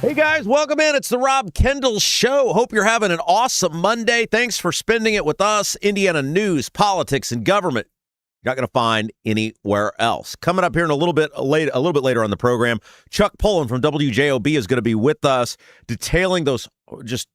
Hey guys, welcome in. It's the Rob Kendall Show. Hope you're having an awesome Monday. Thanks for spending it with us. Indiana news, politics, and government. You're not going to find anywhere else. Coming up here in a little bit later on the program, Chuck Pullen from WJOB is going to be with us, detailing those just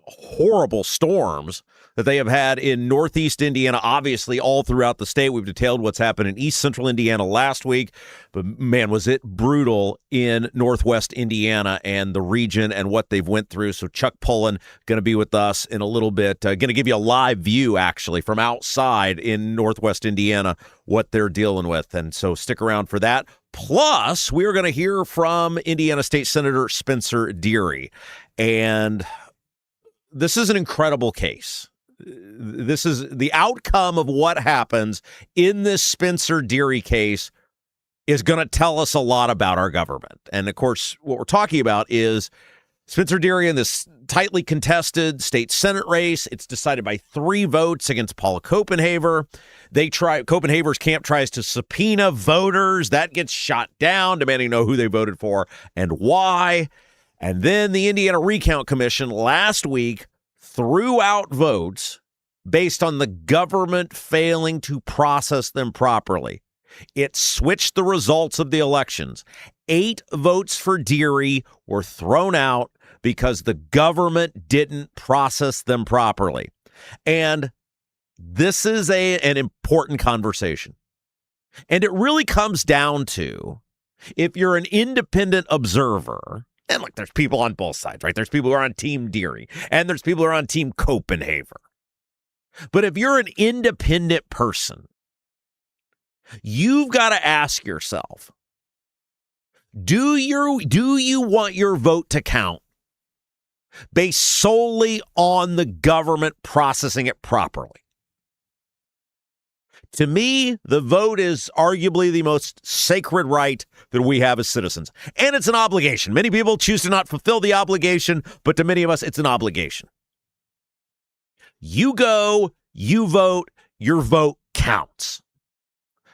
horrible storms that they have had in Northeast Indiana, obviously all throughout the state. We've detailed what's happened in East Central Indiana last week, but man, was it brutal in Northwest Indiana and the region and what they've went through. So Chuck Pullen going to be with us in a little bit, going to give you a live view actually from outside in Northwest Indiana, what they're dealing with. And so stick around for that. Plus, we're going to hear from Indiana State Senator Spencer Deery. And this is an incredible case. This is the outcome of what happens in this Spencer Deery case is going to tell us a lot about our government. And of course, what we're talking about is Spencer Deery in this tightly contested state Senate race. It's decided by 3 votes against Paula Copenhaver. Copenhaver's camp tries to subpoena voters. That gets shot down, demanding to know who they voted for and why. And then the Indiana Recount Commission last week threw out votes based on the government failing to process them properly. It switched the results of the elections. 8 votes for Deery were thrown out because the government didn't process them properly. And this is an important conversation. And it really comes down to, if you're an independent observer, and look, there's people on both sides, right? There's people who are on Team Deery, and there's people who are on Team Copenhaver. But if you're an independent person, you've got to ask yourself, do you want your vote to count based solely on the government processing it properly? To me, the vote is arguably the most sacred right that we have as citizens. And it's an obligation. Many people choose to not fulfill the obligation, but to many of us, it's an obligation. You go, you vote, your vote counts.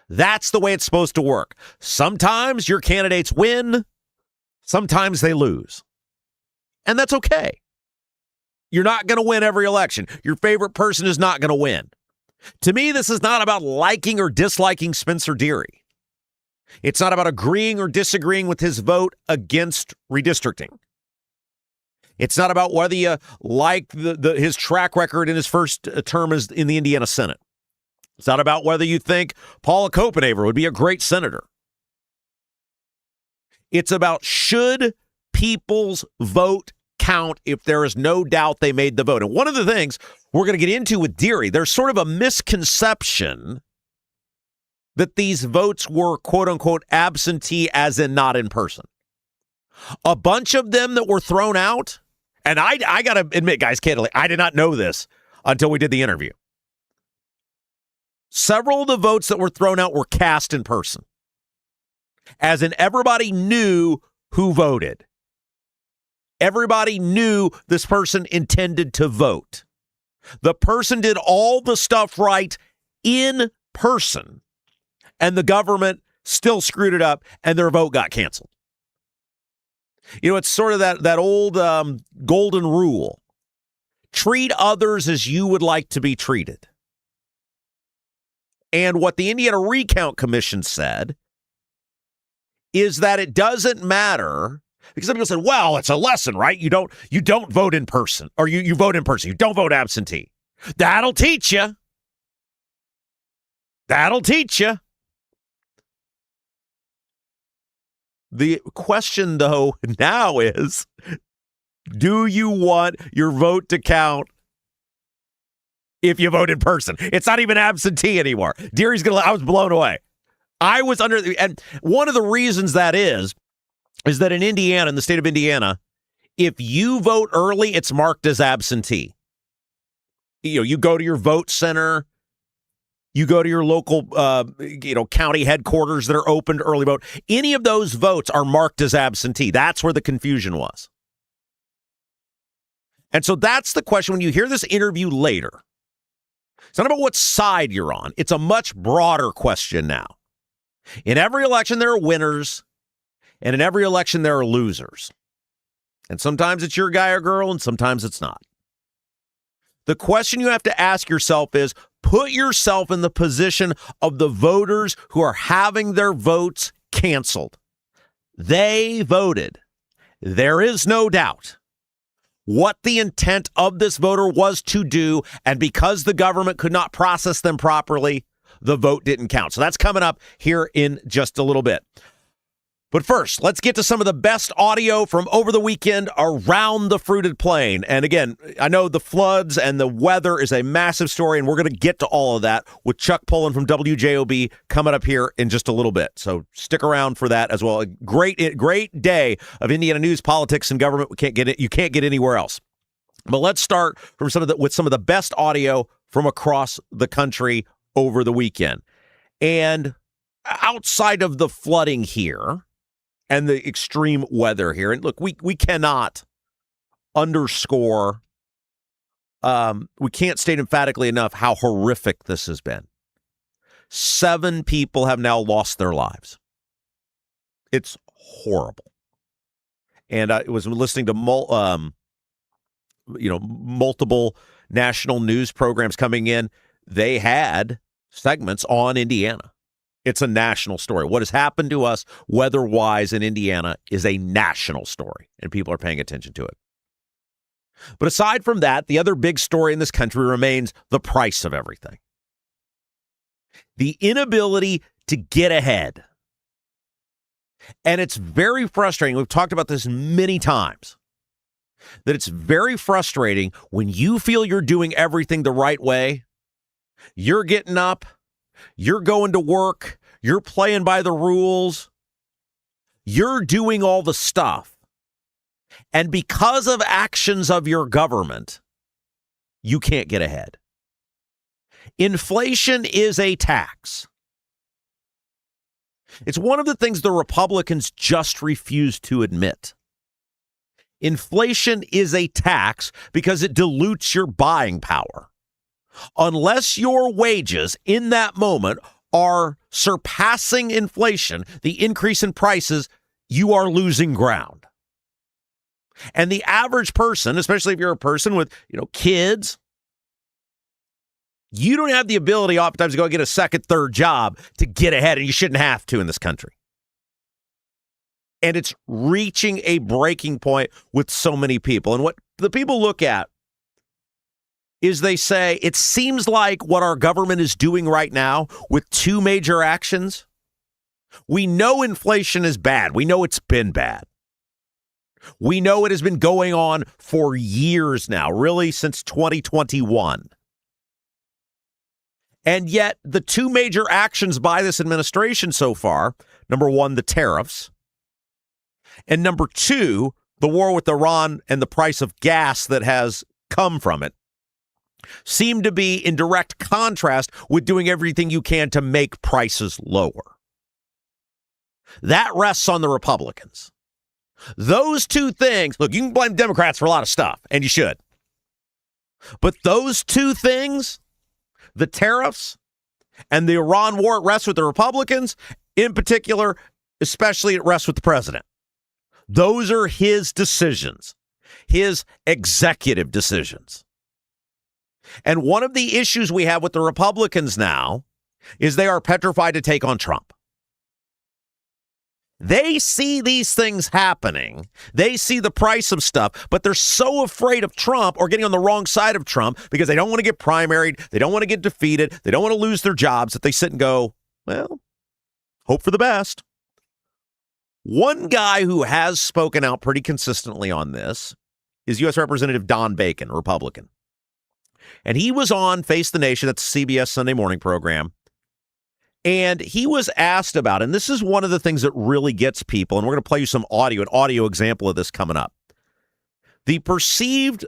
That's the way it's supposed to work. Sometimes your candidates win, sometimes they lose. And that's okay. You're not going to win every election. Your favorite person is not going to win. To me, this is not about liking or disliking Spencer Deery. It's not about agreeing or disagreeing with his vote against redistricting. It's not about whether you like his track record in his first term as in the Indiana Senate. It's not about whether you think Paula Copenhaver would be a great senator. It's about, should people's vote count if there is no doubt they made the vote? And one of the things we're going to get into with Deery, there's sort of a misconception that these votes were, quote unquote, absentee, as in not in person. A bunch of them that were thrown out, and I got to admit, guys, candidly, I did not know this until we did the interview. Several of the votes that were thrown out were cast in person, as in everybody knew who voted. Everybody knew this person intended to vote. The person did all the stuff right in person, and the government still screwed it up, and their vote got canceled. You know, it's sort of that old golden rule. Treat others as you would like to be treated. And what the Indiana Recount Commission said is that it doesn't matter, because some people said, well, it's a lesson, right? You don't vote in person, or you vote in person. You don't vote absentee. That'll teach you. That'll teach you. The question, though, now is, do you want your vote to count if you vote in person? It's not even absentee anymore. Deery's I was blown away. I was and one of the reasons that is that in Indiana, in the state of Indiana, if you vote early, it's marked as absentee. You go to your vote center, you go to your local, county headquarters that are open to early vote. Any of those votes are marked as absentee. That's where the confusion was. And so that's the question when you hear this interview later. It's not about what side you're on. It's a much broader question now. In every election, there are winners, and in every election, there are losers. And sometimes it's your guy or girl, and sometimes it's not. The question you have to ask yourself is, put yourself in the position of the voters who are having their votes canceled. They voted. There is no doubt what the intent of this voter was to do, and because the government could not process them properly, the vote didn't count. So that's coming up here in just a little bit. But first, let's get to some of the best audio from over the weekend around the fruited plain. And again, I know the floods and the weather is a massive story, and we're going to get to all of that with Chuck Pullen from WJOB coming up here in just a little bit. So stick around for that as well. A great day of Indiana news, politics, and government. You can't get anywhere else. But let's start with some of the best audio from across the country over the weekend. And outside of the flooding here and the extreme weather here, and look, we cannot underscore, we can't state emphatically enough how horrific this has been. 7 people have now lost their lives. It's horrible. And I was listening to multiple national news programs coming in. They had segments on Indiana. It's a national story. What has happened to us weather-wise in Indiana is a national story, and people are paying attention to it. But aside from that, the other big story in this country remains the price of everything. The inability to get ahead. And it's very frustrating. We've talked about this many times, that it's very frustrating when you feel you're doing everything the right way. You're getting up, you're going to work, you're playing by the rules, you're doing all the stuff. And because of actions of your government, you can't get ahead. Inflation is a tax. It's one of the things the Republicans just refuse to admit. Inflation is a tax because it dilutes your buying power. Unless your wages in that moment are surpassing inflation, the increase in prices, you are losing ground. And the average person, especially if you're a person with, kids, you don't have the ability oftentimes to go get a second, third job to get ahead, and you shouldn't have to in this country. And it's reaching a breaking point with so many people. And what the people look at is they say, it seems like what our government is doing right now with 2 major actions. We know inflation is bad. We know it's been bad. We know it has been going on for years now, really since 2021. And yet the 2 major actions by this administration so far, number 1, the tariffs, and number 2, the war with Iran and the price of gas that has come from it, seem to be in direct contrast with doing everything you can to make prices lower. That rests on the Republicans. Those 2 things, look, you can blame Democrats for a lot of stuff, and you should. But those 2 things, the tariffs and the Iran war, it rests with the Republicans. In particular, especially it rests with the president. Those are his decisions, his executive decisions. And one of the issues we have with the Republicans now is they are petrified to take on Trump. They see these things happening. They see the price of stuff, but they're so afraid of Trump or getting on the wrong side of Trump because they don't want to get primaried. They don't want to get defeated. They don't want to lose their jobs, that they sit and go, well, hope for the best. One guy who has spoken out pretty consistently on this is U.S. Representative Don Bacon, Republican. And he was on Face the Nation, that's the CBS Sunday morning program. And he was asked about, and this is one of the things that really gets people, and we're going to play you some audio, an audio example of this coming up. The perceived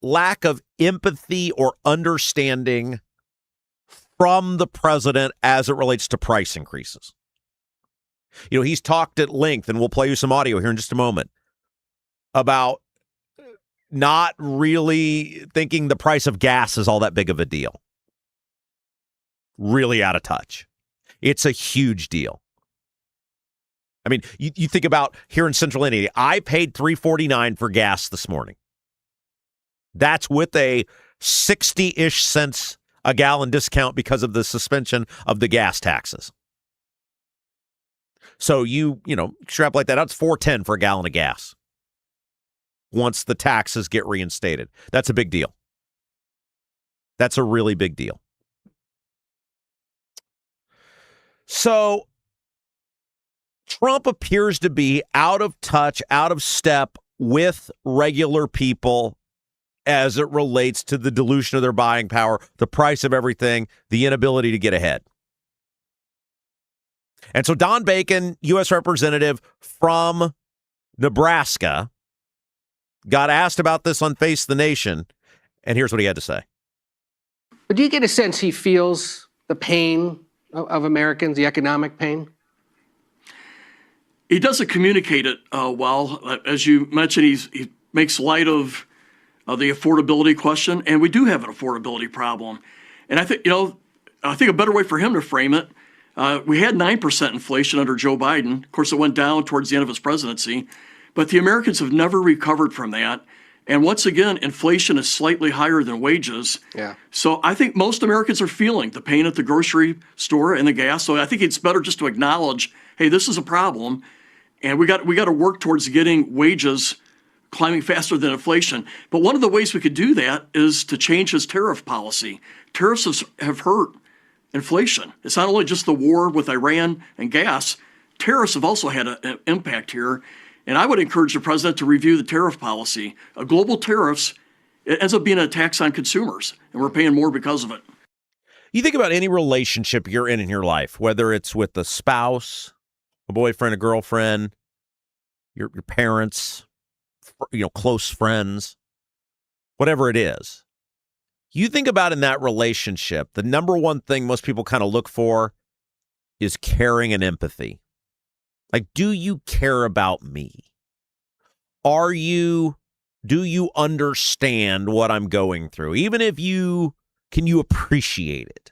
lack of empathy or understanding from the president as it relates to price increases. He's talked at length, and we'll play you some audio here in just a moment, about not really thinking the price of gas is all that big of a deal. Really out of touch. It's a huge deal. I mean, you think about here in Central India, I paid $3.49 for gas this morning. That's with a 60-ish cents a gallon discount because of the suspension of the gas taxes. So you extrapolate that out, it's $4.10 for a gallon of gas once the taxes get reinstated. That's a big deal. That's a really big deal. So Trump appears to be out of touch, out of step with regular people as it relates to the dilution of their buying power, the price of everything, the inability to get ahead. And so Don Bacon, U.S. Representative from Nebraska, got asked about this on Face the Nation, and here's what he had to say. But do you get a sense he feels the pain of Americans, the economic pain? He doesn't communicate it well. As you mentioned, he makes light of the affordability question, and we do have an affordability problem. And I think a better way for him to frame it, we had 9% inflation under Joe Biden. Of course, it went down towards the end of his presidency, but the Americans have never recovered from that. And once again, inflation is slightly higher than wages. Yeah. So I think most Americans are feeling the pain at the grocery store and the gas. So I think it's better just to acknowledge, hey, this is a problem, and we got to work towards getting wages climbing faster than inflation. But one of the ways we could do that is to change his tariff policy. Tariffs have hurt inflation. It's not only just the war with Iran and gas. Tariffs have also had an impact here. And I would encourage the president to review the tariff policy. Global tariffs, it ends up being a tax on consumers, and we're paying more because of it. You think about any relationship you're in your life, whether it's with a spouse, a boyfriend, a girlfriend, your parents, close friends, whatever it is. You think about in that relationship, the number one thing most people kind of look for is caring and empathy. Like, do you care about me? Do you understand what I'm going through? Even if can you appreciate it?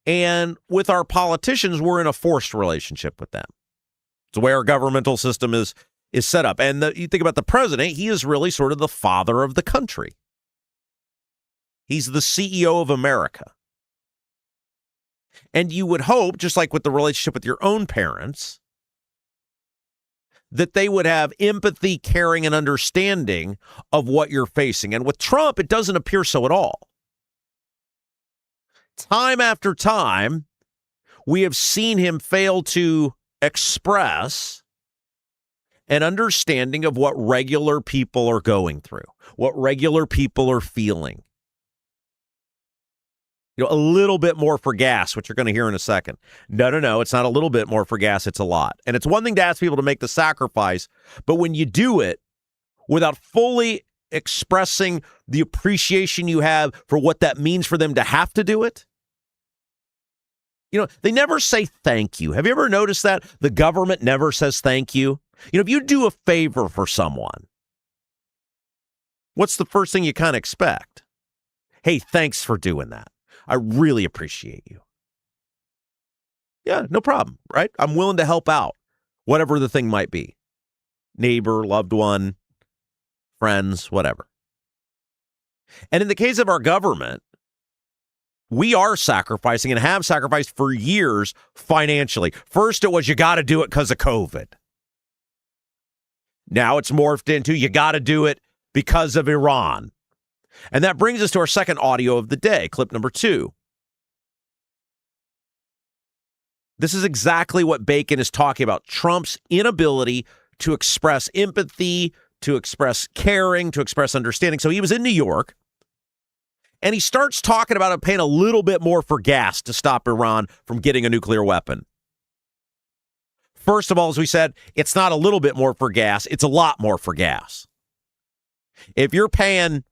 And with our politicians, we're in a forced relationship with them. It's the way our governmental system is set up. And you think about the president, he is really sort of the father of the country. He's the CEO of America. And you would hope, just like with the relationship with your own parents, that they would have empathy, caring, and understanding of what you're facing. And with Trump, it doesn't appear so at all. Time after time, we have seen him fail to express an understanding of what regular people are going through, what regular people are feeling. A little bit more for gas, which you're going to hear in a second. No, it's not a little bit more for gas, it's a lot. And it's one thing to ask people to make the sacrifice, but when you do it without fully expressing the appreciation you have for what that means for them to have to do it, they never say thank you. Have you ever noticed that? The government never says thank you. If you do a favor for someone, what's the first thing you kind of expect? Hey, thanks for doing that. I really appreciate you. Yeah, no problem, right? I'm willing to help out, whatever the thing might be. Neighbor, loved one, friends, whatever. And in the case of our government, we are sacrificing and have sacrificed for years financially. First, it was you got to do it because of COVID. Now it's morphed into you got to do it because of Iran. And that brings us to our second audio of the day, clip number 2. This is exactly what Bacon is talking about. Trump's inability to express empathy, to express caring, to express understanding. So he was in New York, and he starts talking about paying a little bit more for gas to stop Iran from getting a nuclear weapon. First of all, as we said, it's not a little bit more for gas. It's a lot more for gas. If you're paying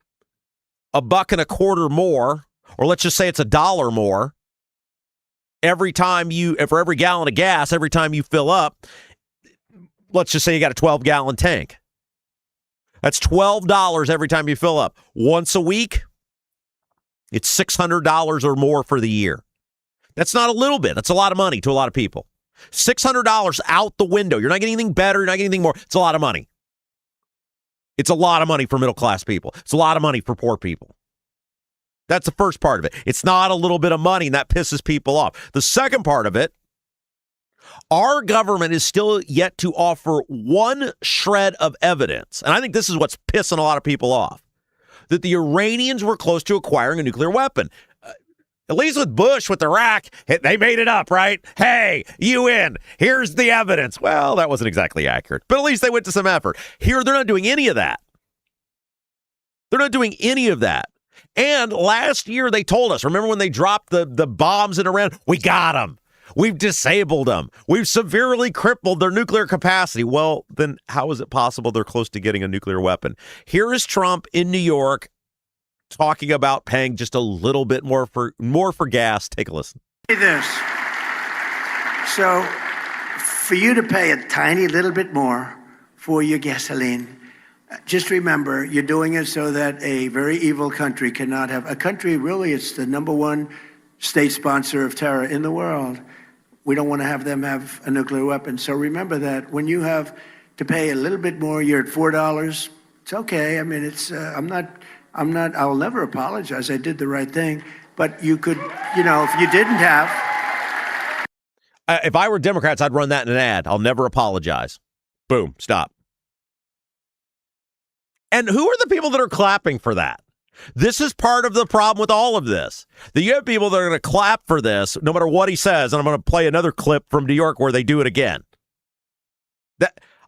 $1.25 more, or let's just say it's $1 more, for every gallon of gas, every time you fill up, let's just say you got a 12-gallon tank. That's $12 every time you fill up. Once a week, it's $600 or more for the year. That's not a little bit. That's a lot of money to a lot of people. $600 out the window. You're not getting anything better. You're not getting anything more. It's a lot of money. It's a lot of money for middle-class people. It's a lot of money for poor people. That's the first part of it. It's not a little bit of money, and that pisses people off. The second part of it, our government is still yet to offer one shred of evidence, and I think this is what's pissing a lot of people off, that the Iranians were close to acquiring a nuclear weapon. At least with Bush, with Iraq, they made it up, right? Hey, UN, here's the evidence. Well, that wasn't exactly accurate, but at least they went to some effort. Here, they're not doing any of that. They're not doing any of that. And last year, they told us, remember when they dropped the bombs in Iran? We got them. We've disabled them. We've severely crippled their nuclear capacity. Well, then how is it possible they're close to getting a nuclear weapon? Here is Trump in New York talking about paying just a little bit more for gas. Take a listen. This. So, for you to pay a tiny little bit more for your gasoline, just remember, you're doing it so that a very evil country cannot have a country. Really, it's the number one state sponsor of terror in the world. We don't want to have them have a nuclear weapon. So remember that when you have to pay a little bit more, you're at $4. It's okay. I mean, it's I'll never apologize. I did the right thing. But you could, if you didn't have. If I were Democrats, I'd run that in an ad. I'll never apologize. Boom. Stop. And who are the people that are clapping for that? This is part of the problem with all of this. That you have people that are going to clap for this no matter what he says. And I'm going to play another clip from New York where they do it again.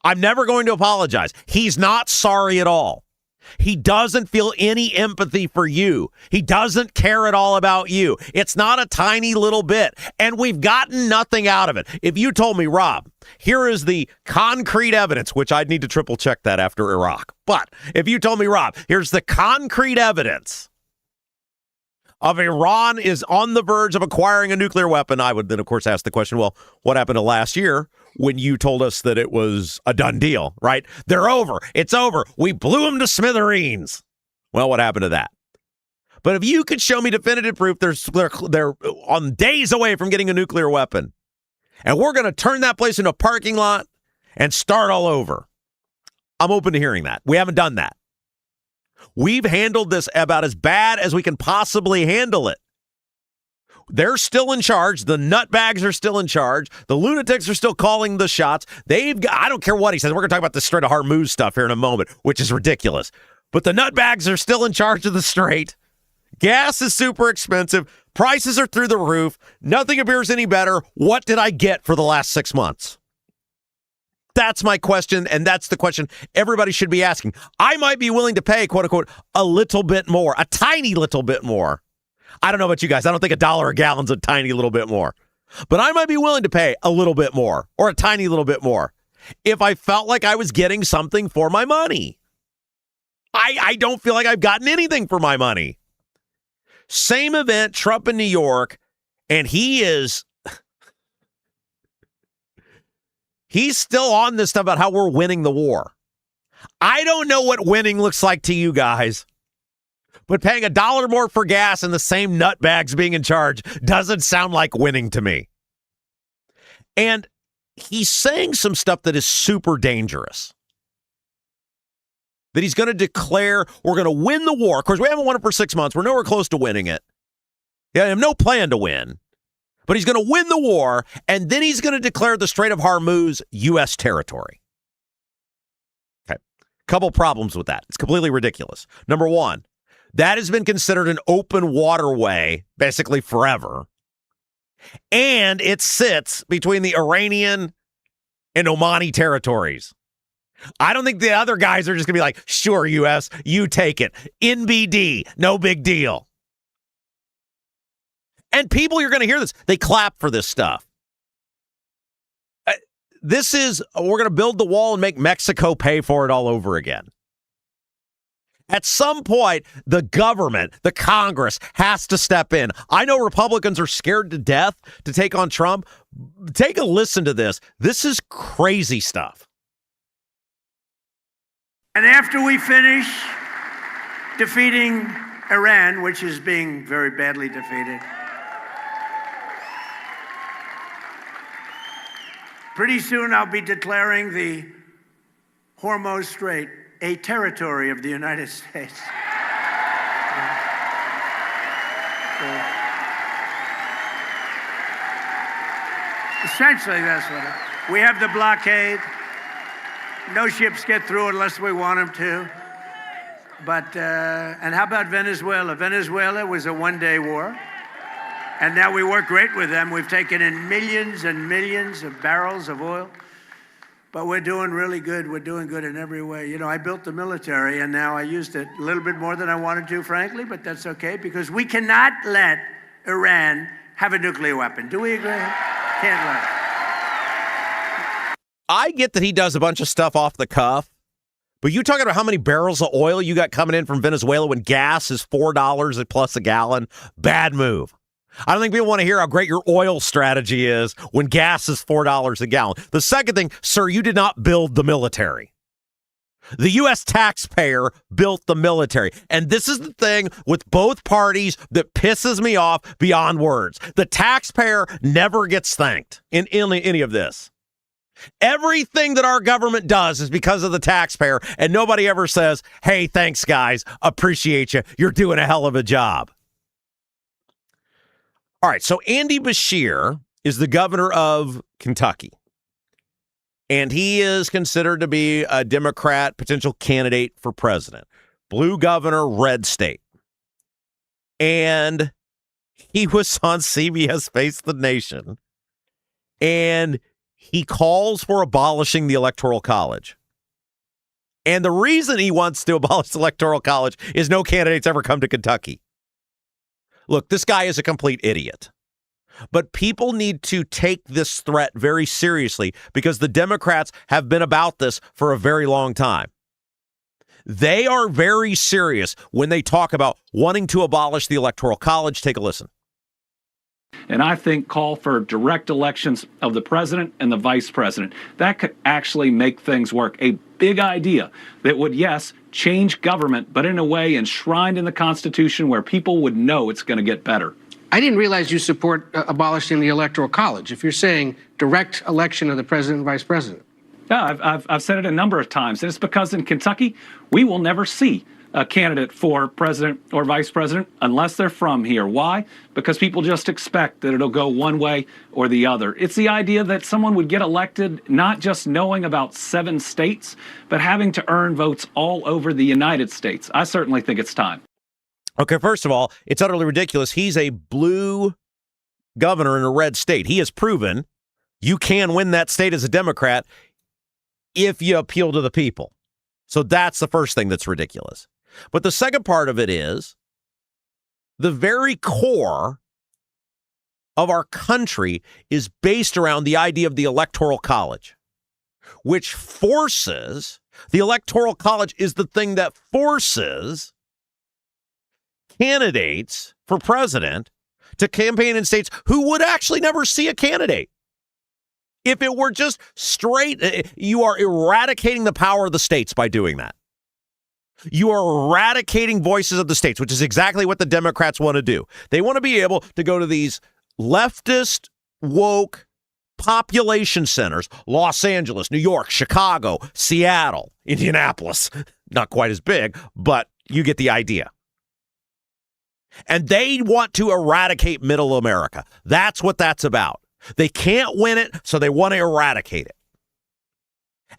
I'm never going to apologize. He's not sorry at all. He doesn't feel any empathy for you. He doesn't care at all about you. It's not a tiny little bit. And we've gotten nothing out of it. If you told me, Rob, here is the concrete evidence, which I'd need to triple check that after Iraq. But if you told me, Rob, here's the concrete evidence of Iran is on the verge of acquiring a nuclear weapon, I would then, of course, ask the question, well, what happened to last year when you told us that it was a done deal, right? They're over. It's over. We blew them to smithereens. Well, what happened to that? But if you could show me definitive proof they're on days away from getting a nuclear weapon, and we're going to turn that place into a parking lot and start all over, I'm open to hearing that. We haven't done that. We've handled this about as bad as we can possibly handle it. They're still in charge. The nutbags are still in charge. The lunatics are still calling the shots. I don't care what he says. We're going to talk about the Strait of Hormuz stuff here in a moment, which is ridiculous. But the nutbags are still in charge of the strait. Gas is super expensive. Prices are through the roof. Nothing appears any better. What did I get for the last 6 months? That's my question, and that's the question everybody should be asking. I might be willing to pay, quote unquote, a little bit more, a tiny little bit more. I don't know about you guys. I don't think $1 a gallon's a tiny little bit more. But I might be willing to pay a little bit more or a tiny little bit more if I felt like I was getting something for my money. I don't feel like I've gotten anything for my money. Same event, Trump in New York, and he's still on this stuff about how we're winning the war. I don't know what winning looks like to you guys, but paying $1 more for gas and the same nutbags being in charge doesn't sound like winning to me. And he's saying some stuff that is super dangerous. That he's going to declare we're going to win the war. Of course, we haven't won it for 6 months. We're nowhere close to winning it. Yeah, I have no plan to win. But he's going to win the war, and then he's going to declare the Strait of Hormuz U.S. territory. Okay. Couple problems with that. It's completely ridiculous. Number one, that has been considered an open waterway basically forever. And it sits between the Iranian and Omani territories. I don't think the other guys are just going to be like, sure, U.S., you take it. NBD, no big deal. And people, you're going to hear this, they clap for this stuff. This is, we're going to build the wall and make Mexico pay for it all over again. At some point, the government, the Congress has to step in. I know Republicans are scared to death to take on Trump. Take a listen to this. This is crazy stuff. And after we finish defeating Iran, which is being very badly defeated, Pretty soon I'll be declaring the Hormuz Strait a territory of the United States. Essentially, that's what we have the blockade. No ships get through unless we want them to. But, and how about Venezuela? Venezuela was a one-day war. And now we work great with them. We've taken in millions and millions of barrels of oil. But we're doing really good. We're doing good in every way. You know, I built the military, and now I used it a little bit more than I wanted to, frankly, but that's okay, because we cannot let Iran have a nuclear weapon. Do we agree? Can't let it. I get that he does a bunch of stuff off the cuff, but you talking about how many barrels of oil you got coming in from Venezuela when gas is $4 plus a gallon? Bad move. I don't think people want to hear how great your oil strategy is when gas is $4 a gallon. The second thing, sir, you did not build the military. The U.S. taxpayer built the military. And this is the thing with both parties that pisses me off beyond words. The taxpayer never gets thanked in any of this. Everything that our government does is because of the taxpayer, and nobody ever says, hey, thanks, guys. Appreciate you. You're doing a hell of a job. All right, so Andy Beshear is the governor of Kentucky, and he is considered to be a Democrat potential candidate for president. Blue governor, red state. And he was on CBS Face the Nation, and he calls for abolishing the Electoral College. And the reason he wants to abolish the Electoral College is no candidates ever come to Kentucky. Look, this guy is a complete idiot. But people need to take this threat very seriously because the Democrats have been about this for a very long time. They are very serious when they talk about wanting to abolish the Electoral College. Take a listen. And I think call for direct elections of the president and the vice president. That could actually make things work. A big idea that would, yes, change government, but in a way enshrined in the Constitution where people would know it's going to get better. I didn't realize you support abolishing the Electoral College. If you're saying direct election of the president and vice president. Yeah, I've said it a number of times. And it's because in Kentucky, we will never see a candidate for president or vice president unless they're from here. Why? Because people just expect that it'll go one way or the other. It's the idea that someone would get elected not just knowing about 7 states, but having to earn votes all over the United States. I certainly think it's time. Okay, first of all, it's utterly ridiculous. He's a blue governor in a red state. He has proven you can win that state as a Democrat if you appeal to the people. So that's the first thing that's ridiculous. But the second part of it is the very core of our country is based around the idea of the Electoral College, which forces the Electoral College is the thing that forces candidates for president to campaign in states who would actually never see a candidate. If it were just straight, you are eradicating the power of the states by doing that. You are eradicating voices of the states, which is exactly what the Democrats want to do. They want to be able to go to these leftist, woke population centers, Los Angeles, New York, Chicago, Seattle, Indianapolis. Not quite as big, but you get the idea. And they want to eradicate middle America. That's what that's about. They can't win it, so they want to eradicate it.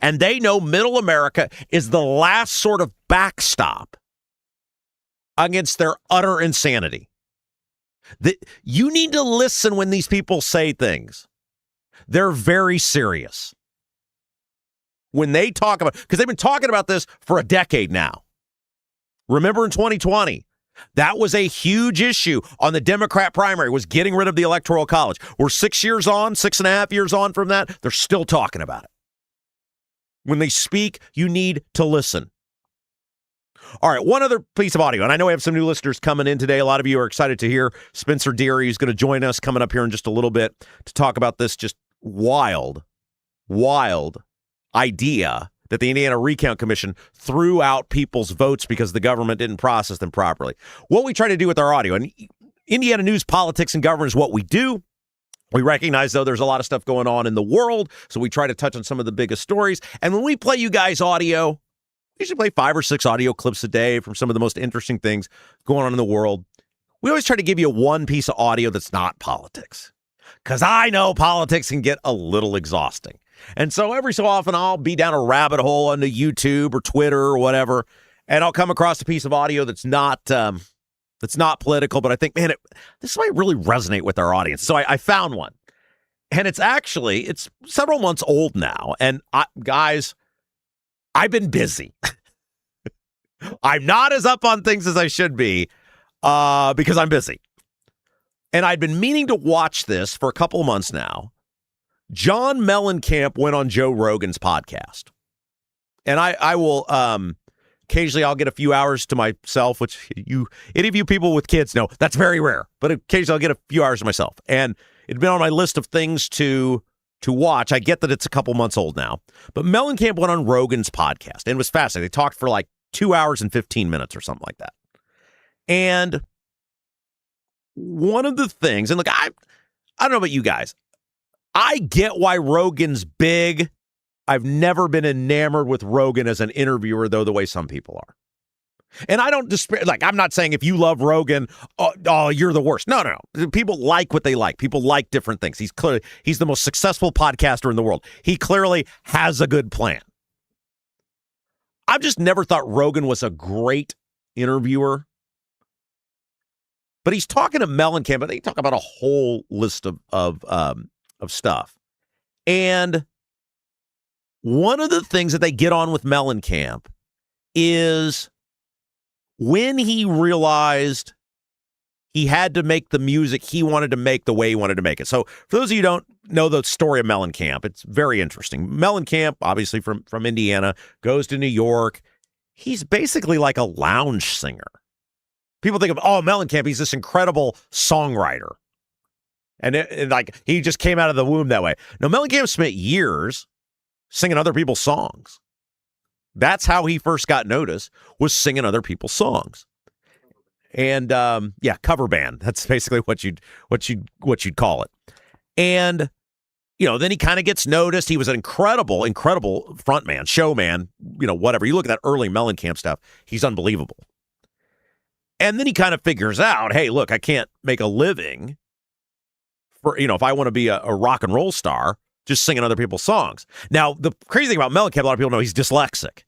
And they know middle America is the last sort of backstop against their utter insanity. You need to listen when these people say things. They're very serious. When they talk about, because they've been talking about this for a decade now. Remember in 2020, that was a huge issue on the Democrat primary, was getting rid of the Electoral College. We're 6 years on, 6.5 years on from that. They're still talking about it. When they speak, you need to listen. All right, one other piece of audio, and I know we have some new listeners coming in today. A lot of you are excited to hear Spencer Deery is going to join us coming up here in just a little bit to talk about this just wild idea that the Indiana Recount Commission threw out people's votes because the government didn't process them properly. What we try to do with our audio, and Indiana news, politics, and government is what we do. We recognize, though, there's a lot of stuff going on in the world, so we try to touch on some of the biggest stories. And when we play you guys audio, we usually play 5 or 6 audio clips a day from some of the most interesting things going on in the world. We always try to give you one piece of audio that's not politics, because I know politics can get a little exhausting. And so every so often, I'll be down a rabbit hole onto YouTube or Twitter or whatever, and I'll come across a piece of audio that's not political, but I think, man, this might really resonate with our audience. So I found one, and it's several months old now. And guys, I've been busy. I'm not as up on things as I should be because I'm busy. And I'd been meaning to watch this for a couple of months now. John Mellencamp went on Joe Rogan's podcast. And I will... occasionally, I'll get a few hours to myself, which any of you people with kids know that's very rare. But occasionally, I'll get a few hours to myself, and it'd been on my list of things to watch. I get that it's a couple months old now, but Mellencamp went on Rogan's podcast, and it was fascinating. They talked for like 2 hours and 15 minutes or something like that. And one of the things, and look, I don't know about you guys, I get why Rogan's big. I've never been enamored with Rogan as an interviewer, though, the way some people are. And I don't despair. Like, I'm not saying if you love Rogan, oh, you're the worst. No. People like what they like. People like different things. He's the most successful podcaster in the world. He clearly has a good plan. I've just never thought Rogan was a great interviewer. But he's talking to Mellencamp, and they talk about a whole list of stuff. And one of the things that they get on with Mellencamp is when he realized he had to make the music he wanted to make the way he wanted to make it. So for those of you who don't know the story of Mellencamp, it's very interesting. Mellencamp, obviously from Indiana, goes to New York. He's basically like a lounge singer. People think of, Mellencamp, he's this incredible songwriter. And like he just came out of the womb that way. No, Mellencamp spent years singing other people's songs. That's how he first got noticed, was singing other people's songs. And cover band. That's basically what you'd call it. And then he kind of gets noticed. He was an incredible frontman, showman, whatever. You look at that early Mellencamp stuff, he's unbelievable. And then he kind of figures out, hey, look, I can't make a living for, if I want to be a rock and roll star, just singing other people's songs. Now, the crazy thing about Mellencamp, a lot of people know he's dyslexic.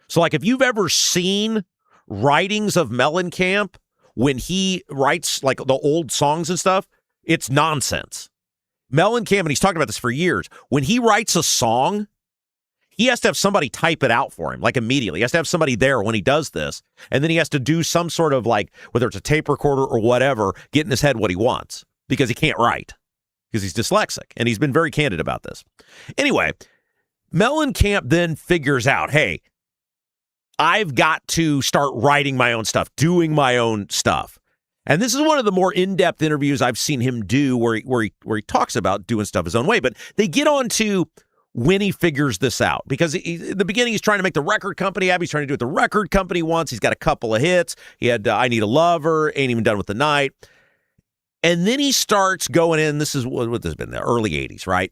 So, like, if you've ever seen writings of Mellencamp when he writes, like, the old songs and stuff, it's nonsense. Mellencamp, and he's talked about this for years, when he writes a song, he has to have somebody type it out for him, like, immediately. He has to have somebody there when he does this, and then he has to do some sort of, like, whether it's a tape recorder or whatever, get in his head what he wants, because he can't write. Because he's dyslexic, and he's been very candid about this. Anyway, Mellencamp then figures out, hey, I've got to start writing my own stuff, doing my own stuff. And this is one of the more in-depth interviews I've seen him do where he talks about doing stuff his own way. But they get on to when he figures this out. Because in the beginning, he's trying to make the record company happy. He's trying to do what the record company wants. He's got a couple of hits. He had I Need a Lover, Ain't Even Done with the Night. And then he starts going in, this is what this has been, the early 80s, right?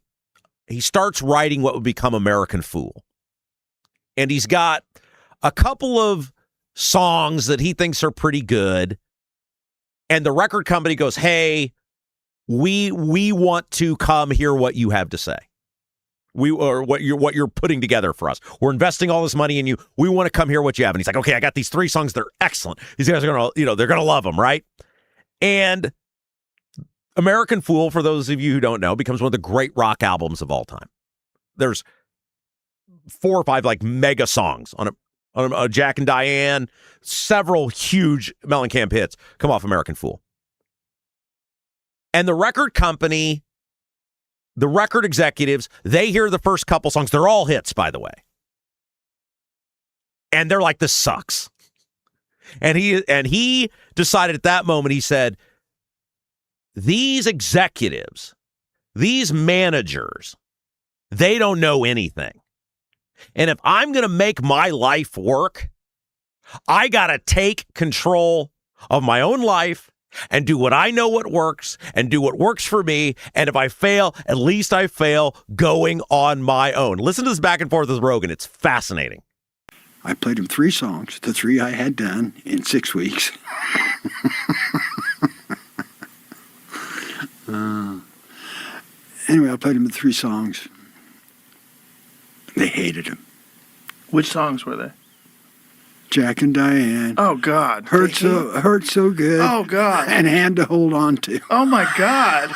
He starts writing what would become American Fool. And he's got a couple of songs that he thinks are pretty good. And the record company goes, hey, we want to come hear what you have to say. Or what you're putting together for us. We're investing all this money in you. We want to come hear what you have. And he's like, okay, I got these 3 songs. They're excellent. These guys are going to, they're going to love them, right? And American Fool, for those of you who don't know, becomes one of the great rock albums of all time. There's 4 or 5 like mega songs on a Jack and Diane, several huge Mellencamp hits come off American Fool. And the record company, the record executives, they hear the first couple songs. They're all hits, by the way. And they're like, this sucks. And he decided at that moment, he said, these executives, these managers, they don't know anything. And if I'm going to make my life work, I got to take control of my own life and do what I know what works and do what works for me. And if I fail, at least I fail going on my own. Listen to this back and forth with Rogan. It's fascinating. I played him 3 songs, the 3 I had done in 6 weeks. Anyway, I played him 3 songs. They hated him. Which songs were they? Jack and Diane. Oh, God. Hurt so good. Oh, God. And Hand to Hold On To. Oh, my God.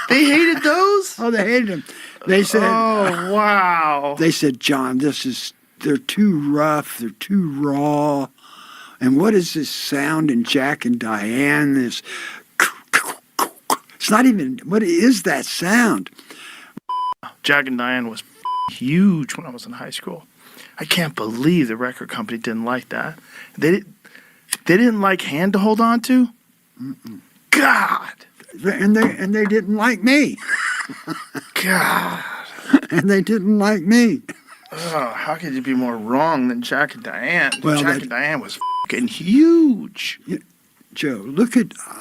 They hated those? Oh, they hated him. They said, oh, wow. They said, John, they're too rough, they're too raw. And what is this sound in Jack and Diane? It's not even, what is that sound? Jack and Diane was huge when I was in high school. I can't believe the record company didn't like that. They didn't like Hand to Hold On To? Mm-mm. God. And they didn't like me. God. And they didn't like me. Oh, how could you be more wrong than Jack and Diane? Well, Jack and Diane was fucking huge. Joe,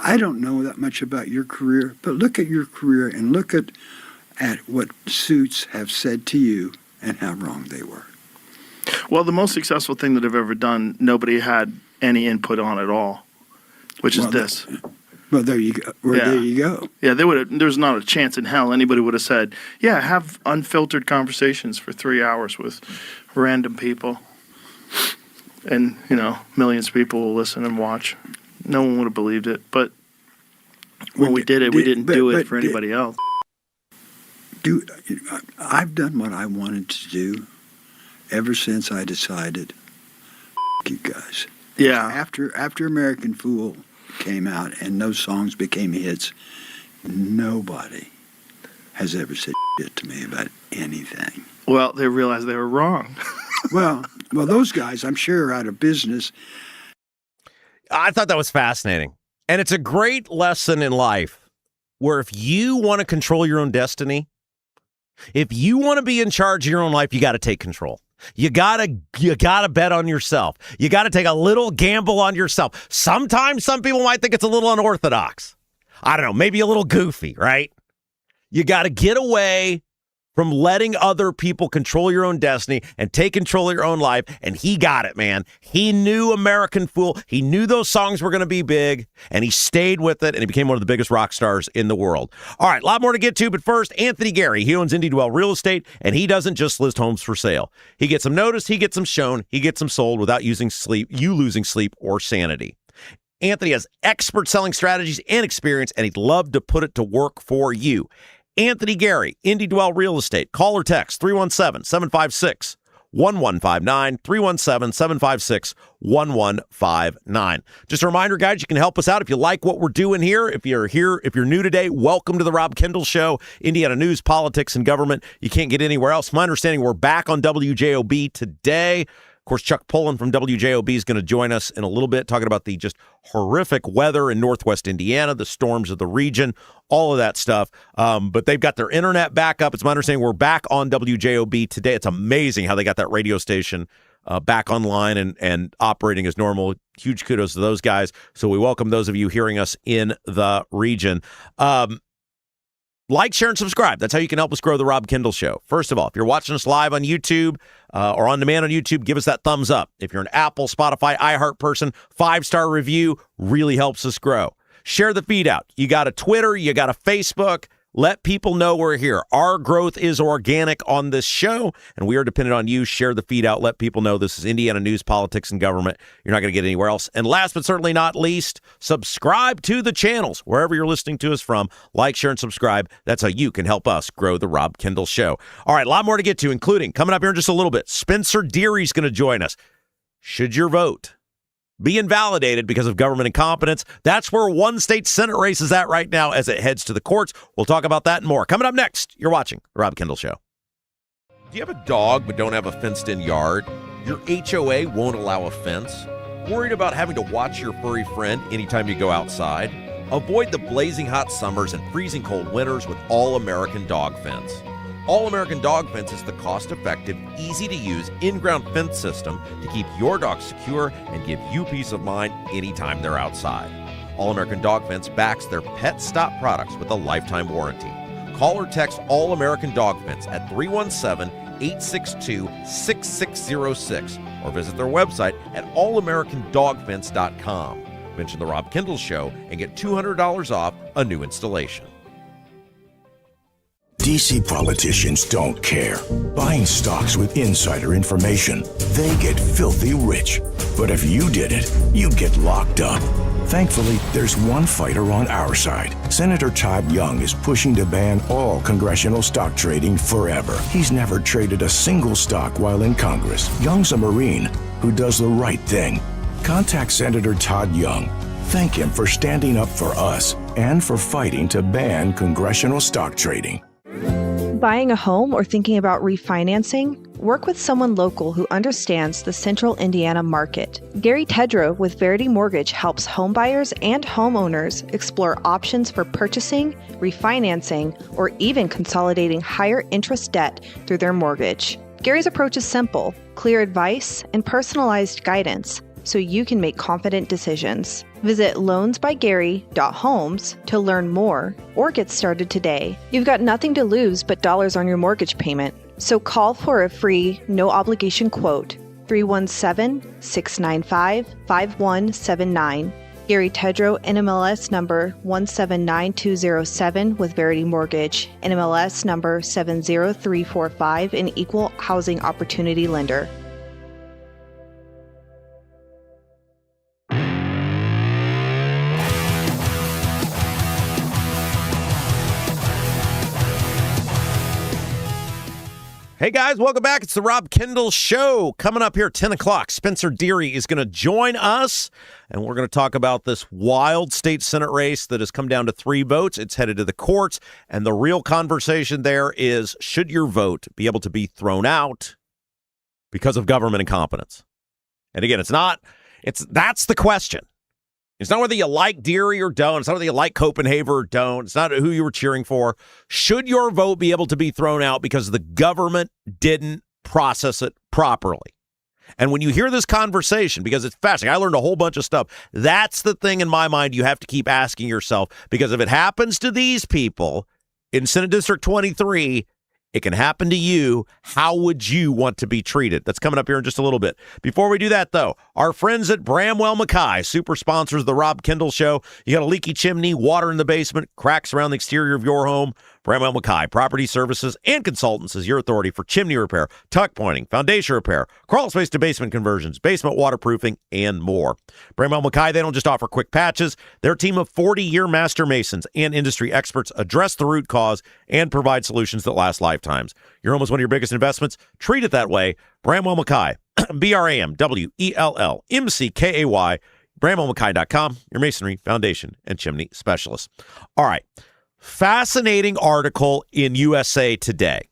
I don't know that much about your career, but look at your career and look at what Suits have said to you and how wrong they were. Well, the most successful thing that I've ever done, nobody had any input on at all, which is this. Well, there you go. There you go. Yeah, there's not a chance in hell anybody would have said, yeah, have unfiltered conversations for 3 hours with random people. And, millions of people will listen and watch. No one would have believed it. But when we did it, we didn't do it for anybody else. I've done what I wanted to do ever since I decided, you guys. Yeah. After American Fool came out and those songs became hits, nobody has ever said shit to me about anything. Well, they realized they were wrong. well, those guys, I'm sure, are out of business. I thought that was fascinating. And it's a great lesson in life where if you want to control your own destiny, if you want to be in charge of your own life, you got to take control. You gotta bet on yourself. You got to take a little gamble on yourself. Sometimes some people might think it's a little unorthodox. I don't know, maybe a little goofy, right? You got to get away from letting other people control your own destiny and take control of your own life. And he got it, man. He knew American Fool. He knew those songs were going to be big, and he stayed with it, and he became one of the biggest rock stars in the world. All right, a lot more to get to, but first, Anthony Gary. He owns Indy Dwell Real Estate, and he doesn't just list homes for sale. He gets them noticed, he gets them shown, he gets them sold without you losing sleep or sanity. Anthony has expert selling strategies and experience, and he'd love to put it to work for you. Anthony Gary, Indy Dwell Real Estate. Call or text 317-756-1159, 317-756-1159. Just a reminder, guys, you can help us out if you like what we're doing here. If you're new today, welcome to the Rob Kendall Show, Indiana news, politics, and government. You can't get anywhere else. My understanding, we're back on WJOB today. Of course, Chuck Pullen from WJOB is going to join us in a little bit, talking about the just horrific weather in northwest Indiana, the storms of the region, all of that stuff. But they've got their internet back up. It's my understanding we're back on WJOB today. It's amazing how they got that radio station back online and operating as normal. Huge kudos to those guys. So we welcome those of you hearing us in the region. Like, share, and subscribe. That's how you can help us grow the Rob Kendall Show. First of all, if you're watching us live on YouTube or on demand on YouTube, give us that thumbs up. If you're an Apple, Spotify, iHeart person, 5-star review really helps us grow. Share the feed out. You got a Twitter, you got a Facebook. Let people know we're here. Our growth is organic on this show, and we are dependent on you. Share the feed out. Let people know this is Indiana news, politics, and government. You're not going to get anywhere else. And last but certainly not least, subscribe to the channels wherever you're listening to us from. Like, share, and subscribe. That's how you can help us grow the Rob Kendall Show. All right, a lot more to get to, including coming up here in just a little bit. Spencer Deery's going to join us. Should your vote be invalidated because of government incompetence? That's where one state Senate race is at right now as it heads to the courts. We'll talk about that and more. Coming up next, you're watching The Rob Kendall Show. Do you have a dog but don't have a fenced-in yard? Your HOA won't allow a fence? Worried about having to watch your furry friend anytime you go outside? Avoid the blazing hot summers and freezing cold winters with All-American Dog Fence. All-American Dog Fence is the cost-effective, easy-to-use, in-ground fence system to keep your dog secure and give you peace of mind anytime they're outside. All American Dog Fence backs their Pet Stop products with a lifetime warranty. Call or text All American Dog Fence at 317-862-6606 or visit their website at allamericandogfence.com. Mention the Rob Kendall Show and get $200 off a new installation. DC politicians don't care. Buying stocks with insider information, they get filthy rich. But if you did it, you'd get locked up. Thankfully, there's one fighter on our side. Senator Todd Young is pushing to ban all congressional stock trading forever. He's never traded a single stock while in Congress. Young's a Marine who does the right thing. Contact Senator Todd Young. Thank him for standing up for us and for fighting to ban congressional stock trading. Buying a home or thinking about refinancing? Work with someone local who understands the central Indiana market. Gary Tedrow with Verity Mortgage helps homebuyers and homeowners explore options for purchasing, refinancing, or even consolidating higher interest debt through their mortgage. Gary's approach is simple, clear advice, and personalized guidance, so you can make confident decisions. Visit loansbygary.homes to learn more or get started today. You've got nothing to lose but dollars on your mortgage payment. So call for a free, no-obligation quote, 317-695-5179. Gary Tedrow, NMLS number 179207 with Verity Mortgage, NMLS number 70345, an equal housing opportunity lender. Hey guys, welcome back. It's the Rob Kendall Show. Coming up here at 10 o'clock, Spencer Deery is going to join us, and we're going to talk about this wild state Senate race that has come down to 3 votes. It's headed to the courts, and the real conversation there is, should your vote be able to be thrown out because of government incompetence? And again, that's the question. It's not whether you like Deery or don't. It's not whether you like Copenhagen or don't. It's not who you were cheering for. Should your vote be able to be thrown out because the government didn't process it properly? And when you hear this conversation, because it's fascinating, I learned a whole bunch of stuff. That's the thing in my mind you have to keep asking yourself, because if it happens to these people in Senate District 23, it can happen to you. How would you want to be treated? That's coming up here in just a little bit. Before we do that, though, our friends at Bramwell Mackay, super sponsors of the Rob Kendall Show. You got a leaky chimney, water in the basement, cracks around the exterior of your home. Bramwell Mackay Property Services and Consultants is your authority for chimney repair, tuck pointing, foundation repair, crawl space to basement conversions, basement waterproofing, and more. Bramwell Mackay, they don't just offer quick patches. Their team of 40-year master masons and industry experts address the root cause and provide solutions that last lifetimes. Your home is one of your biggest investments. Treat it that way. Bramwell Mackay, BRAMWELLMCKAY, BramwellMackay.com, your masonry, foundation, and chimney specialist. All right. Fascinating article in USA Today.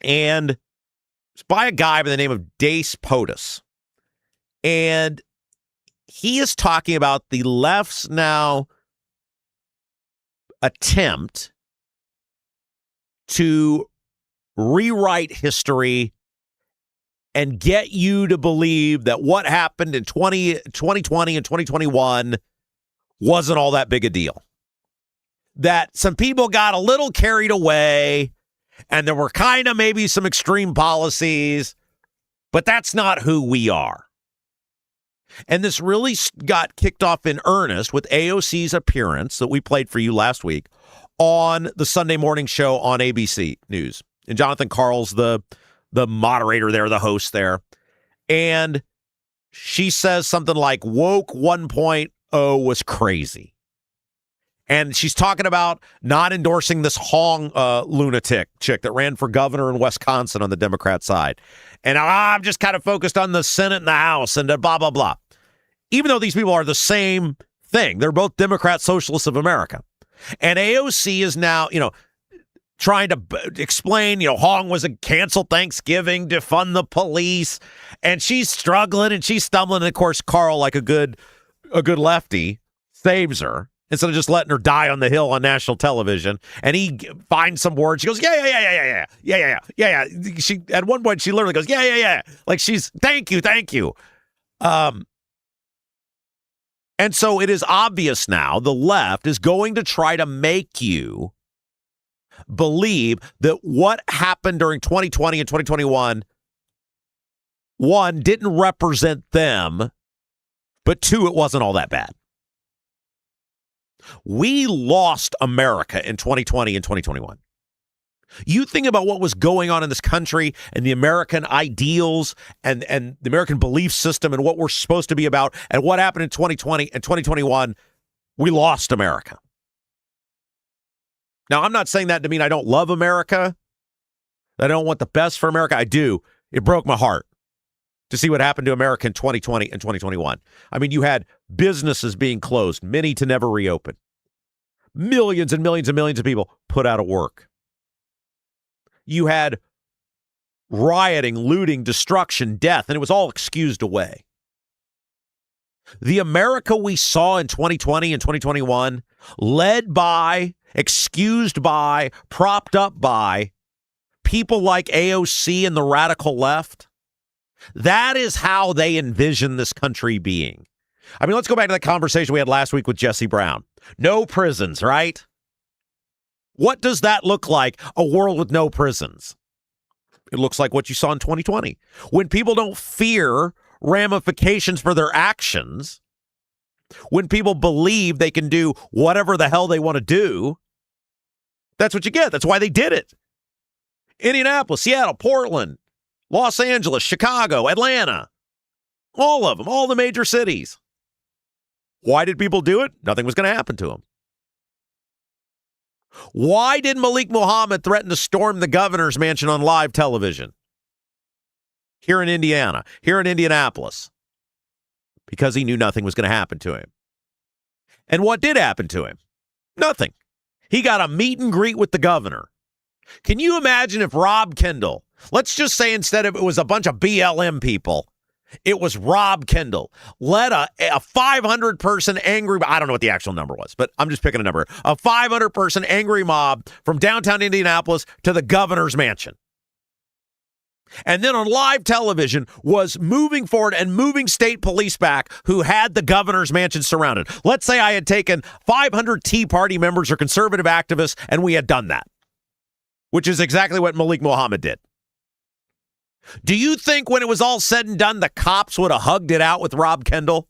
And it's by a guy by the name of Dace POTUS. And he is talking about the left's now attempt to rewrite history and get you to believe that what happened in 2020 and 2021 wasn't all that big a deal. That some people got a little carried away and there were kind of maybe some extreme policies, but that's not who we are. And this really got kicked off in earnest with AOC's appearance that we played for you last week on the Sunday morning show on ABC News. And Jonathan Karl's the moderator there, the host there. And she says something like woke 1.0 was crazy. And she's talking about not endorsing this Hong lunatic chick that ran for governor in Wisconsin on the Democrat side. And I'm just kind of focused on the Senate and the House and blah, blah, blah. Even though these people are the same thing. They're both Democrat Socialists of America. And AOC is now, trying to explain, Hong was a canceled Thanksgiving, defund the police. And she's struggling and she's stumbling. And, of course, Karl, like a good lefty, saves her. Instead of just letting her die on the Hill on national television, and he finds some words. She goes, yeah. She at one point she literally goes, yeah. Like she's thank you. And And so it is obvious now the left is going to try to make you believe that what happened during 2020 and 2021, one, didn't represent them, but two, it wasn't all that bad. We lost America in 2020 and 2021. You think about what was going on in this country and the American ideals and the American belief system and what we're supposed to be about and what happened in 2020 and 2021, we lost America. Now, I'm not saying that to mean I don't love America, that I don't want the best for America. I do. It broke my heart to see what happened to America in 2020 and 2021. I mean, you had businesses being closed, many to never reopen. Millions and millions and millions of people put out of work. You had rioting, looting, destruction, death, and it was all excused away. The America we saw in 2020 and 2021, led by, excused by, propped up by people like AOC and the radical left, that is how they envision this country being. I mean, let's go back to that conversation we had last week with Jesse Brown. No prisons, right? What does that look like, a world with no prisons? It looks like what you saw in 2020. When people don't fear ramifications for their actions, when people believe they can do whatever the hell they want to do, that's what you get. That's why they did it. Indianapolis, Seattle, Portland, Los Angeles, Chicago, Atlanta, all of them, all the major cities. Why did people do it? Nothing was going to happen to them. Why did Malik Muhammad threaten to storm the governor's mansion on live television? Here in Indiana, here in Indianapolis. Because he knew nothing was going to happen to him. And what did happen to him? Nothing. He got a meet and greet with the governor. Can you imagine if Rob Kendall, let's just say instead of it was a bunch of BLM people, it was Rob Kendall, led a 500-person angry, I don't know what the actual number was, but I'm just picking a number, a 500-person angry mob from downtown Indianapolis to the governor's mansion. And then on live television was moving forward and moving state police back who had the governor's mansion surrounded. Let's say I had taken 500 Tea Party members or conservative activists and we had done that, which is exactly what Malik Muhammad did. Do you think when it was all said and done, the cops would have hugged it out with Rob Kendall?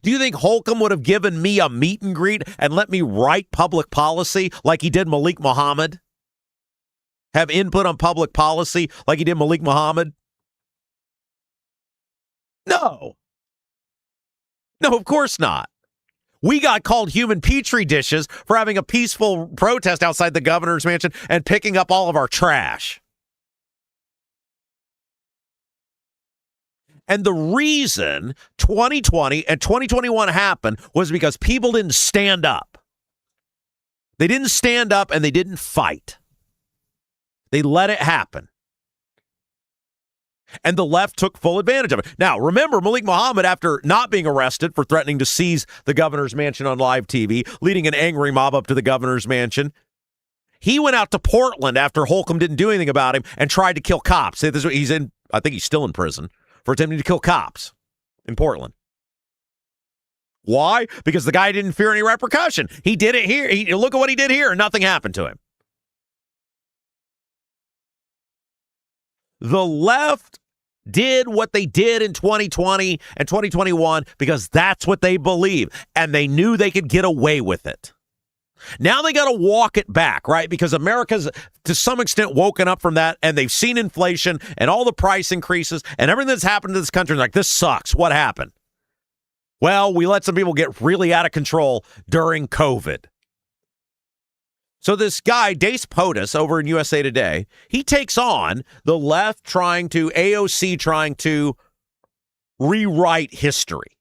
Do you think Holcomb would have given me a meet and greet and let me write public policy like he did Malik Muhammad? Have input on public policy like he did Malik Muhammad? No. No, of course not. We got called human petri dishes for having a peaceful protest outside the governor's mansion and picking up all of our trash. And the reason 2020 and 2021 happened was because people didn't stand up. They didn't stand up and they didn't fight. They let it happen. And the left took full advantage of it. Now, remember, Malik Muhammad, after not being arrested for threatening to seize the governor's mansion on live TV, leading an angry mob up to the governor's mansion, he went out to Portland after Holcomb didn't do anything about him and tried to kill cops. I think he's still in prison for attempting to kill cops in Portland. Why? Because the guy didn't fear any repercussion. He did it here. Look at what he did here, and nothing happened to him. The left did what they did in 2020 and 2021 because that's what they believe, and they knew they could get away with it. Now they got to walk it back, right? Because America's to some extent woken up from that, and they've seen inflation and all the price increases and everything that's happened to this country. Like, this sucks. What happened? Well, we let some people get really out of control during COVID. So this guy, Dace POTUS, over in USA Today, he takes on the left AOC trying to rewrite history.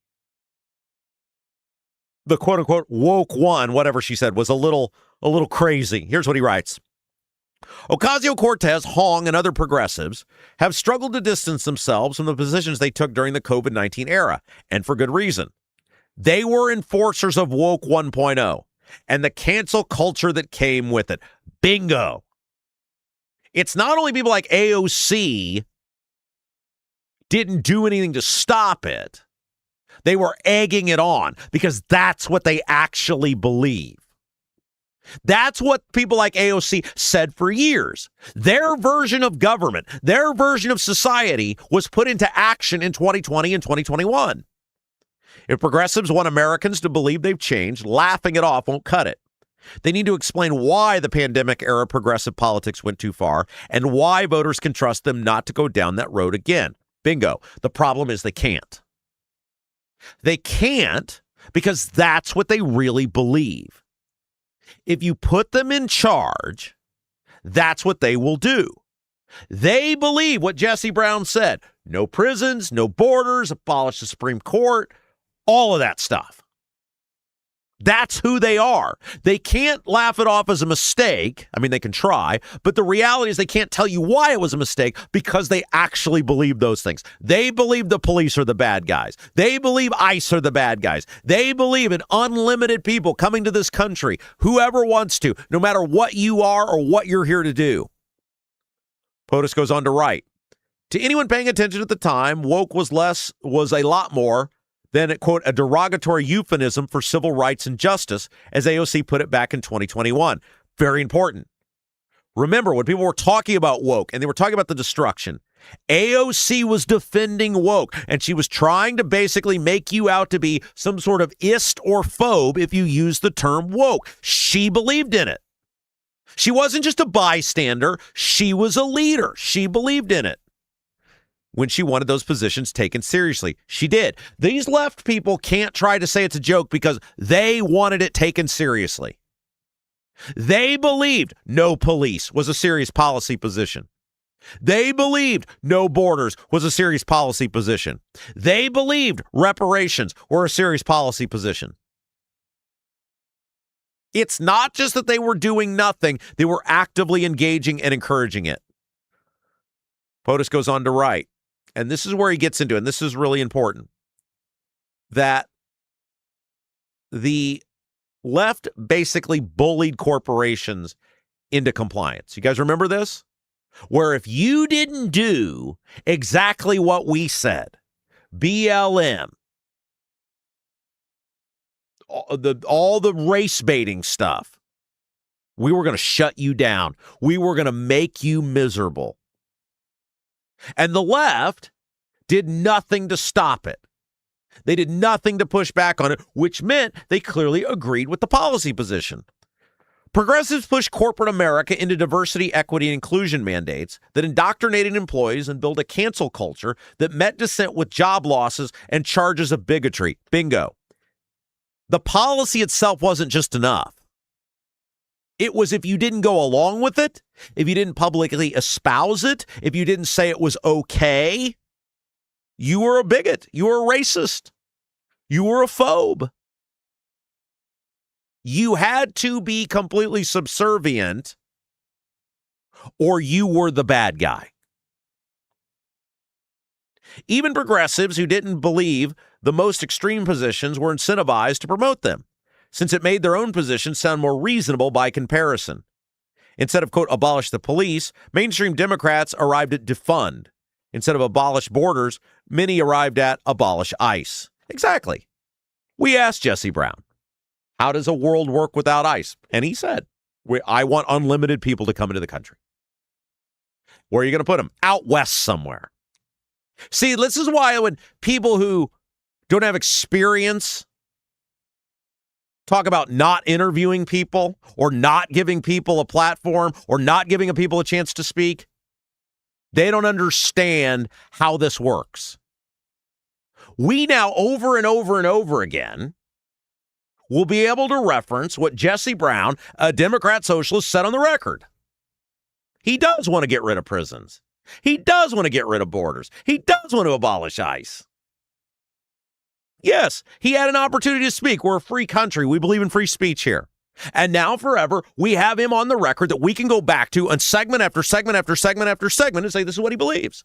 The quote-unquote woke one, whatever she said, was a little crazy. Here's what he writes. Ocasio-Cortez, Hong, and other progressives have struggled to distance themselves from the positions they took during the COVID-19 era, and for good reason. They were enforcers of woke 1.0 and the cancel culture that came with it. Bingo. It's not only people like AOC didn't do anything to stop it. They were egging it on because that's what they actually believe. That's what people like AOC said for years. Their version of government, their version of society was put into action in 2020 and 2021. If progressives want Americans to believe they've changed, laughing it off won't cut it. They need to explain why the pandemic-era progressive politics went too far and why voters can trust them not to go down that road again. Bingo. The problem is they can't. They can't because that's what they really believe. If you put them in charge, that's what they will do. They believe what Jesse Brown said. No prisons, no borders, abolish the Supreme Court, all of that stuff. That's who they are. They can't laugh it off as a mistake. I mean, they can try, but the reality is they can't tell you why it was a mistake because they actually believe those things. They believe the police are the bad guys. They believe ICE are the bad guys. They believe in unlimited people coming to this country, whoever wants to, no matter what you are or what you're here to do. POTUS goes on to write, to anyone paying attention at the time, woke was a lot more than, quote, a derogatory euphemism for civil rights and justice, as AOC put it back in 2021. Very important. Remember, when people were talking about woke and they were talking about the destruction, AOC was defending woke, and she was trying to basically make you out to be some sort of ist or phobe if you use the term woke. She believed in it. She wasn't just a bystander. She was a leader. She believed in it. When she wanted those positions taken seriously, she did. These left people can't try to say it's a joke because they wanted it taken seriously. They believed no police was a serious policy position. They believed no borders was a serious policy position. They believed reparations were a serious policy position. It's not just that they were doing nothing, they were actively engaging and encouraging it. POTUS goes on to write, and this is where he gets into it, and this is really important, that the left basically bullied corporations into compliance. You guys remember this? Where if you didn't do exactly what we said, BLM, all the race baiting stuff, we were going to shut you down. We were going to make you miserable. And the left did nothing to stop it. They did nothing to push back on it, which meant they clearly agreed with the policy position. Progressives pushed corporate America into diversity, equity, and inclusion mandates that indoctrinated employees and built a cancel culture that met dissent with job losses and charges of bigotry. Bingo. The policy itself wasn't just enough. It was if you didn't go along with it, if you didn't publicly espouse it, if you didn't say it was okay, you were a bigot, you were a racist, you were a phobe. You had to be completely subservient or you were the bad guy. Even progressives who didn't believe the most extreme positions were incentivized to promote them, since it made their own positions sound more reasonable by comparison. Instead of, quote, abolish the police, mainstream Democrats arrived at defund. Instead of abolish borders, many arrived at abolish ICE. Exactly. We asked Jesse Brown, how does a world work without ICE? And he said, I want unlimited people to come into the country. Where are you going to put them? Out west somewhere. See, this is why when people who don't have experience talk about not interviewing people or not giving people a platform or not giving people a chance to speak, they don't understand how this works. We now, over and over and over again, will be able to reference what Jesse Brown, a Democrat socialist, said on the record. He does want to get rid of prisons. He does want to get rid of borders. He does want to abolish ICE. Yes, he had an opportunity to speak. We're a free country. We believe in free speech here. And now forever, we have him on the record that we can go back to on segment after segment after segment after segment and say this is what he believes.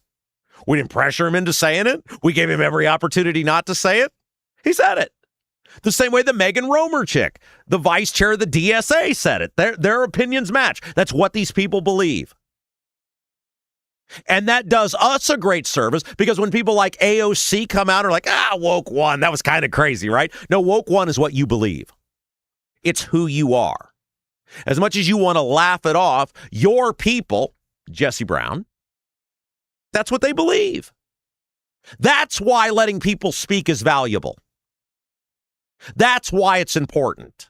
We didn't pressure him into saying it. We gave him every opportunity not to say it. He said it. The same way the Megan Romer chick, the vice chair of the DSA, said it. Their opinions match. That's what these people believe. And that does us a great service because when people like AOC come out and are like, woke one, that was kind of crazy, right? No, woke one is what you believe. It's who you are. As much as you want to laugh it off, your people, Jesse Brown, that's what they believe. That's why letting people speak is valuable. That's why it's important.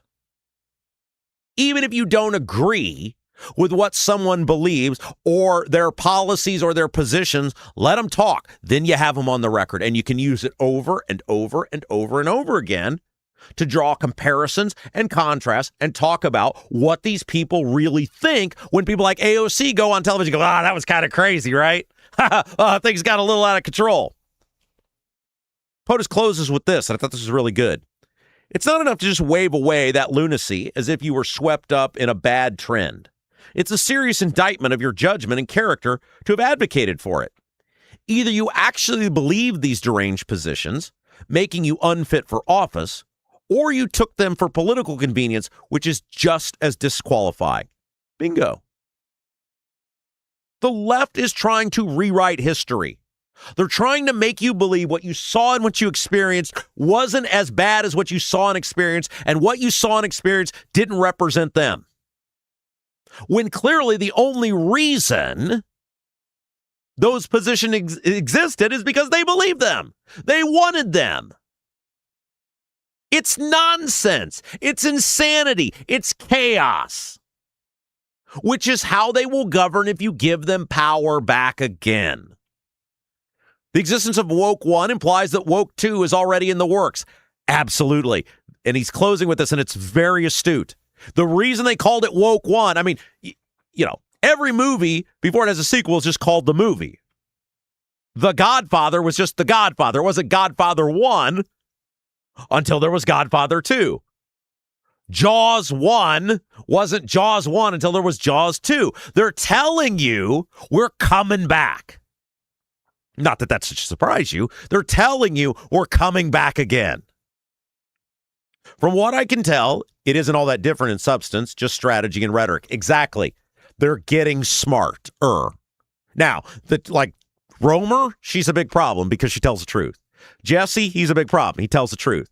Even if you don't agree with what someone believes or their policies or their positions, let them talk. Then you have them on the record and you can use it over and over and over and over again to draw comparisons and contrasts and talk about what these people really think when people like AOC go on television and go, that was kind of crazy, right? Things got a little out of control. POTUS closes with this, and I thought this was really good. It's not enough to just wave away that lunacy as if you were swept up in a bad trend. It's a serious indictment of your judgment and character to have advocated for it. Either you actually believe these deranged positions, making you unfit for office, or you took them for political convenience, which is just as disqualifying. Bingo. The left is trying to rewrite history. They're trying to make you believe what you saw and what you experienced wasn't as bad as what you saw and experienced, and what you saw and experienced didn't represent them. When clearly the only reason those positions existed is because they believed them. They wanted them. It's nonsense. It's insanity. It's chaos, which is how they will govern if you give them power back again. The existence of woke one implies that woke two is already in the works. Absolutely. And he's closing with this, and it's very astute. The reason they called it woke one, I mean, every movie before it has a sequel is just called the movie. The Godfather was just The Godfather. It wasn't Godfather 1 until there was Godfather 2. Jaws 1 wasn't Jaws 1 until there was Jaws 2. They're telling you we're coming back. Not that that should surprise you. They're telling you we're coming back again. From what I can tell, it isn't all that different in substance, just strategy and rhetoric. Exactly. They're getting smarter. Now, Romer, she's a big problem because she tells the truth. Jesse, he's a big problem. He tells the truth.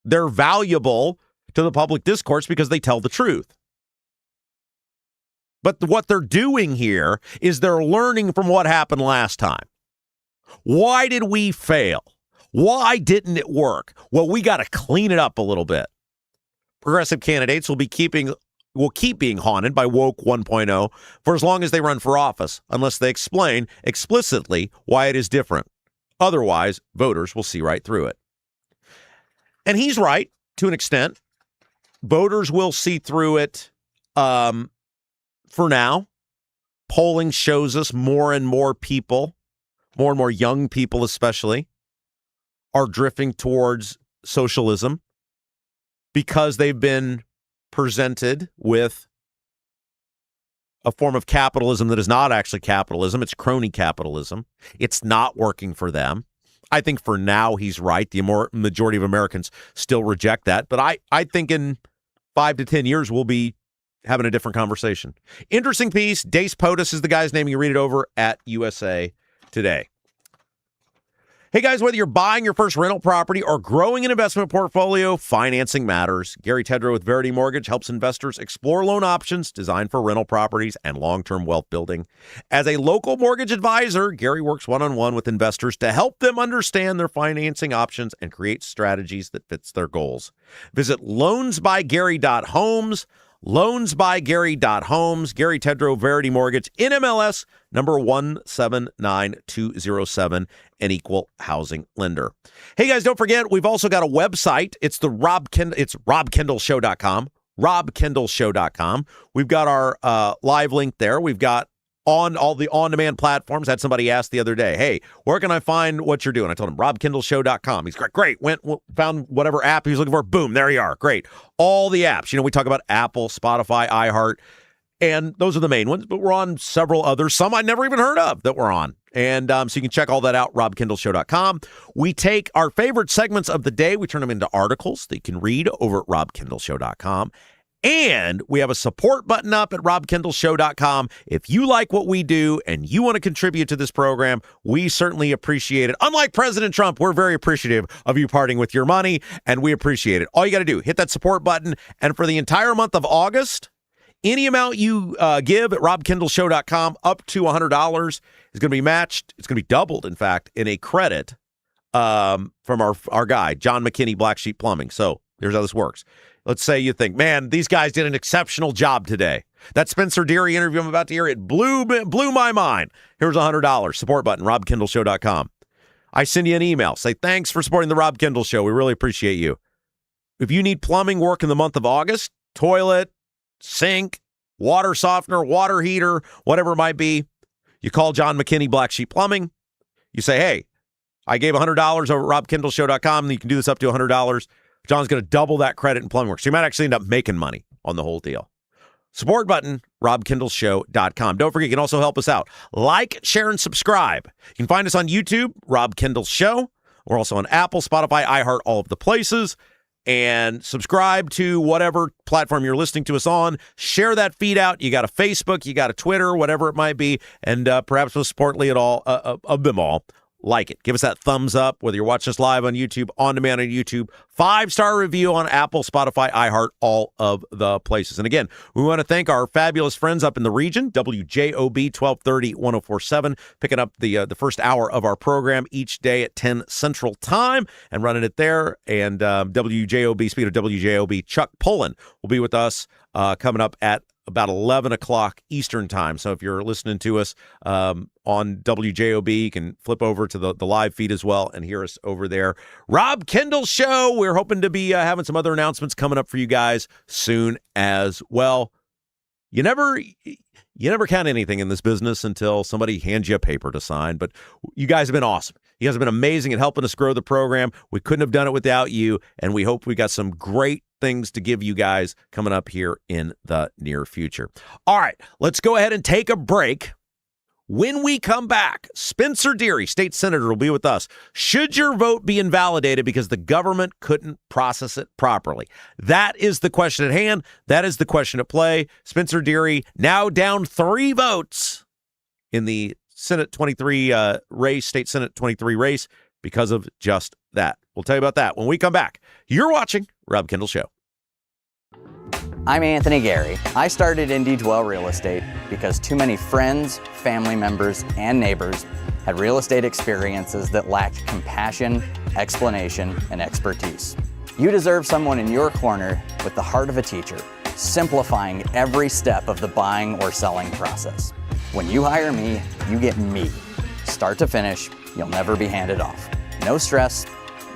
They're valuable to the public discourse because they tell the truth. But what they're doing here is they're learning from what happened last time. Why did we fail? Why didn't it work? Well, we got to clean it up a little bit. Progressive candidates will keep being haunted by woke 1.0 for as long as they run for office, unless they explain explicitly why it is different. Otherwise, voters will see right through it. And he's right to an extent. Voters will see through it for now. Polling shows us more and more people, more and more young people especially, are drifting towards socialism because they've been presented with a form of capitalism that is not actually capitalism. It's crony capitalism. It's not working for them. I think for now he's right. The majority of Americans still reject that. But I think in 5 to 10 years we'll be having a different conversation. Interesting piece. Dace POTUS is the guy's name. You can read it over at USA Today. Hey, guys, whether you're buying your first rental property or growing an investment portfolio, financing matters. Gary Tedrow with Verity Mortgage helps investors explore loan options designed for rental properties and long-term wealth building. As a local mortgage advisor, Gary works one-on-one with investors to help them understand their financing options and create strategies that fits their goals. Visit loansbygary.homes. Loansbygary.homes. Gary Tedrow, Verity Mortgage, NMLS number 179207, an equal housing lender. Hey guys, don't forget, we've also got a website. It's it's robkendallshow.com. robkendallshow.com. We've got our live link there. We've got on all the on-demand platforms. Had somebody ask the other day, hey, where can I find what you're doing? I told him, robkendallshow.com. He's great. Found whatever app he was looking for. Boom, there you are. Great. All the apps. We talk about Apple, Spotify, iHeart, and those are the main ones, but we're on several others, some I never even heard of that we're on. And so you can check all that out, robkendallshow.com. We take our favorite segments of the day. We turn them into articles that you can read over at robkendallshow.com. And we have a support button up at robkendallshow.com. If you like what we do and you want to contribute to this program, we certainly appreciate it. Unlike President Trump, we're very appreciative of you parting with your money, and we appreciate it. All you got to do, hit that support button. And for the entire month of August, any amount you give at robkendallshow.com up to $100 is going to be matched. It's going to be doubled, in fact, in a credit from our guy, John McKinney, Black Sheep Plumbing. So here's how this works. Let's say you think, man, these guys did an exceptional job today. That Spencer Deery interview I'm about to hear, it blew my mind. Here's $100. Support button, robkendallshow.com. I send you an email. Say, thanks for supporting the Rob Kendall Show. We really appreciate you. If you need plumbing work in the month of August, toilet, sink, water softener, water heater, whatever it might be, you call John McKinney, Black Sheep Plumbing. You say, hey, I gave $100 over at robkendallshow.com, and you can do this up to $100. John's going to double that credit in plumbing work. So you might actually end up making money on the whole deal. Support button, robkendallshow.com. Don't forget, you can also help us out. Like, share, and subscribe. You can find us on YouTube, Rob Kendall Show. We're also on Apple, Spotify, iHeart, all of the places. And subscribe to whatever platform you're listening to us on. Share that feed out. You got a Facebook, you got a Twitter, whatever it might be. And perhaps most importantly of them all, like it. Give us that thumbs up, whether you're watching us live on YouTube, on demand on YouTube, 5-star review on Apple, Spotify, iHeart, all of the places. And again, we want to thank our fabulous friends up in the region, WJOB 1230 1047, picking up the first hour of our program each day at 10 Central Time and running it there. And WJOB, speed of WJOB, Chuck Pullen will be with us coming up at about 11 o'clock Eastern time. So if you're listening to us on WJOB, you can flip over to the live feed as well and hear us over there. Rob Kendall Show. We're hoping to be having some other announcements coming up for you guys soon as well. You never count anything in this business until somebody hands you a paper to sign, but you guys have been awesome. You guys have been amazing at helping us grow the program. We couldn't have done it without you, and we hope we got some great things to give you guys coming up here in the near future. All right, let's go ahead and take a break. When we come back, Spencer Deery, state senator, will be with us. Should your vote be invalidated because the government couldn't process it properly? That is the question at hand. That is the question at play. Spencer Deery now down 3 votes in the Senate 23 race, state Senate 23 race, because of just that. We'll tell you about that when we come back. You're watching Rob Kendall Show. I'm Anthony Gary. I started Indy Dwell Real Estate because too many friends, family members, and neighbors had real estate experiences that lacked compassion, explanation, and expertise. You deserve someone in your corner with the heart of a teacher, simplifying every step of the buying or selling process. When you hire me, you get me. Start to finish, you'll never be handed off. No stress,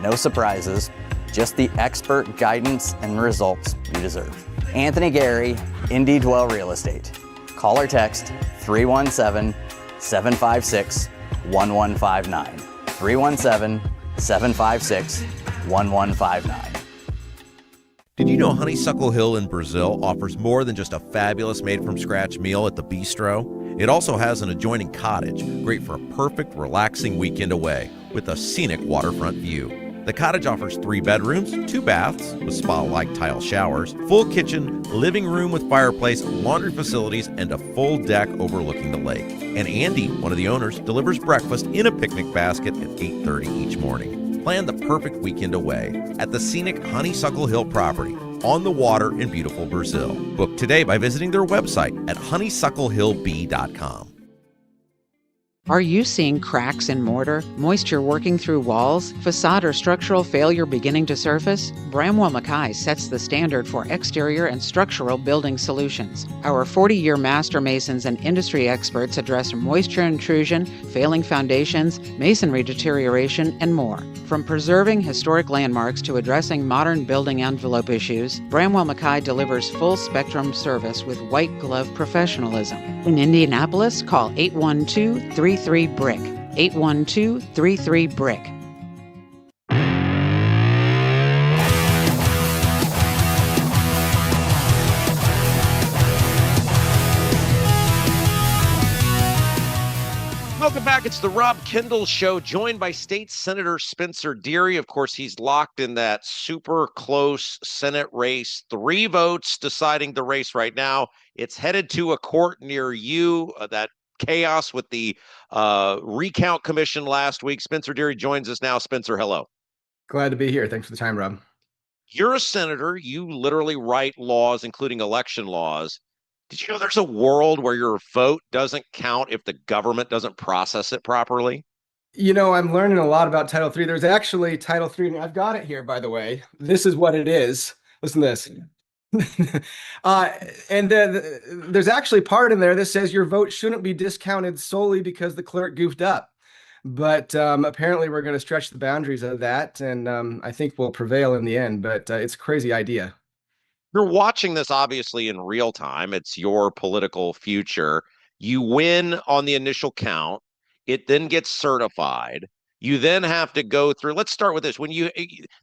no surprises, just the expert guidance and results you deserve. Anthony Gary, Indy Dwell Real Estate. Call or text 317-756-1159. 317-756-1159. Did you know Honeysuckle Hill in Brazil offers more than just a fabulous made-from-scratch meal at the bistro? It also has an adjoining cottage, great for a perfect, relaxing weekend away with a scenic waterfront view. The cottage offers 3 bedrooms, 2 baths with spa-like tile showers, full kitchen, living room with fireplace, laundry facilities, and a full deck overlooking the lake. And Andy, one of the owners, delivers breakfast in a picnic basket at 8:30 each morning. Plan the perfect weekend away at the scenic Honeysuckle Hill property on the water in beautiful Brazil. Book today by visiting their website at honeysucklehillb.com. Are you seeing cracks in mortar, moisture working through walls, facade or structural failure beginning to surface? Bramwell Mackay sets the standard for exterior and structural building solutions. Our 40-year master masons and industry experts address moisture intrusion, failing foundations, masonry deterioration, and more. From preserving historic landmarks to addressing modern building envelope issues, Bramwell Mackay delivers full-spectrum service with white-glove professionalism. In Indianapolis, call 812-33-BRICK. 812-33-BRICK. Welcome back back. It's the Rob Kendall Show, joined by State Senator Spencer Deery. Of course, he's locked in that super close Senate race. 3 votes deciding the race right now. It's headed to a court near you. That chaos with the Recount Commission last week. Spencer Deery joins us now. Spencer, hello. Glad to be here. Thanks for the time, Rob. You're a senator. You literally write laws, including election laws. Did you know there's a world where your vote doesn't count if the government doesn't process it properly? You know, I'm learning a lot about Title III. There's actually Title III. I've got it here, by the way. This is what it is. Listen to this. There's actually part in there that says your vote shouldn't be discounted solely because the clerk goofed up. But apparently we're going to stretch the boundaries of that, and I think we'll prevail in the end. But it's a crazy idea. You're watching this obviously in real time. It's your political future. You win on the initial count. It then gets certified. You then have to go through. Let's start with this.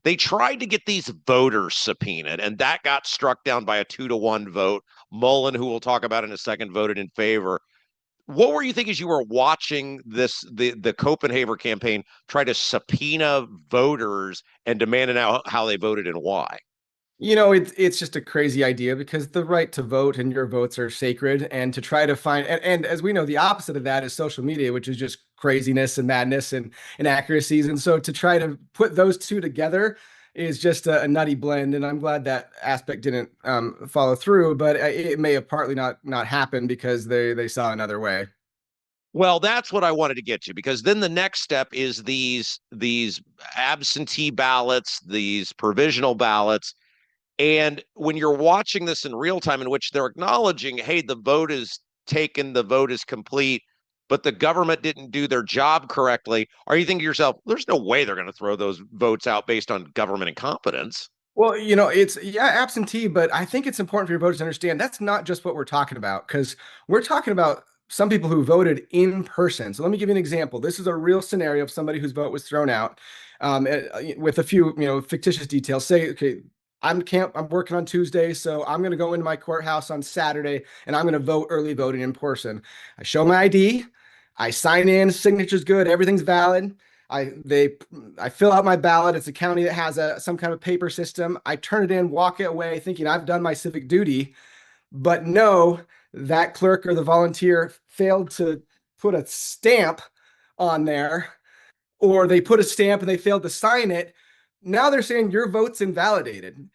They tried to get these voters subpoenaed, and that got struck down by a 2-1 vote. Mullen, who we'll talk about in a second, voted in favor. What were you thinking as you were watching this, the Copenhagen campaign try to subpoena voters and demand out how they voted and why? You know, it's just a crazy idea because the right to vote and your votes are sacred, and to try to find, and as we know, the opposite of that is social media, which is just craziness and madness and inaccuracies. And so to try to put those two together is just a nutty blend. And I'm glad that aspect didn't follow through, but it may have partly not happened because they saw another way. Well, that's what I wanted to get to, because then the next step is these absentee ballots, these provisional ballots. And when you're watching this in real time, in which they're acknowledging, hey, the vote is taken, the vote is complete, but the government didn't do their job correctly, are you thinking to yourself, there's no way they're going to throw those votes out based on government incompetence? Well, you know, it's absentee, but I think it's important for your voters to understand that's not just what we're talking about, because we're talking about some people who voted in person. So let me give you an example. This is a real scenario of somebody whose vote was thrown out with a few, fictitious details. Say, okay, I'm working on Tuesday, so I'm going to go into my courthouse on Saturday, and I'm going to vote early voting in person. I show my ID, I sign in, signature's good, everything's valid. I fill out my ballot. It's a county that has some kind of paper system. I turn it in, walk away, thinking I've done my civic duty, but no, that clerk or the volunteer failed to put a stamp on there, or they put a stamp and they failed to sign it. Now they're saying your vote's invalidated.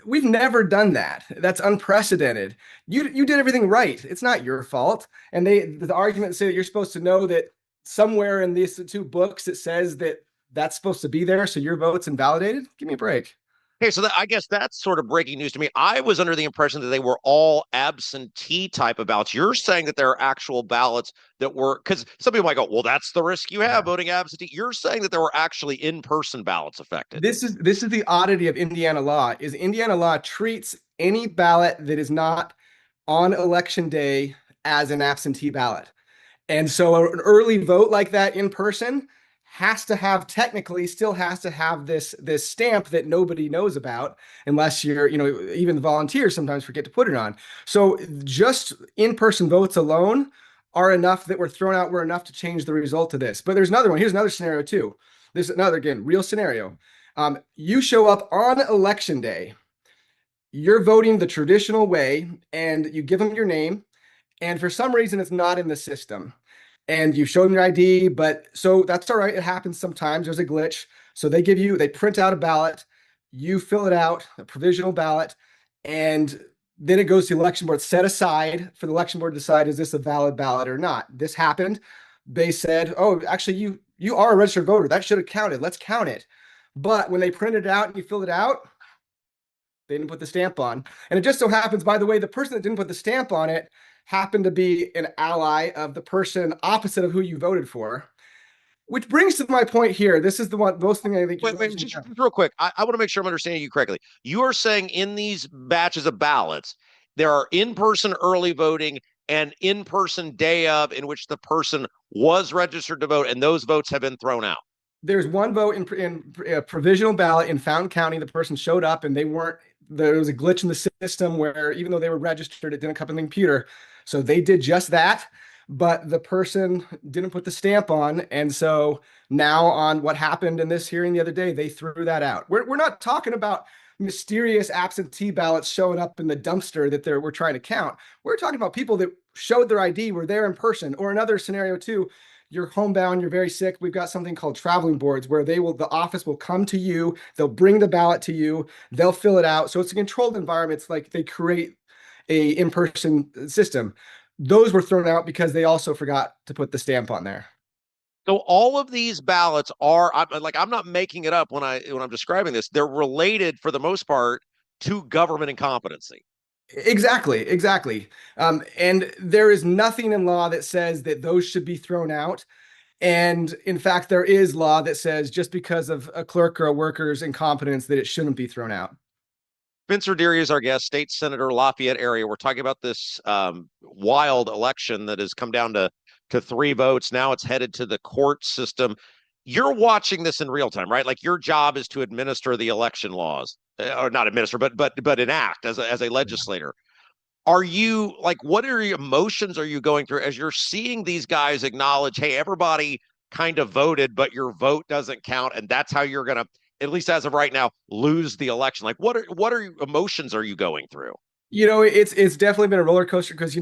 We've never done that. That's unprecedented. You did everything right. It's not your fault. And the argument say that you're supposed to know that somewhere in these 2 books it says that that's supposed to be there, so your vote's invalidated. Give me a break. Okay, so I guess that's sort of breaking news to me. I was under the impression that they were all absentee type of ballots. You're saying that there are actual ballots that were, because some people might go, well, that's the risk you have voting absentee. You're saying that there were actually in-person ballots affected. This is the oddity of Indiana law, is Indiana law treats any ballot that is not on election day as an absentee ballot. And so an early vote like that in person still has to have this stamp that nobody knows about, unless you're, even the volunteers sometimes forget to put it on. So just in-person votes alone are enough that were thrown out, were enough to change the result of this. But there's another one. Here's another scenario too. There's another, again, real scenario. You show up on election day, you're voting the traditional way, and you give them your name, and for some reason it's not in the system. And you show them your ID, so that's all right. It happens sometimes. There's a glitch. So they print out a ballot, you fill it out, a provisional ballot, and then it goes to the election board, set aside for the election board to decide, is this a valid ballot or not? This happened. They said, oh, actually, you are a registered voter. That should have counted. Let's count it. But when they printed it out and you filled it out, they didn't put the stamp on. And it just so happens, by the way, the person that didn't put the stamp on it happened to be an ally of the person opposite of who you voted for, which brings to my point here. This is the most thing I think. Wait, just real quick. I want to make sure I'm understanding you correctly. You are saying in these batches of ballots, there are in-person early voting and in-person day of, in which the person was registered to vote, and those votes have been thrown out. There's one vote in a provisional ballot in Fountain County. The person showed up and there was a glitch in the system where even though they were registered, it didn't come in the computer. So they did just that. but the person didn't put the stamp on. And so now on what happened in this hearing the other day, they threw that out. We're not talking about mysterious absentee ballots showing up in the dumpster that we're trying to count. We're talking about people that showed their ID, were there in person, or another scenario too. You're homebound, you're very sick. We've got something called traveling boards where the office will come to you, they'll bring the ballot to you, they'll fill it out. So it's a controlled environment. It's like they create a in-person system. Those were thrown out because they also forgot to put the stamp on there. So all of these ballots are, I'm not making it up when I'm describing this. They're related for the most part to government incompetency. Exactly. And there is nothing in law that says that those should be thrown out. And in fact, there is law that says just because of a clerk or a worker's incompetence that it shouldn't be thrown out. Spencer Deery is our guest, State Senator, Lafayette area. We're talking about this wild election that has come down to 3 votes. Now it's headed to the court system. You're watching this in real time, right? Like your job is to administer the election laws, or not administer, but enact as a legislator. Are you like, what are your emotions are you going through as you're seeing these guys acknowledge, hey, everybody kind of voted, but your vote doesn't count, and that's how you're going to, at least as of right now, lose the election? Like, what emotions are you going through? It's definitely been a roller coaster because,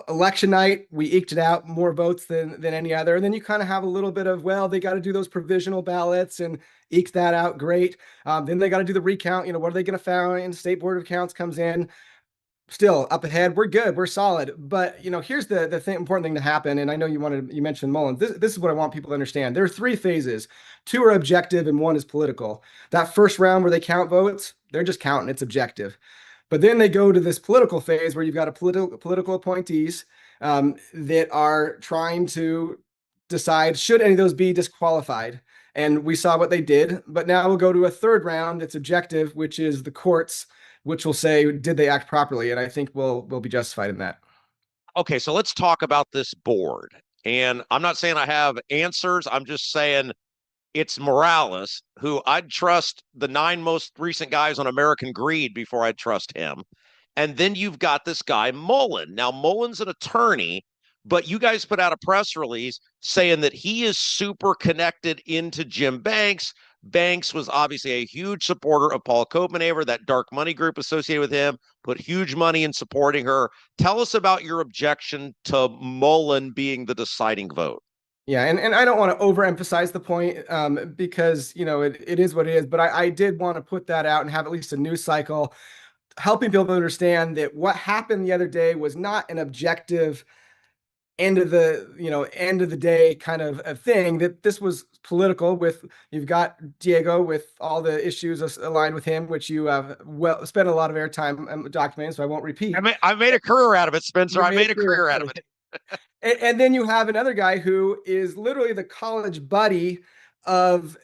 election night, we eked it out more votes than any other. And then you kind of have a little bit of, well, they got to do those provisional ballots and eke that out. Great. Then they got to do the recount. What are they going to find? State Board of Accounts comes in. Still up ahead. We're good. We're solid. But, here's the important thing to happen. And I know you mentioned Mullen. This is what I want people to understand. There are 3 phases. 2 are objective and 1 is political. That first round where they count votes, they're just counting. It's objective. But then they go to this political phase where you've got political appointees that are trying to decide, should any of those be disqualified? And we saw what they did. But now we'll go to a 3rd round that's objective, which is the courts, which will say, did they act properly? And I think we'll be justified in that. Okay, so let's talk about this board. And I'm not saying I have answers. I'm just saying it's Morales, who I'd trust the 9 most recent guys on American Greed before I'd trust him. And then you've got this guy, Mullen. Now, Mullen's an attorney, but you guys put out a press release saying that he is super connected into Jim Banks. Banks was obviously a huge supporter of Paul Copenhaver, that dark money group associated with him, put huge money in supporting her. Tell us about your objection to Mullen being the deciding vote. Yeah, and I don't want to overemphasize the point because, it is what it is. But I did want to put that out and have at least a news cycle helping people understand that what happened the other day was not an objective end of the day kind of a thing, that this was political. You've got Diego with all the issues aligned with him, which you have spent a lot of airtime documenting, so I won't repeat. I made a career out of it, Spencer. I made a career out of it. And then you have another guy who is literally the college buddy of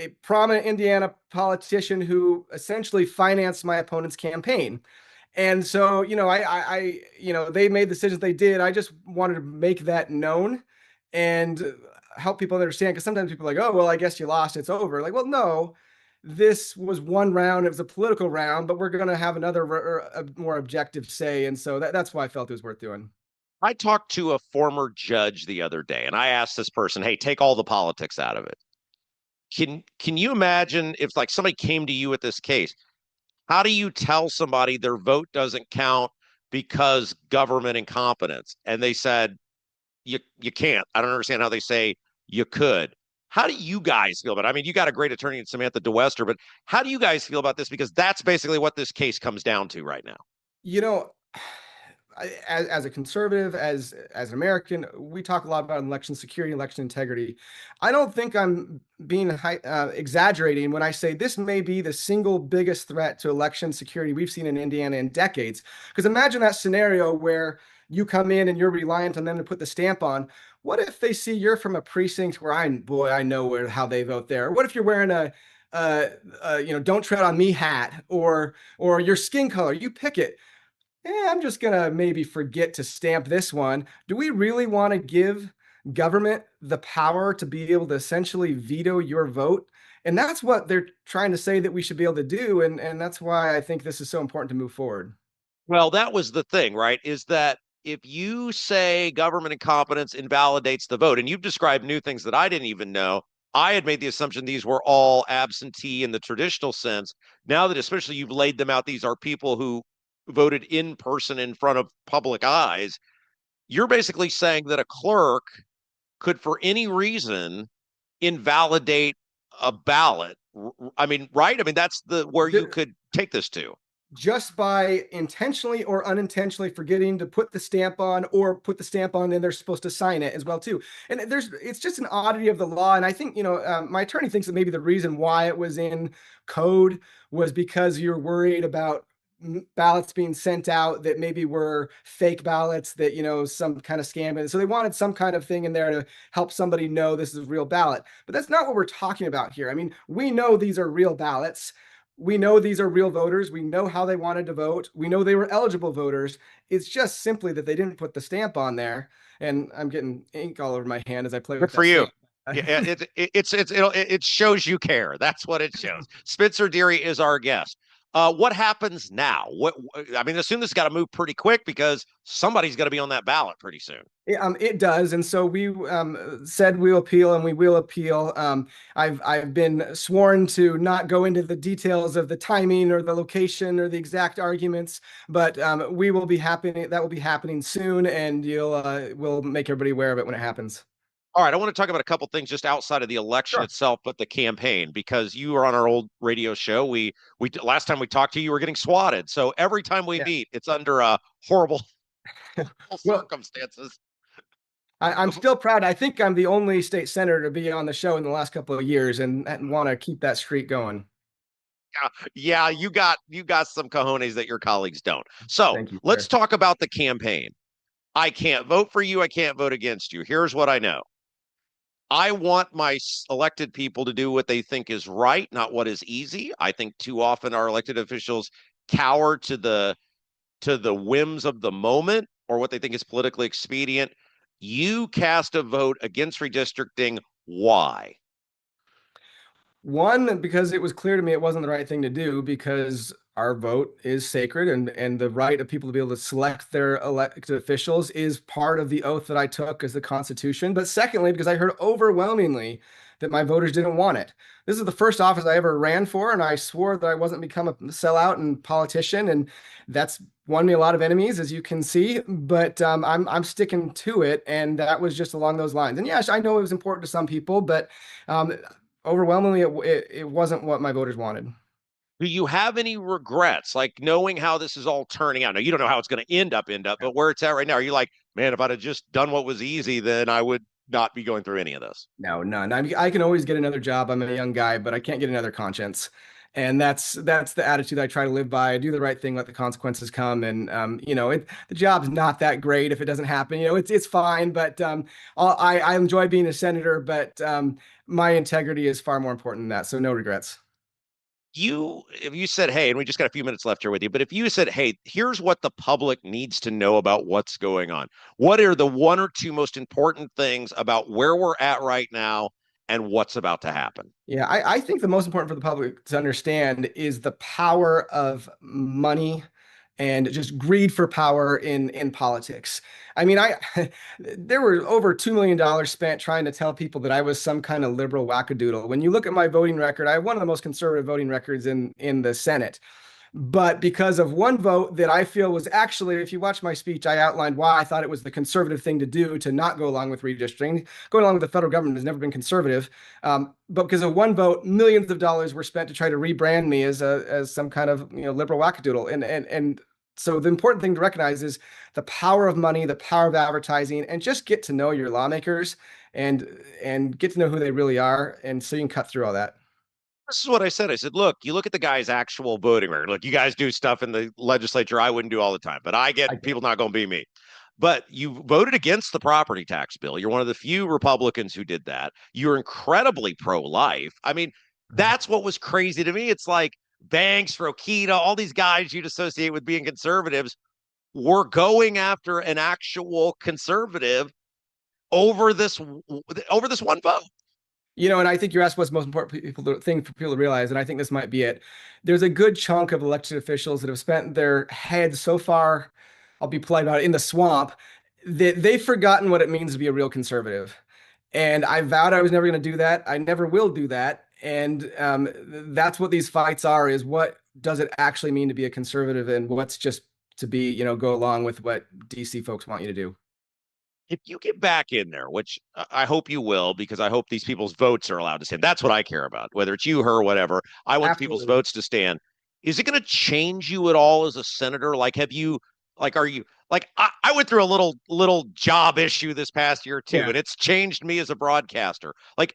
a prominent Indiana politician who essentially financed my opponent's campaign. And so, they made the decisions they did. I just wanted to make that known and help people understand, because sometimes people are like, oh, well, I guess you lost, it's over. Like, well, no, this was one round. It was a political round, but we're going to have a more objective say. And so that's why I felt it was worth doing. I talked to a former judge the other day, and I asked this person, hey, take all the politics out of it. Can you imagine if like somebody came to you with this case? How do you tell somebody their vote doesn't count because government incompetence? And they said, you can't. I don't understand how they say you could. How do you guys feel about it? I mean, you got a great attorney in Samantha DeWester, but how do you guys feel about this? Because that's basically what this case comes down to right now. As a conservative, as an American, we talk a lot about election security, election integrity. I don't think I'm being exaggerating when I say this may be the single biggest threat to election security we've seen in Indiana in decades. Because imagine that scenario where you come in and you're reliant on them to put the stamp on. What if they see you're from a precinct where I know how they vote there? What if you're wearing a don't tread on me hat, or your skin color? You pick it. I'm just going to maybe forget to stamp this one. Do we really want to give government the power to be able to essentially veto your vote? And that's what they're trying to say that we should be able to do. And that's why I think this is so important to move forward. Well, that was the thing, right? Is that if you say government incompetence invalidates the vote, and you've described new things that I didn't even know, I had made the assumption these were all absentee in the traditional sense. Now that especially you've laid them out, these are people who voted in person in front of public eyes. You're basically saying that a clerk could, for any reason, invalidate a ballot. I mean, right? I mean, that's where you could take this to. Just by intentionally or unintentionally forgetting to put the stamp on, or put the stamp on and they're supposed to sign it as well too. And it's just an oddity of the law. And I think, my attorney thinks that maybe the reason why it was in code was because you're worried about ballots being sent out that maybe were fake ballots, that, some kind of scam. And so they wanted some kind of thing in there to help somebody know this is a real ballot. But that's not what we're talking about here. I mean, we know these are real ballots. We know these are real voters. We know how they wanted to vote. We know they were eligible voters. It's just simply that they didn't put the stamp on there. And I'm getting ink all over my hand as I play with Good for you. Stamp. It shows you care. That's what it shows. Spencer Deery is our guest. What happens now? I mean, assume this has got to move pretty quick because somebody's going to be on that ballot pretty soon. It does, and so we said we'll appeal, and we will appeal. I've been sworn to not go into the details of the timing or the location or the exact arguments, but we will be happening. That will be happening soon, and we'll make everybody aware of it when it happens. All right, I want to talk about a couple things just outside of the election itself, but the campaign, because you were on our old radio show. We last time we talked to you, you were getting swatted. So every time we meet, it's under horrible circumstances. I'm still proud. I think I'm the only state senator to be on the show in the last couple of years, and want to keep that streak going. Yeah, you got some cojones that your colleagues don't. So let's talk about the campaign. I can't vote for you. I can't vote against you. Here's what I know. I want my elected people to do what they think is right, not what is easy. I think too often our elected officials cower to the whims of the moment or what they think is politically expedient. You cast a vote against redistricting. Why? One, because it was clear to me it wasn't the right thing to do, because our vote is sacred, and the right of people to be able to select their elected officials is part of the oath that I took as the Constitution. But secondly, because I heard overwhelmingly that my voters didn't want it. This is the first office I ever ran for, and I swore that I wasn't become a sellout and politician, and that's won me a lot of enemies, as you can see. But I'm sticking to it, and that was just along those lines. And yes, I know it was important to some people, but overwhelmingly, it wasn't what my voters wanted. Do you have any regrets, like knowing how this is all turning out? Now, you don't know how it's going to end up, but where it's at right now, are you like, man, if I'd have just done what was easy, then I would not be going through any of this? No, none. I can always get another job. I'm a young guy, but I can't get another conscience. And that's the attitude I try to live by. I do the right thing, let the consequences come. And, the job's not that great if it doesn't happen. It's fine, but I enjoy being a senator, but my integrity is far more important than that. So no regrets. If you said, hey, and we just got a few minutes left here with you, but if you said, hey, here's what the public needs to know about what's going on, what are the one or two most important things about where we're at right now and what's about to happen? Yeah, I think the most important for the public to understand is the power of money and just greed for power in politics. I mean, there were over $2 million spent trying to tell people that I was some kind of liberal wackadoodle. When you look at my voting record, I have one of the most conservative voting records in the Senate. But because of one vote that I feel was actually, if you watch my speech, I outlined why I thought it was the conservative thing to do to not go along with redistricting. Going along with the federal government has never been conservative. But because of one vote, millions of dollars were spent to try to rebrand me as some kind of liberal wackadoodle. And so the important thing to recognize is the power of money, the power of advertising, and just get to know your lawmakers and get to know who they really are. And so you can cut through all that. This is what I said. I said, look, you look at the guy's actual voting record. Look, you guys do stuff in the legislature I wouldn't do all the time, but I get people not going to be me. But you voted against the property tax bill. You're one of the few Republicans who did that. You're incredibly pro-life. I mean, that's what was crazy to me. It's like Banks, Rokita, all these guys you'd associate with being conservatives were going after an actual conservative over this one vote. And I think you asked what's the most important thing for people to realize, and I think this might be it. There's a good chunk of elected officials that have spent their heads so far I'll be polite about it, in the swamp, they've forgotten what it means to be a real conservative. And I vowed I was never going to do that. I never will do that. And that's what these fights are, is what does it actually mean to be a conservative, and what's just to be, go along with what DC folks want you to do. If you get back in there, which I hope you will, because I hope these people's votes are allowed to stand. That's what I care about, whether it's you, her, whatever. I want people's votes to stand. Is it going to change you at all as a senator? Like, are you, like, I went through a little job issue this past year too, and it's changed me as a broadcaster. Like,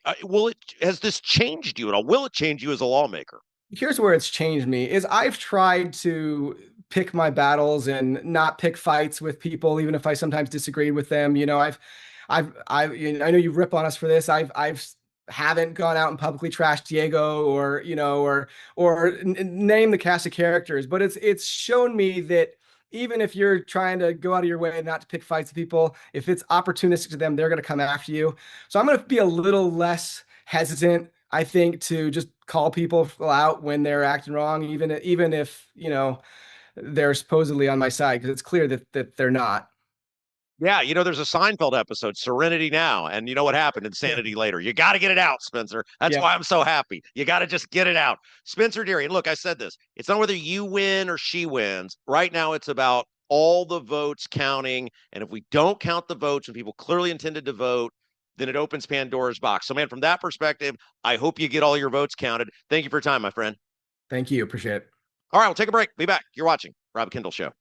has this changed you at all? Will it change you as a lawmaker? Here's where it's changed me, is I've tried to pick my battles and not pick fights with people, even if I sometimes disagreed with them. I know you rip on us for this. I've haven't gone out and publicly trashed Diego or name the cast of characters, but it's shown me that even if you're trying to go out of your way not to pick fights with people, if it's opportunistic to them, they're going to come after you. So I'm going to be a little less hesitant, I think, to just call people out when they're acting wrong, even if, they're supposedly on my side, because it's clear that they're not. Yeah, there's a Seinfeld episode, Serenity Now, and you know what happened? Insanity later. You got to get it out, Spencer. That's why I'm so happy. You got to just get it out. Spencer Deery, and look, I said this. It's not whether you win or she wins. Right now, it's about all the votes counting, and if we don't count the votes and people clearly intended to vote, then it opens Pandora's box. So, man, from that perspective, I hope you get all your votes counted. Thank you for your time, my friend. Thank you. Appreciate it. All right, we'll take a break. Be back. You're watching Rob Kendall Show.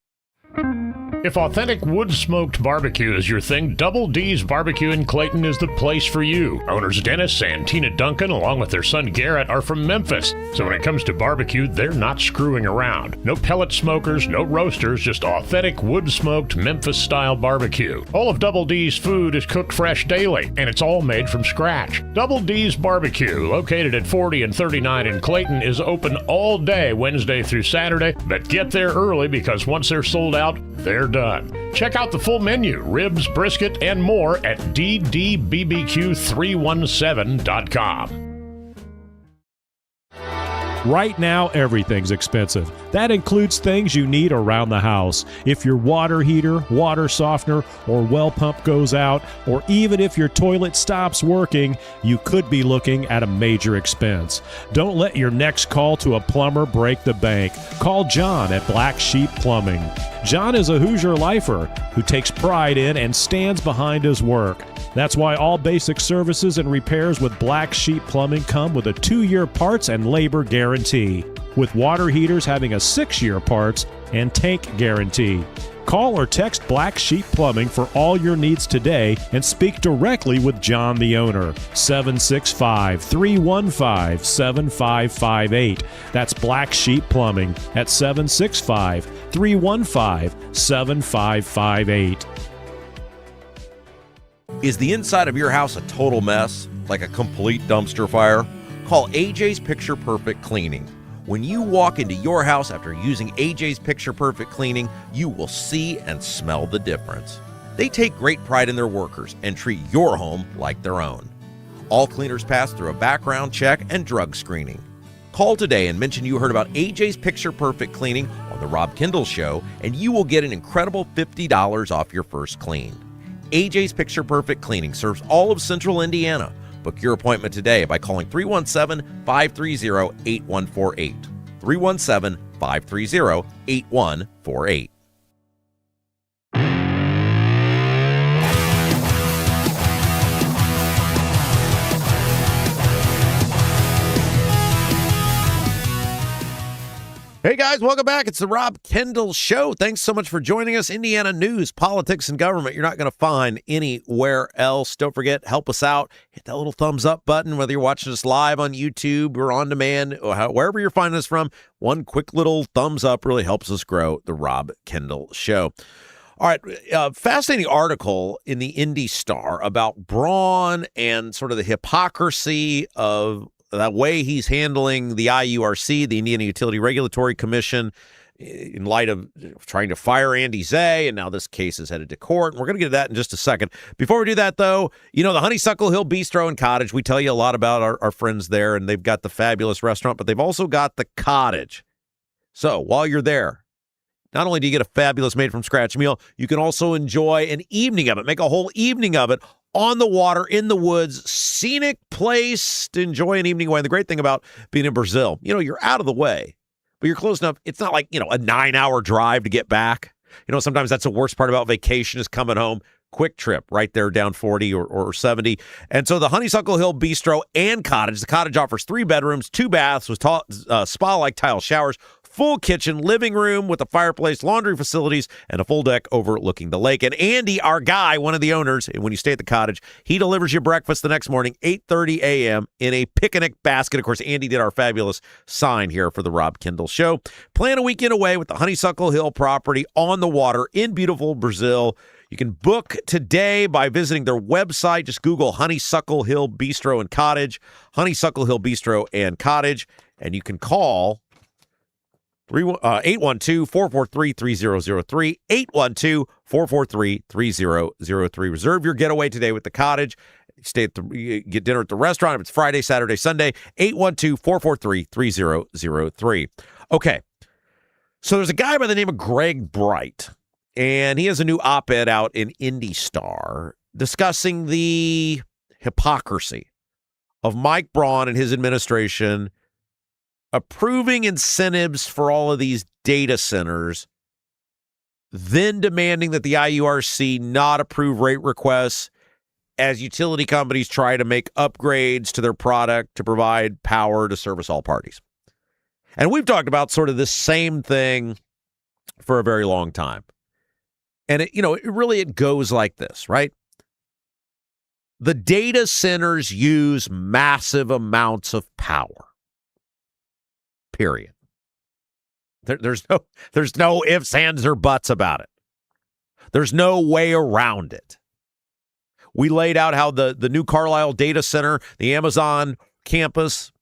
If authentic wood-smoked barbecue is your thing, Double D's Barbecue in Clayton is the place for you. Owners Dennis and Tina Duncan, along with their son Garrett, are from Memphis. So when it comes to barbecue, they're not screwing around. No pellet smokers, no roasters, just authentic wood-smoked Memphis-style barbecue. All of Double D's food is cooked fresh daily, and it's all made from scratch. Double D's Barbecue, located at 40 and 39 in Clayton, is open all day, Wednesday through Saturday, but get there early because once they're sold out, they're done. Check out the full menu, ribs, brisket, and more at ddbbq317.com. Right now, everything's expensive. That includes things you need around the house. If your water heater, water softener, or well pump goes out, or even if your toilet stops working, you could be looking at a major expense. Don't let your next call to a plumber break the bank. Call John at Black Sheep Plumbing. John is a Hoosier lifer who takes pride in and stands behind his work. That's why all basic services and repairs with Black Sheep Plumbing come with a 2-year parts and labor guarantee, with water heaters having a 6-year parts and tank guarantee. Call or text Black Sheep Plumbing for all your needs today and speak directly with John, the owner. 765-315-7558. That's Black Sheep Plumbing at 765-315-7558. Is the inside of your house a total mess, like a complete dumpster fire? Call AJ's Picture Perfect Cleaning. When you walk into your house after using AJ's Picture Perfect Cleaning, you will see and smell the difference. They take great pride in their workers and treat your home like their own. All cleaners pass through a background check and drug screening. Call today and mention you heard about AJ's Picture Perfect Cleaning on the Rob Kendall Show, and you will get an incredible $50 off your first clean. AJ's Picture Perfect Cleaning serves all of Central Indiana. Book your appointment today by calling 317-530-8148. 317-530-8148. Hey guys, welcome back. It's the Rob Kendall Show. Thanks so much for joining us. Indiana news, politics, and government you're not going to find anywhere else. Don't forget, help us out. Hit that little thumbs up button, whether you're watching us live on YouTube or on demand, or wherever you're finding us from. One quick little thumbs up really helps us grow the Rob Kendall Show. All right, fascinating article in the Indy Star about Braun and sort of the hypocrisy of the way he's handling the IURC, the Indiana Utility Regulatory Commission, in light of trying to fire Andy Zay, and now this case is headed to court. And we're going to get to that in just a second. Before we do that, though, the Honeysuckle Hill Bistro and Cottage, we tell you a lot about our friends there, and they've got the fabulous restaurant, but they've also got the cottage. So while you're there, Not only do you get a fabulous made-from-scratch meal, you can also enjoy an evening of it. Make a whole evening of it on the water, in the woods, scenic place to enjoy an evening away. And the great thing about being in Brazil, you're out of the way, but you're close enough. It's not like, a 9-hour drive to get back. Sometimes that's the worst part about vacation is coming home. Quick trip right there down 40 or 70. And so the Honeysuckle Hill Bistro and Cottage. The cottage offers 3 bedrooms, 2 baths with spa-like tile showers, full kitchen, living room with a fireplace, laundry facilities, and a full deck overlooking the lake. And Andy, our guy, one of the owners, when you stay at the cottage, he delivers you breakfast the next morning, 8:30 a.m. in a picnic basket. Of course, Andy did our fabulous sign here for the Rob Kendall Show. Plan a weekend away with the Honeysuckle Hill property on the water in beautiful Brazil. You can book today by visiting their website. Just Google Honeysuckle Hill Bistro and Cottage, Honeysuckle Hill Bistro and Cottage, and you can call 812-443-3003, 812-443-3003. Reserve your getaway today with the cottage. You get dinner at the restaurant if it's Friday, Saturday, Sunday, 812-443-3003. Okay, so there's a guy by the name of Greg Bright, and he has a new op-ed out in Indy Star discussing the hypocrisy of Mike Braun and his administration approving incentives for all of these data centers, then demanding that the IURC not approve rate requests as utility companies try to make upgrades to their product to provide power to service all parties. And we've talked about sort of this same thing for a very long time. And it goes like this, right? The data centers use massive amounts of power. Period. There's no ifs, ands, or buts about it. There's no way around it. We laid out how the new Carlisle data center, the Amazon campus,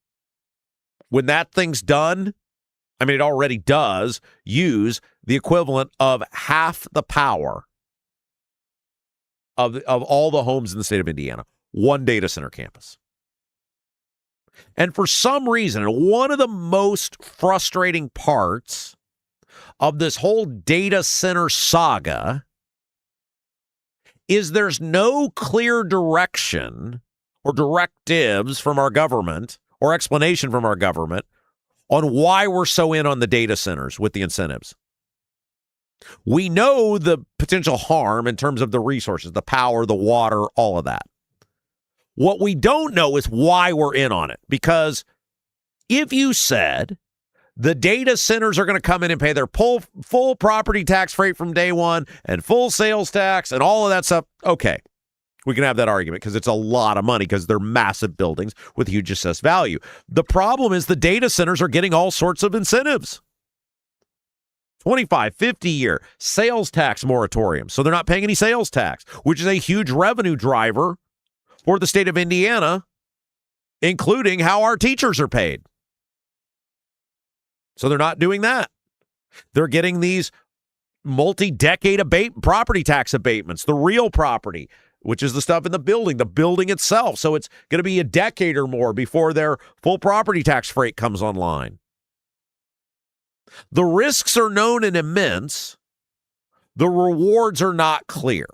when that thing's done, it already does use the equivalent of half the power of all the homes in the state of Indiana. One data center campus. And for some reason, one of the most frustrating parts of this whole data center saga is there's no clear direction or directives from our government or explanation from our government on why we're so in on the data centers with the incentives. We know the potential harm in terms of the resources, the power, the water, all of that. What we don't know is why we're in on it. Because if you said the data centers are going to come in and pay their full property tax rate from day one and full sales tax and all of that stuff, okay, we can have that argument because it's a lot of money because they're massive buildings with huge assessed value. The problem is the data centers are getting all sorts of incentives. 25, 50-year sales tax moratorium. So they're not paying any sales tax, which is a huge revenue driver for the state of Indiana, including how our teachers are paid. So they're not doing that. They're getting these multi-decade property tax abatements, the real property, which is the stuff in the building itself. So it's going to be a decade or more before their full property tax rate comes online. The risks are known and immense. The rewards are not clear.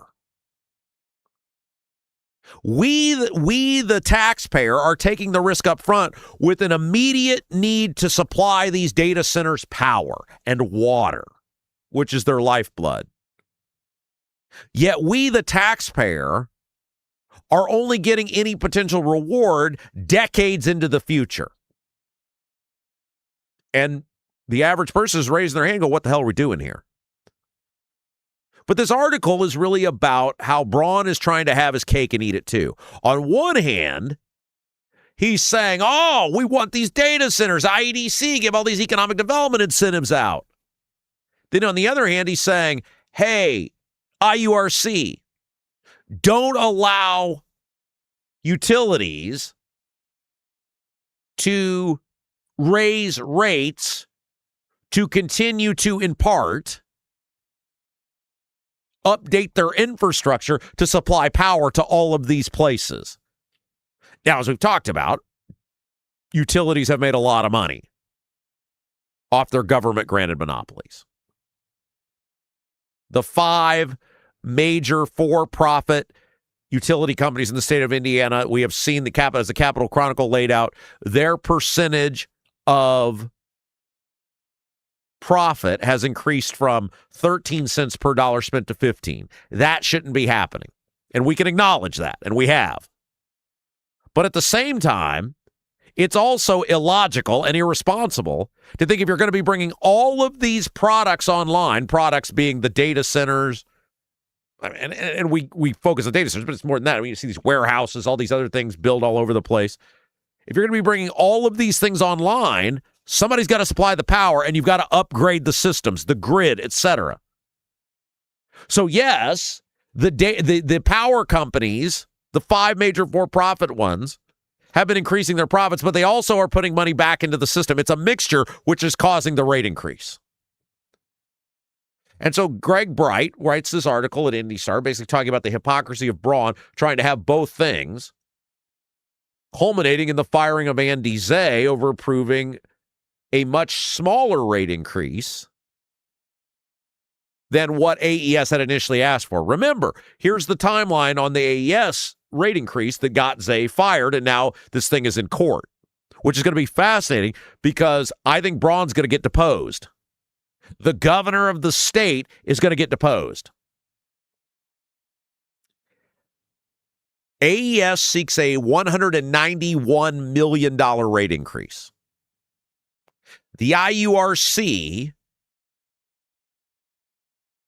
We, the taxpayer, are taking the risk up front with an immediate need to supply these data centers power and water, which is their lifeblood. Yet we, the taxpayer, are only getting any potential reward decades into the future. And the average person is raising their hand and go, what the hell are we doing here? But this article is really about how Braun is trying to have his cake and eat it too. On one hand, he's saying, we want these data centers, IEDC, give all these economic development incentives out. Then on the other hand, he's saying, hey, IURC, don't allow utilities to raise rates to continue to, in part, update their infrastructure to supply power to all of these places. Now, as we've talked about, utilities have made a lot of money off their government-granted monopolies. the 5 major for-profit utility companies in the state of Indiana, we have seen as the Capitol Chronicle laid out, their percentage of profit has increased from 13 cents per dollar spent to 15. That shouldn't be happening. And we can acknowledge that, and we have. But at the same time, it's also illogical and irresponsible to think if you're going to be bringing all of these products online, products being the data centers, and we focus on data centers, but it's more than that. I mean, you see these warehouses, all these other things built all over the place. If you're going to be bringing all of these things online, somebody's got to supply the power, and you've got to upgrade the systems, the grid, etc. So yes, the power companies, the 5 major for-profit ones, have been increasing their profits, but they also are putting money back into the system. It's a mixture which is causing the rate increase. And so Greg Bright writes this article at IndyStar, basically talking about the hypocrisy of Braun trying to have both things, culminating in the firing of Andy Zay over approving a much smaller rate increase than what AES had initially asked for. Remember, here's the timeline on the AES rate increase that got Zay fired, and now this thing is in court, which is going to be fascinating because I think Braun's going to get deposed. The governor of the state is going to get deposed. AES seeks a $191 million rate increase. The IURC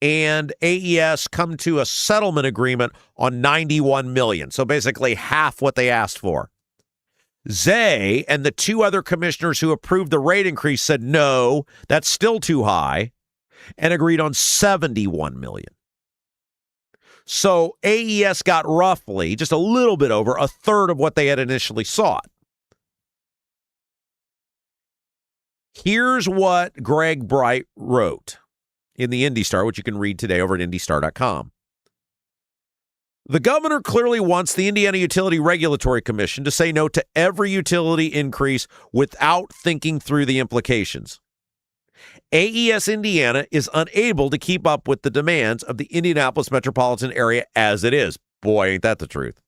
and AES come to a settlement agreement on $91 million, so basically half what they asked for. Zay and the 2 other commissioners who approved the rate increase said, no, that's still too high, and agreed on $71 million. So AES got roughly, just a little bit over, a third of what they had initially sought. Here's what Greg Bright wrote in the IndyStar, which you can read today over at IndyStar.com. The governor clearly wants the Indiana Utility Regulatory Commission to say no to every utility increase without thinking through the implications. AES Indiana is unable to keep up with the demands of the Indianapolis metropolitan area as it is. Boy, ain't that the truth.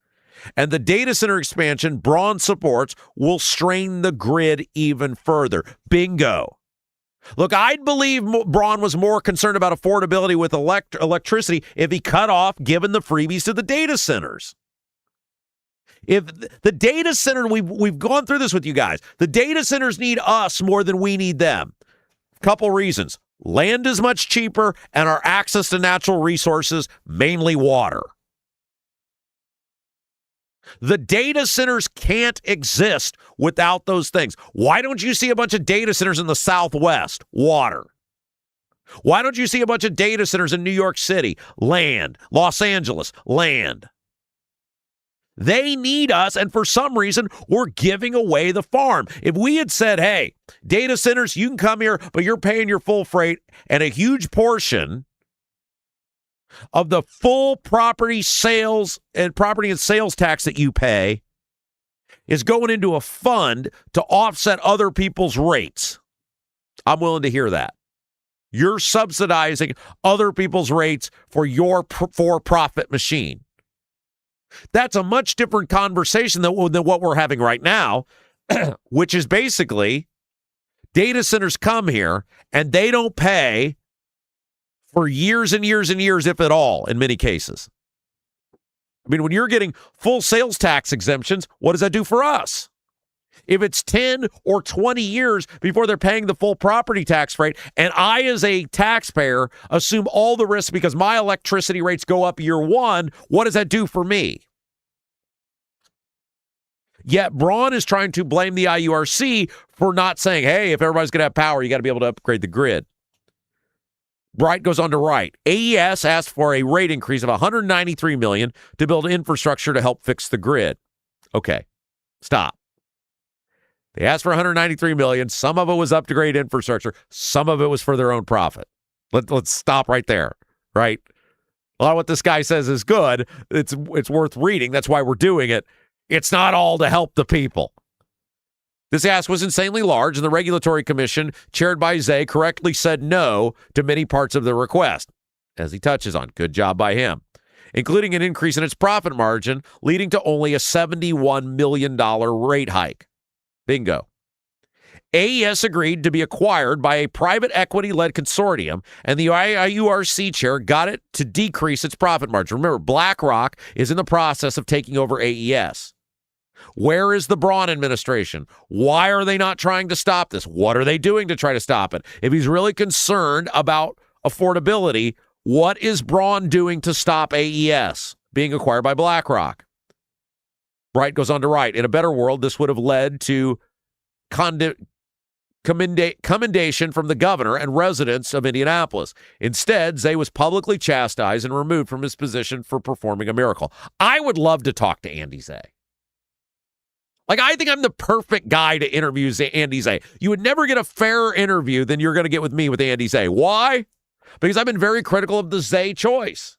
And the data center expansion Braun supports will strain the grid even further. Bingo. Look, I'd believe Braun was more concerned about affordability with electricity if he cut off giving the freebies to the data centers. If the data center, we've gone through this with you guys, the data centers need us more than we need them. Couple reasons. Land is much cheaper, and our access to natural resources, mainly water. The data centers can't exist without those things. Why don't you see a bunch of data centers in the Southwest? Water. Why don't you see a bunch of data centers in New York City? Land. Los Angeles? Land. They need us, and for some reason, we're giving away the farm. If we had said, hey, data centers, you can come here, but you're paying your full freight, and a huge portion of the full property sales and sales tax that you pay is going into a fund to offset other people's rates. I'm willing to hear that. You're subsidizing other people's rates for your for-profit machine. That's a much different conversation than what we're having right now, which is basically data centers come here and they don't pay for years and years and years, if at all, in many cases. I mean, when you're getting full sales tax exemptions, what does that do for us? If it's 10 or 20 years before they're paying the full property tax rate, and I, as a taxpayer, assume all the risk because my electricity rates go up year one, what does that do for me? Yet Braun is trying to blame the IURC for not saying, hey, if everybody's going to have power, you got to be able to upgrade the grid. Bright goes on to write, AES asked for a rate increase of $193 million to build infrastructure to help fix the grid. Okay, stop. They asked for $193 million. Some of it was upgrade infrastructure. Some of it was for their own profit. Let's stop right there, right? A lot of what this guy says is good. It's worth reading. That's why we're doing it. It's not all to help the people. This ask was insanely large, and the Regulatory Commission, chaired by Zay, correctly said no to many parts of the request. as he touches on. Good job by him. Including an increase in its profit margin, leading to only a $71 million rate hike. Bingo. AES agreed to be acquired by a private equity-led consortium, and the IURC chair got it to decrease its profit margin. Remember, BlackRock is in the process of taking over AES. Where is the Braun administration? Why are they not trying to stop this? What are they doing to try to stop it? If he's really concerned about affordability, what is Braun doing to stop AES being acquired by BlackRock? Bright goes on to write, in a better world, this would have led to commendation from the governor and residents of Indianapolis. Instead, Zay was publicly chastised and removed from his position for performing a miracle. I would love to talk to Andy Zay. I think I'm the perfect guy to interview Andy Zay. You would never get a fairer interview than you're going to get with me with Andy Zay. Why? Because I've been very critical of the Zay choice.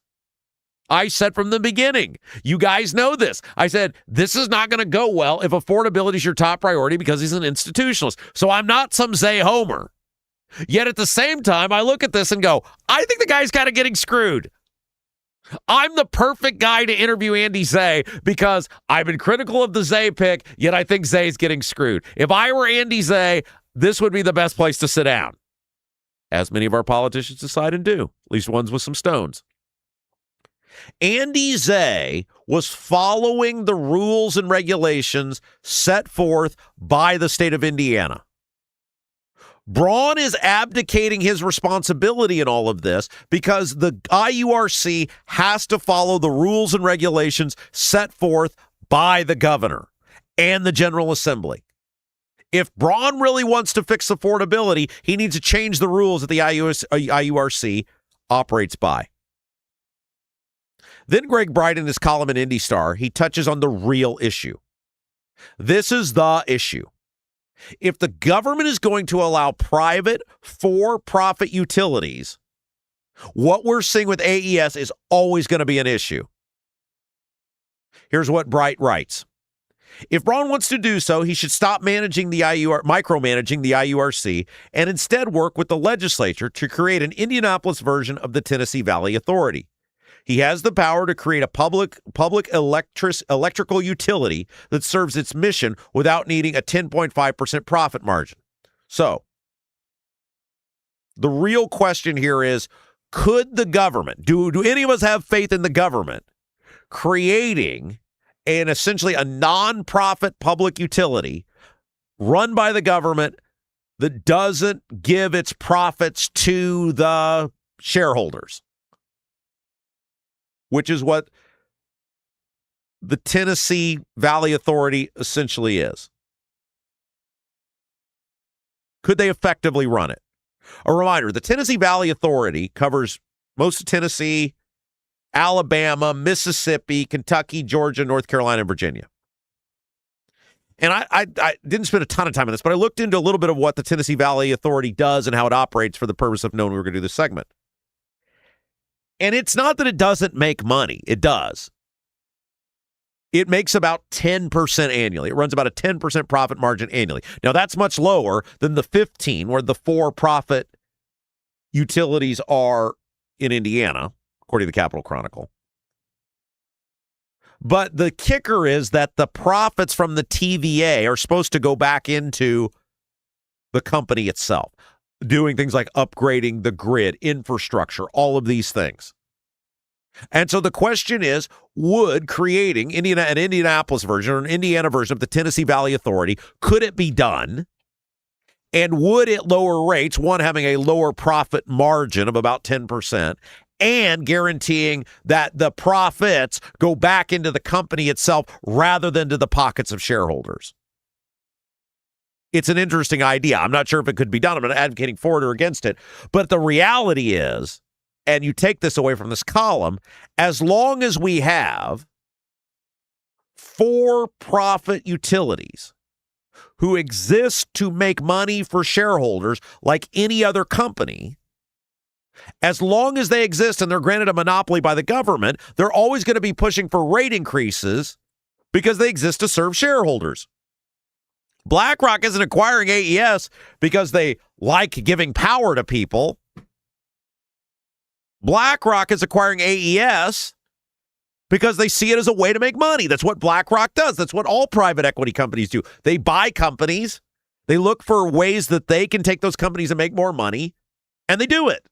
I said from the beginning, you guys know this. I said, this is not going to go well if affordability is your top priority because he's an institutionalist. So I'm not some Zay homer. Yet at the same time, I look at this and go, I think the guy's kind of getting screwed. I'm the perfect guy to interview Andy Zay because I've been critical of the Zay pick, yet I think Zay's getting screwed. If I were Andy Zay, this would be the best place to sit down. As many of our politicians decide and do, at least ones with some stones. Andy Zay was following the rules and regulations set forth by the state of Indiana. Braun is abdicating his responsibility in all of this because the IURC has to follow the rules and regulations set forth by the governor and the General Assembly. If Braun really wants to fix affordability, he needs to change the rules that the IURC operates by. Then Greg Bright, in his column in Indy Star, he touches on the real issue. This is the issue. If the government is going to allow private for-profit utilities, what we're seeing with AES is always going to be an issue. Here's what Bright writes. If Braun wants to do so, he should stop micromanaging the IURC and instead work with the legislature to create an Indianapolis version of the Tennessee Valley Authority. He has the power to create a public electrical utility that serves its mission without needing a 10.5% profit margin. So, the real question here is, could the government, do any of us have faith in the government creating essentially a nonprofit public utility run by the government that doesn't give its profits to the shareholders? Which is what the Tennessee Valley Authority essentially is. Could they effectively run it? A reminder, the Tennessee Valley Authority covers most of Tennessee, Alabama, Mississippi, Kentucky, Georgia, North Carolina, and Virginia. And I didn't spend a ton of time on this, but I looked into a little bit of what the Tennessee Valley Authority does and how it operates for the purpose of knowing we were going to do this segment. And it's not that it doesn't make money. It does. It makes about 10% annually. It runs about a 10% profit margin annually. Now, that's much lower than the 15 where the for-profit utilities are in Indiana, according to the Capitol Chronicle. But the kicker is that the profits from the TVA are supposed to go back into the company itself, doing things like upgrading the grid, infrastructure, all of these things. And so the question is, would creating an Indianapolis version or an Indiana version of the Tennessee Valley Authority, could it be done? And would it lower rates, one, having a lower profit margin of about 10%, and guaranteeing that the profits go back into the company itself rather than to the pockets of shareholders? It's an interesting idea. I'm not sure if it could be done. I'm not advocating for it or against it. But the reality is, and you take this away from this column, as long as we have for-profit utilities who exist to make money for shareholders like any other company, as long as they exist and they're granted a monopoly by the government, they're always going to be pushing for rate increases because they exist to serve shareholders. BlackRock isn't acquiring AES because they like giving power to people. BlackRock is acquiring AES because they see it as a way to make money. That's what BlackRock does. That's what all private equity companies do. They buy companies. They look for ways that they can take those companies and make more money, and they do it.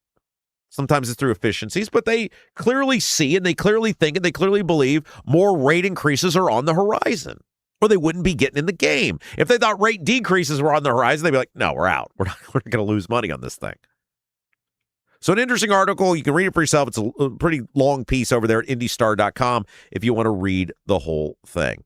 Sometimes it's through efficiencies, but they clearly see and they clearly think and they clearly believe more rate increases are on the horizon, or they wouldn't be getting in the game. If they thought rate decreases were on the horizon, they'd be like, no, we're out. We're not going to lose money on this thing. So an interesting article. You can read it for yourself. It's a pretty long piece over there at IndyStar.com if you want to read the whole thing.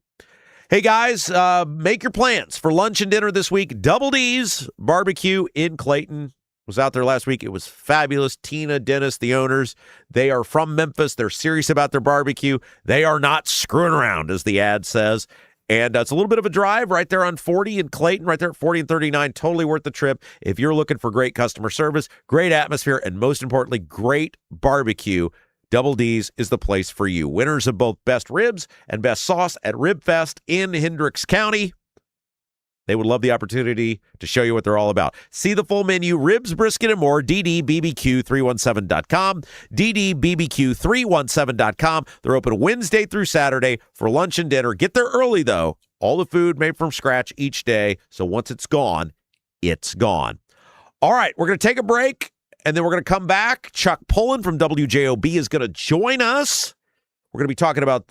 Hey, guys, make your plans for lunch and dinner this week. Double D's Barbecue in Clayton. Was out there last week. It was fabulous. Tina, Dennis, the owners, they are from Memphis. They're serious about their barbecue. They are not screwing around, as the ad says. And it's a little bit of a drive right there on 40 in Clayton, right there at 40 and 39. Totally worth the trip. If you're looking for great customer service, great atmosphere, and most importantly, great barbecue, Double D's is the place for you. Winners of both Best Ribs and Best Sauce at Rib Fest in Hendricks County. They would love the opportunity to show you what they're all about. See the full menu, ribs, brisket, and more, ddbbq317.com, ddbbq317.com. They're open Wednesday through Saturday for lunch and dinner. Get there early, though. All the food made from scratch each day, so once it's gone, it's gone. All right, we're going to take a break, and then we're going to come back. Chuck Pullen from WJOB is going to join us. We're going to be talking about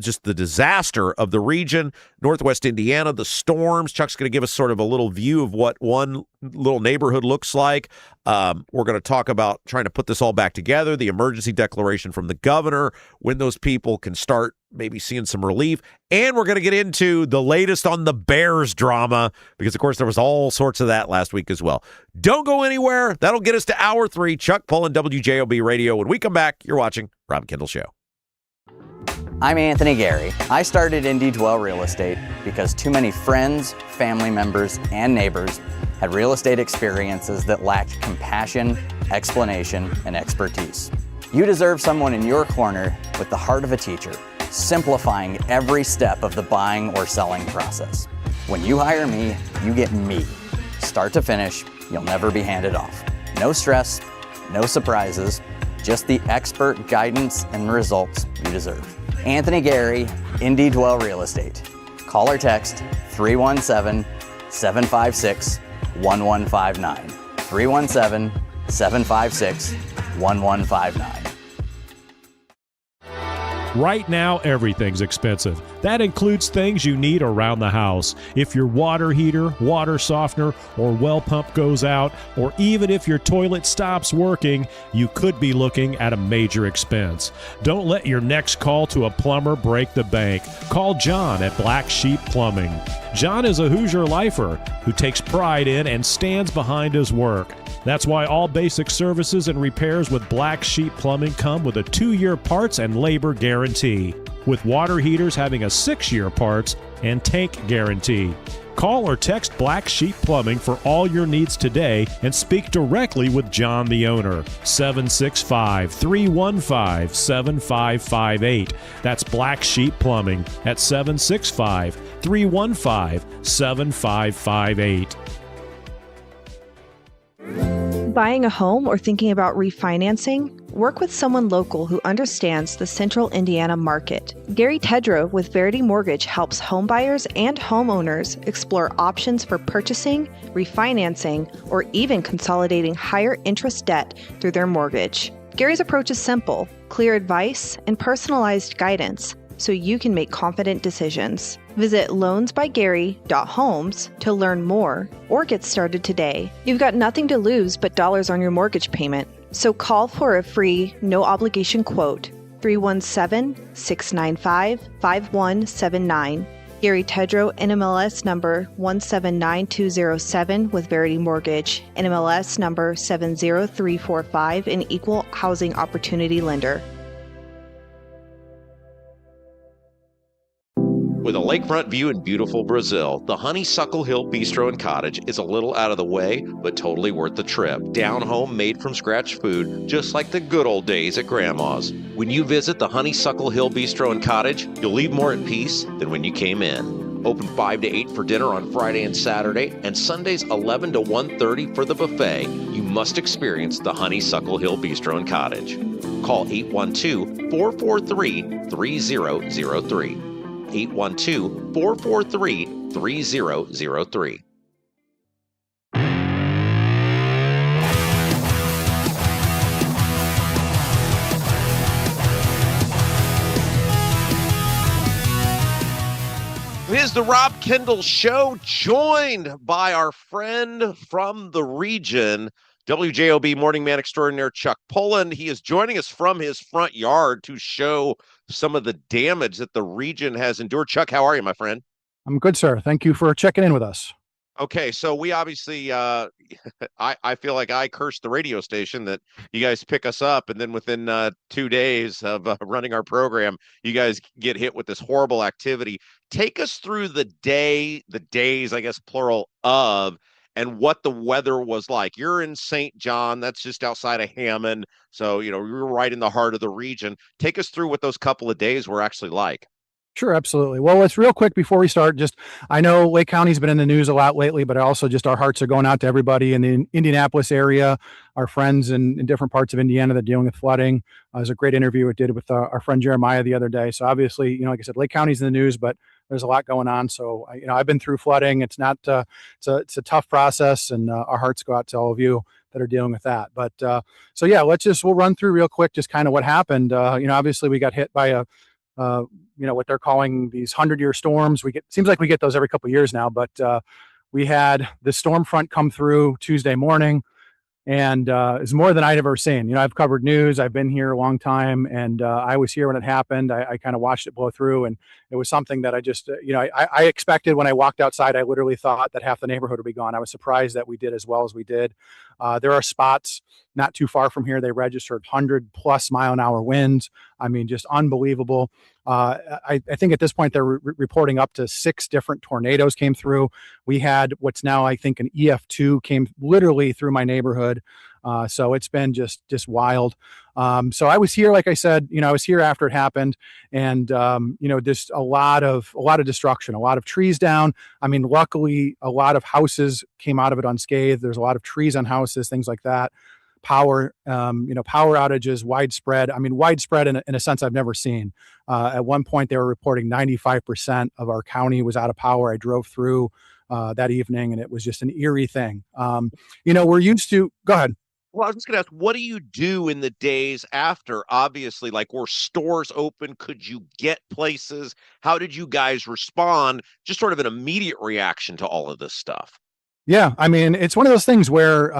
just the disaster of the region, Northwest Indiana, the storms. Chuck's going to give us sort of a little view of what one little neighborhood looks like. We're going to talk about trying to put this all back together, the emergency declaration from the governor, when those people can start maybe seeing some relief. And we're going to get into the latest on the Bears drama, because, of course, there was all sorts of that last week as well. Don't go anywhere. That'll get us to Hour 3. Chuck Pullen, WJOB Radio. When we come back, you're watching Rob Kendall Show. I'm Anthony Gary. I started Indy Dwell Real Estate because too many friends, family members, and neighbors had real estate experiences that lacked compassion, explanation, and expertise. You deserve someone in your corner with the heart of a teacher, simplifying every step of the buying or selling process. When you hire me, you get me. Start to finish, you'll never be handed off. No stress, no surprises, just the expert guidance and results you deserve. Anthony Gary, Indy Dwell Real Estate. Call or text 317-756-1159. 317-756-1159. Right now, everything's expensive. That includes things you need around the house. If your water heater, water softener, or well pump goes out, or even if your toilet stops working, you could be looking at a major expense. Don't let your next call to a plumber break the bank. Call John at Black Sheep Plumbing. John is a Hoosier lifer who takes pride in and stands behind his work. That's why all basic services and repairs with Black Sheep Plumbing come with a 2-year parts and labor guarantee, with water heaters having a 6-year parts and tank guarantee. Call or text Black Sheep Plumbing for all your needs today and speak directly with John, the owner. 765-315-7558. That's Black Sheep Plumbing at 765-315-7558. Buying a home or thinking about refinancing? Work with someone local who understands the central Indiana market. Gary Tedrow with Verity Mortgage helps homebuyers and homeowners explore options for purchasing, refinancing, or even consolidating higher interest debt through their mortgage. Gary's approach is simple, clear advice, and personalized guidance, so you can make confident decisions. Visit loansbygary.homes to learn more or get started today. You've got nothing to lose but dollars on your mortgage payment. So call for a free, no-obligation quote, 317-695-5179. Gary Tedrow, NMLS number 179207 with Verity Mortgage, NMLS number 70345, an equal housing opportunity lender. With a lakefront view in beautiful Brazil, the Honeysuckle Hill Bistro and Cottage is a little out of the way, but totally worth the trip. Down home, made from scratch food, just like the good old days at Grandma's. When you visit the Honeysuckle Hill Bistro and Cottage, you'll leave more at peace than when you came in. Open 5 to 8 for dinner on Friday and Saturday, and Sundays 11 to 1:30 for the buffet. You must experience the Honeysuckle Hill Bistro and Cottage. Call 812-443-3003. 812-443-3003. It is the Rob Kendall Show, joined by our friend from the region, WJOB morning man extraordinaire Chuck Pullen. He is joining us from his front yard to show some of the damage that the region has endured. Chuck, how are you, my friend? I'm good, sir. Thank you for checking in with us. Okay, so we obviously, I feel like I cursed the radio station that you guys pick us up, and then within 2 days of running our program, you guys get hit with this horrible activity. Take us through the days, I guess, plural, of, and what the weather was like. You're in St. John, that's just outside of Hammond, so, you're right in the heart of the region. Take us through what those couple of days were actually like. Sure, absolutely. Well, it's real quick before we start. I know Lake County's been in the news a lot lately, but also our hearts are going out to everybody in the Indianapolis area, our friends in different parts of Indiana that are dealing with flooding. It was a great interview we did with our friend Jeremiah the other day. So obviously, like I said, Lake County's in the news, but there's a lot going on. So, I've been through flooding. It's not, it's a tough process, and our hearts go out to all of you that are dealing with that. But so yeah, we'll run through real quick, just kind of what happened. Obviously we got hit by what they're calling these 100-year storms. Seems like we get those every couple of years now, but we had the storm front come through Tuesday morning, and it's more than I'd ever seen. I've covered news. I've been here a long time, and I was here when it happened. I kind of watched it blow through, and it was something that I just, I expected. When I walked outside, I literally thought that half the neighborhood would be gone. I was surprised that we did as well as we did. There are spots not too far from here. They registered 100+ mile-an-hour winds. I mean, just unbelievable. I think at this point they're reporting up to 6 different tornadoes came through. We had what's now, I think, an EF2 came literally through my neighborhood. So it's been just wild. So I was here, like I said, I was here after it happened, and just a lot of destruction, a lot of trees down. I mean, luckily, a lot of houses came out of it unscathed. There's a lot of trees on houses, things like that. Power, power outages, widespread. I mean, widespread in a sense I've never seen. At one point, they were reporting 95% of our county was out of power. I drove through that evening, and it was just an eerie thing. We're used to. Go ahead. Well, I was just going to ask, what do you do in the days after? Obviously, like, were stores open? Could you get places? How did you guys respond? Just sort of an immediate reaction to all of this stuff. Yeah, I mean, it's one of those things where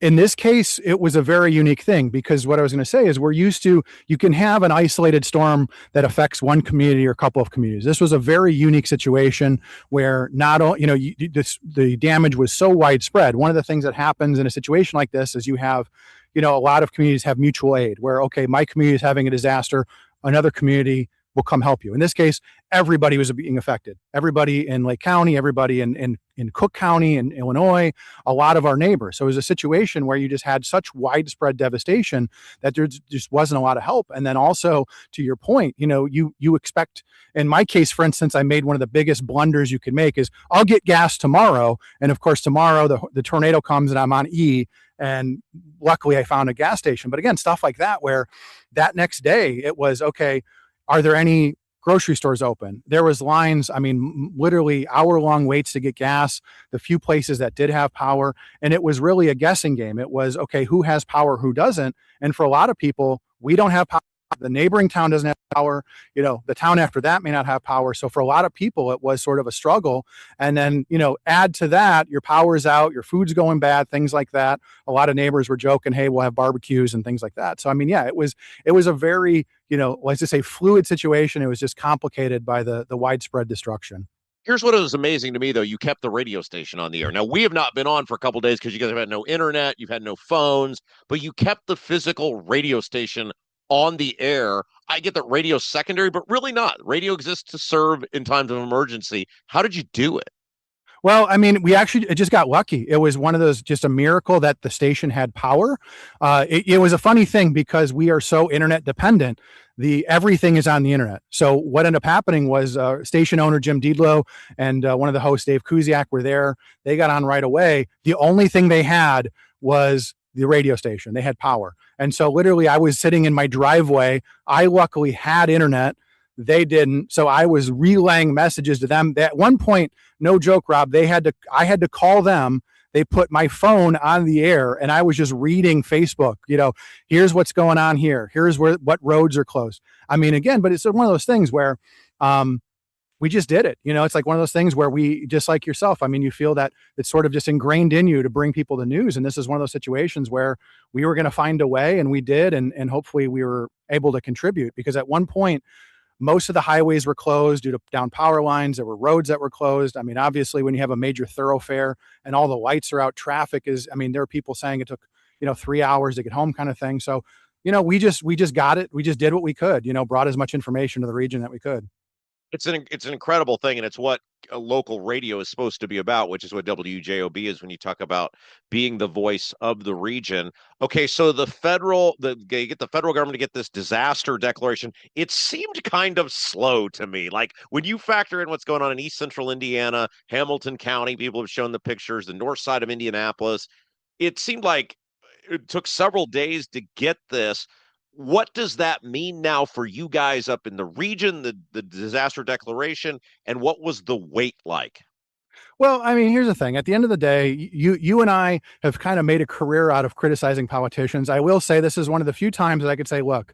in this case, it was a very unique thing, because what I was going to say is we're used to, you can have an isolated storm that affects one community or a couple of communities. This was a very unique situation where not all, the damage was so widespread. One of the things that happens in a situation like this is you have, a lot of communities have mutual aid where, okay, my community is having a disaster, another community will come help you. In this case, everybody was being affected. Everybody in Lake County, everybody in Cook County, in Illinois, a lot of our neighbors. So it was a situation where you just had such widespread devastation that there just wasn't a lot of help. And then also, to your point, you expect, in my case, for instance, I made one of the biggest blunders you could make is I'll get gas tomorrow. And of course, tomorrow the tornado comes and I'm on E. And luckily I found a gas station. But again, stuff like that, where that next day it was, okay, are there any grocery stores open? There was lines, I mean, literally hour-long waits to get gas, the few places that did have power. And it was really a guessing game. It was, okay, who has power, who doesn't? And for a lot of people, we don't have power. The neighboring town doesn't have power. The town after that may not have power. So for a lot of people, it was sort of a struggle. And then, add to that, your power's out, your food's going bad, things like that. A lot of neighbors were joking, hey, we'll have barbecues and things like that. So, I mean, yeah, it was a very, let's just say fluid situation. It was just complicated by the widespread destruction. Here's what was amazing to me, though. You kept the radio station on the air. Now, we have not been on for a couple of days because you guys have had no internet, you've had no phones, but you kept the physical radio station on the air. I get that radio's secondary, but really not. Radio exists to serve in times of emergency. How did you do it? Well, I mean, we actually just got lucky. It was one of those, just a miracle that the station had power. It was a funny thing because we are so internet dependent. Everything is on the internet. So what ended up happening was station owner Jim Deedlow and one of the hosts, Dave Kuziak, were there. They got on right away. The only thing they had was the radio station. They had power. And so literally I was sitting in my driveway. I luckily had internet. They didn't. So I was relaying messages to them. At one point, no joke, Rob, I had to call them. They put my phone on the air and I was just reading Facebook, here's what's going on here. Here's what roads are closed. I mean, again, but it's one of those things where, we just did it. It's like one of those things where we, just like yourself, I mean, you feel that it's sort of just ingrained in you to bring people the news. And this is one of those situations where we were going to find a way, and we did. And hopefully we were able to contribute, because at one point, most of the highways were closed due to down power lines. There were roads that were closed. I mean, obviously, when you have a major thoroughfare and all the lights are out, there are people saying it took, 3 hours to get home, kind of thing. So, we just got it. We just did what we could, brought as much information to the region that we could. It's an incredible thing, and it's what a local radio is supposed to be about, which is what WJOB is when you talk about being the voice of the region. Okay, so you get the federal government to get this disaster declaration. It seemed kind of slow to me. Like when you factor in what's going on in East Central Indiana, Hamilton County, people have shown the pictures, the north side of Indianapolis. It seemed like it took several days to get this. What does that mean now for you guys up in the region, the disaster declaration, and what was the wait like? Well, I mean, here's the thing. At the end of the day, you and I have kind of made a career out of criticizing politicians. I will say this is one of the few times that I could say, look,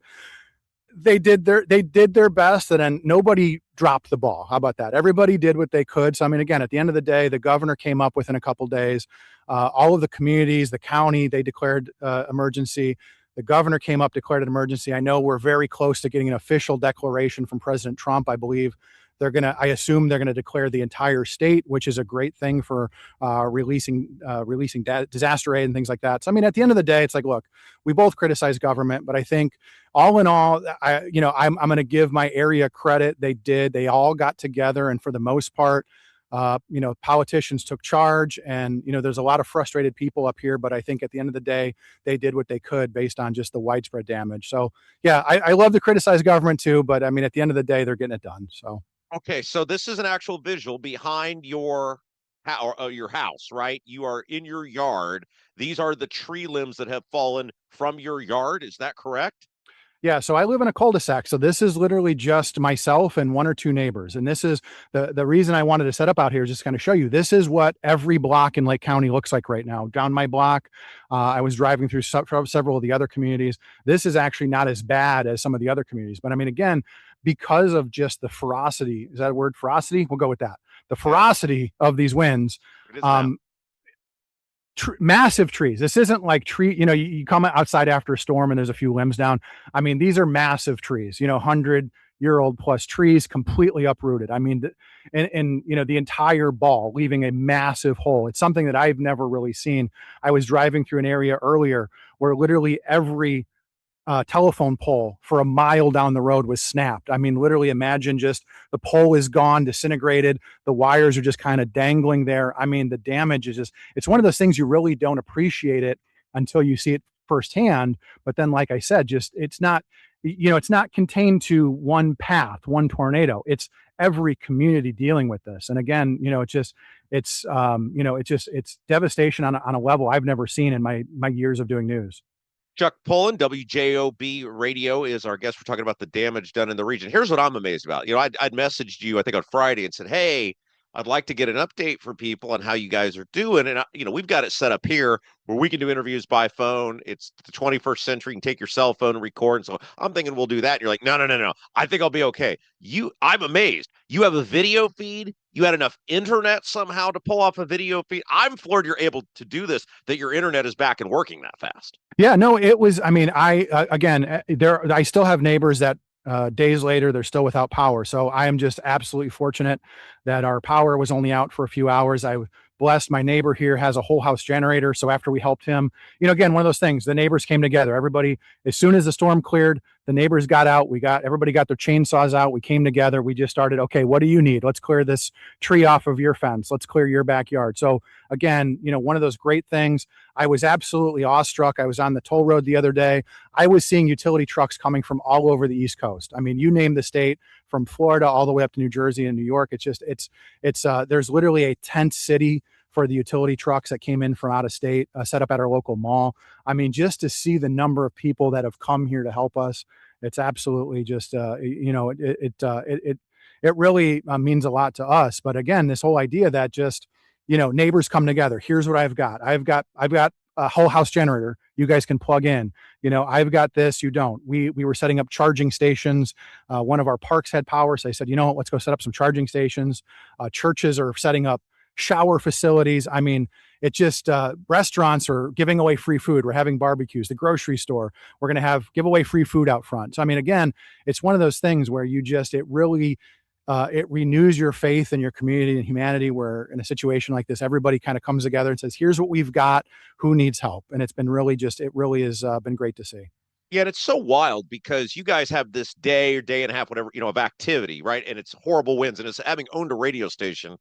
they did their best, and then nobody dropped the ball. How about that? Everybody did what they could. So, I mean, again, at the end of the day, the governor came up within a couple days. All of the communities, the county, they declared emergency. The governor came up, declared an emergency. I know we're very close to getting an official declaration from President Trump. I believe I assume they're going to declare the entire state, which is a great thing for releasing disaster aid and things like that. So, I mean, at the end of the day, it's like, look, we both criticize government, but I think all in all, I'm going to give my area credit. They all got together, and for the most part, politicians took charge, and, there's a lot of frustrated people up here, but I think at the end of the day, they did what they could based on just the widespread damage. So yeah, I love to criticize government too, but I mean, at the end of the day, they're getting it done. So. Okay. So this is an actual visual behind your house, right? You are in your yard. These are the tree limbs that have fallen from your yard. Is that correct? Yeah, so I live in a cul-de-sac. So this is literally just myself and one or two neighbors. And this is the reason I wanted to set up out here is just kind of show you. This is what every block in Lake County looks like right now. Down my block, I was driving through several of the other communities. This is actually not as bad as some of the other communities. But I mean, again, because of just the ferocity, is that a word, ferocity? We'll go with that. The ferocity of these winds. Massive trees. This isn't like you come outside after a storm and there's a few limbs down. I mean, these are massive trees, 100-year-old plus trees completely uprooted. I mean, and the entire ball leaving a massive hole. It's something that I've never really seen. I was driving through an area earlier where literally every telephone pole for a mile down the road was snapped. I mean, literally imagine just the pole is gone, disintegrated. The wires are just kind of dangling there. I mean, the damage is it's one of those things you really don't appreciate it until you see it firsthand. But then, like I said, it's not contained to one path, one tornado. It's every community dealing with this. And again, it's devastation on a level I've never seen in my years of doing news. Chuck Pullen, WJOB Radio, is our guest. We're talking about the damage done in the region. Here's what I'm amazed about. I'd messaged you, I think, on Friday and said, hey, I'd like to get an update for people on how you guys are doing. And, we've got it set up here where we can do interviews by phone. It's the 21st century. You can take your cell phone and record. And so I'm thinking we'll do that. And you're like, no. I think I'll be okay. I'm amazed. You have a video feed. You had enough internet somehow to pull off a video feed. I'm floored you're able to do this, that your internet is back and working that fast. Yeah, no, it was, I mean, I still have neighbors that days later, they're still without power. So I am just absolutely fortunate that our power was only out for a few hours. I blessed my neighbor here has a whole house generator. So after we helped him, again, one of those things, the neighbors came together. Everybody, as soon as the storm cleared, the neighbors got out. Everybody got their chainsaws out. We came together. We just started, okay, what do you need? Let's clear this tree off of your fence. Let's clear your backyard. So again, one of those great things. I was absolutely awestruck. I was on the toll road the other day. I was seeing utility trucks coming from all over the East Coast. I mean, you name the state, from Florida all the way up to New Jersey and New York. There's literally a tent city for the utility trucks that came in from out of state, set up at our local mall. I mean, just to see the number of people that have come here to help us, it's absolutely just, it really means a lot to us. But again, this whole idea that just, neighbors come together. Here's what I've got. I've got a whole house generator. You guys can plug in. I've got this. You don't. We were setting up charging stations. One of our parks had power, so I said, let's go set up some charging stations. Churches are setting up shower facilities. I mean, it just, restaurants are giving away free food. We're having barbecues. The grocery store, we're going to give away free food out front. So, I mean, again, it's one of those things where it really, it renews your faith in your community and humanity, where in a situation like this, everybody kind of comes together and says, here's what we've got, who needs help. And it's been really it really has been great to see. Yeah, and it's so wild because you guys have this day or day and a half, whatever, of activity, right? And it's horrible winds. And it's having owned a radio station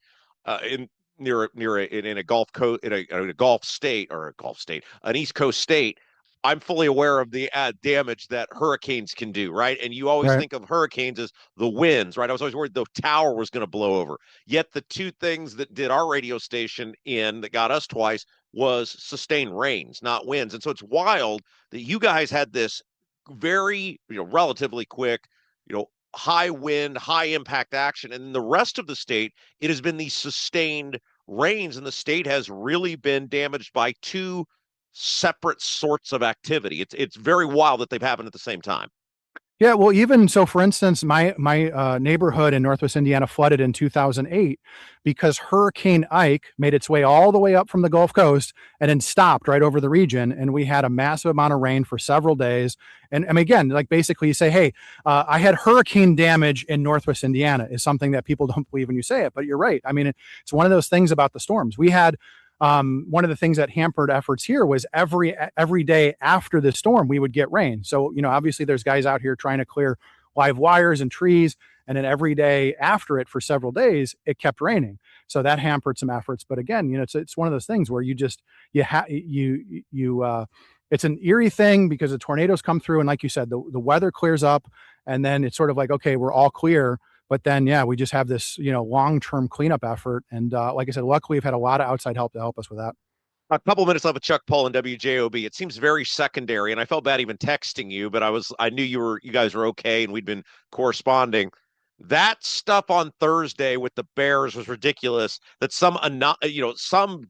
in a Gulf Coast, in a Gulf state, an East Coast state. I'm fully aware of the damage that hurricanes can do, right? And you always think of hurricanes as the winds, right? I was always worried the tower was going to blow over. Yet the two things that did our radio station in that got us twice was sustained rains, not winds. And so it's wild that you guys had this very, relatively quick, high wind, high impact action. And in the rest of the state, it has been these sustained rains, and the state has really been damaged by two separate sorts of activity. It's very wild that they've happened at the same time. Yeah, well, even so, for instance, my neighborhood in Northwest Indiana flooded in 2008 because Hurricane Ike made its way all the way up from the Gulf Coast and then stopped right over the region. And we had a massive amount of rain for several days. And again, like basically you say, hey, I had hurricane damage in Northwest Indiana is something that people don't believe when you say it. But you're right. I mean, it's one of those things about the storms. We had one of the things that hampered efforts here was every day after the storm, we would get rain. So, obviously there's guys out here trying to clear live wires and trees. And then every day after it for several days, it kept raining. So that hampered some efforts. But again, it's one of those things where it's an eerie thing because the tornadoes come through. And like you said, the weather clears up and then it's sort of like, okay, we're all clear. But then, we just have this, long-term cleanup effort. And like I said, luckily we've had a lot of outside help to help us with that. A couple minutes left with Chuck Pullen, WJOB. It seems very secondary, and I felt bad even texting you, but I knew you guys were okay, and we'd been corresponding. That stuff on Thursday with the Bears was ridiculous. That some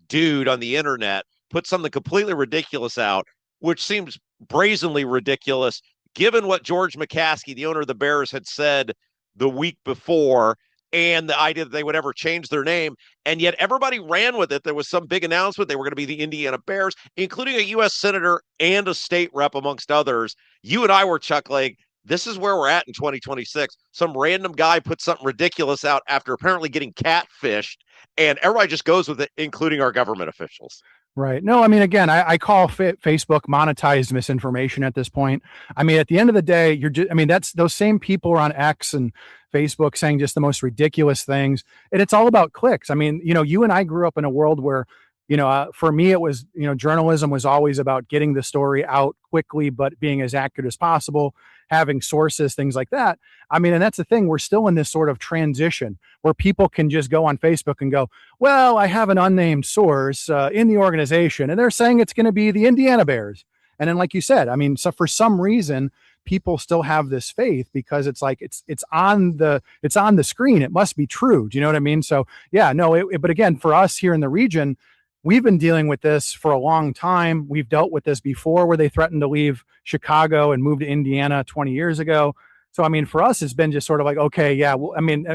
dude on the internet put something completely ridiculous out, which seems brazenly ridiculous, given what George McCaskey, the owner of the Bears, had said the week before, and the idea that they would ever change their name. And yet everybody ran with it. There was some big announcement. They were going to be the Indiana Bears, including a U.S. senator and a state rep, amongst others. You and I were chuckling. This is where we're at in 2026. Some random guy put something ridiculous out after apparently getting catfished, and everybody just goes with it, including our government officials. Right. No, I mean, again, I call Facebook monetized misinformation at this point. I mean, at the end of the day, that's those same people are on X and Facebook saying just the most ridiculous things. And it's all about clicks. I mean, you and I grew up in a world where, for me, it was, journalism was always about getting the story out quickly, but being as accurate as possible, having sources, things like that. I mean, and that's the thing. We're still in this sort of transition where people can just go on Facebook and go, well, I have an unnamed source in the organization, and they're saying it's going to be the Indiana Bears. And then, like you said, I mean, so for some reason, people still have this faith because it's like it's on the screen. It must be true. Do you know what I mean? So yeah, no. But again, for us here in the region, we've been dealing with this for a long time. We've dealt with this before where they threatened to leave Chicago and move to Indiana 20 years ago. So, I mean, for us, it's been just sort of like, okay, yeah, well, I mean,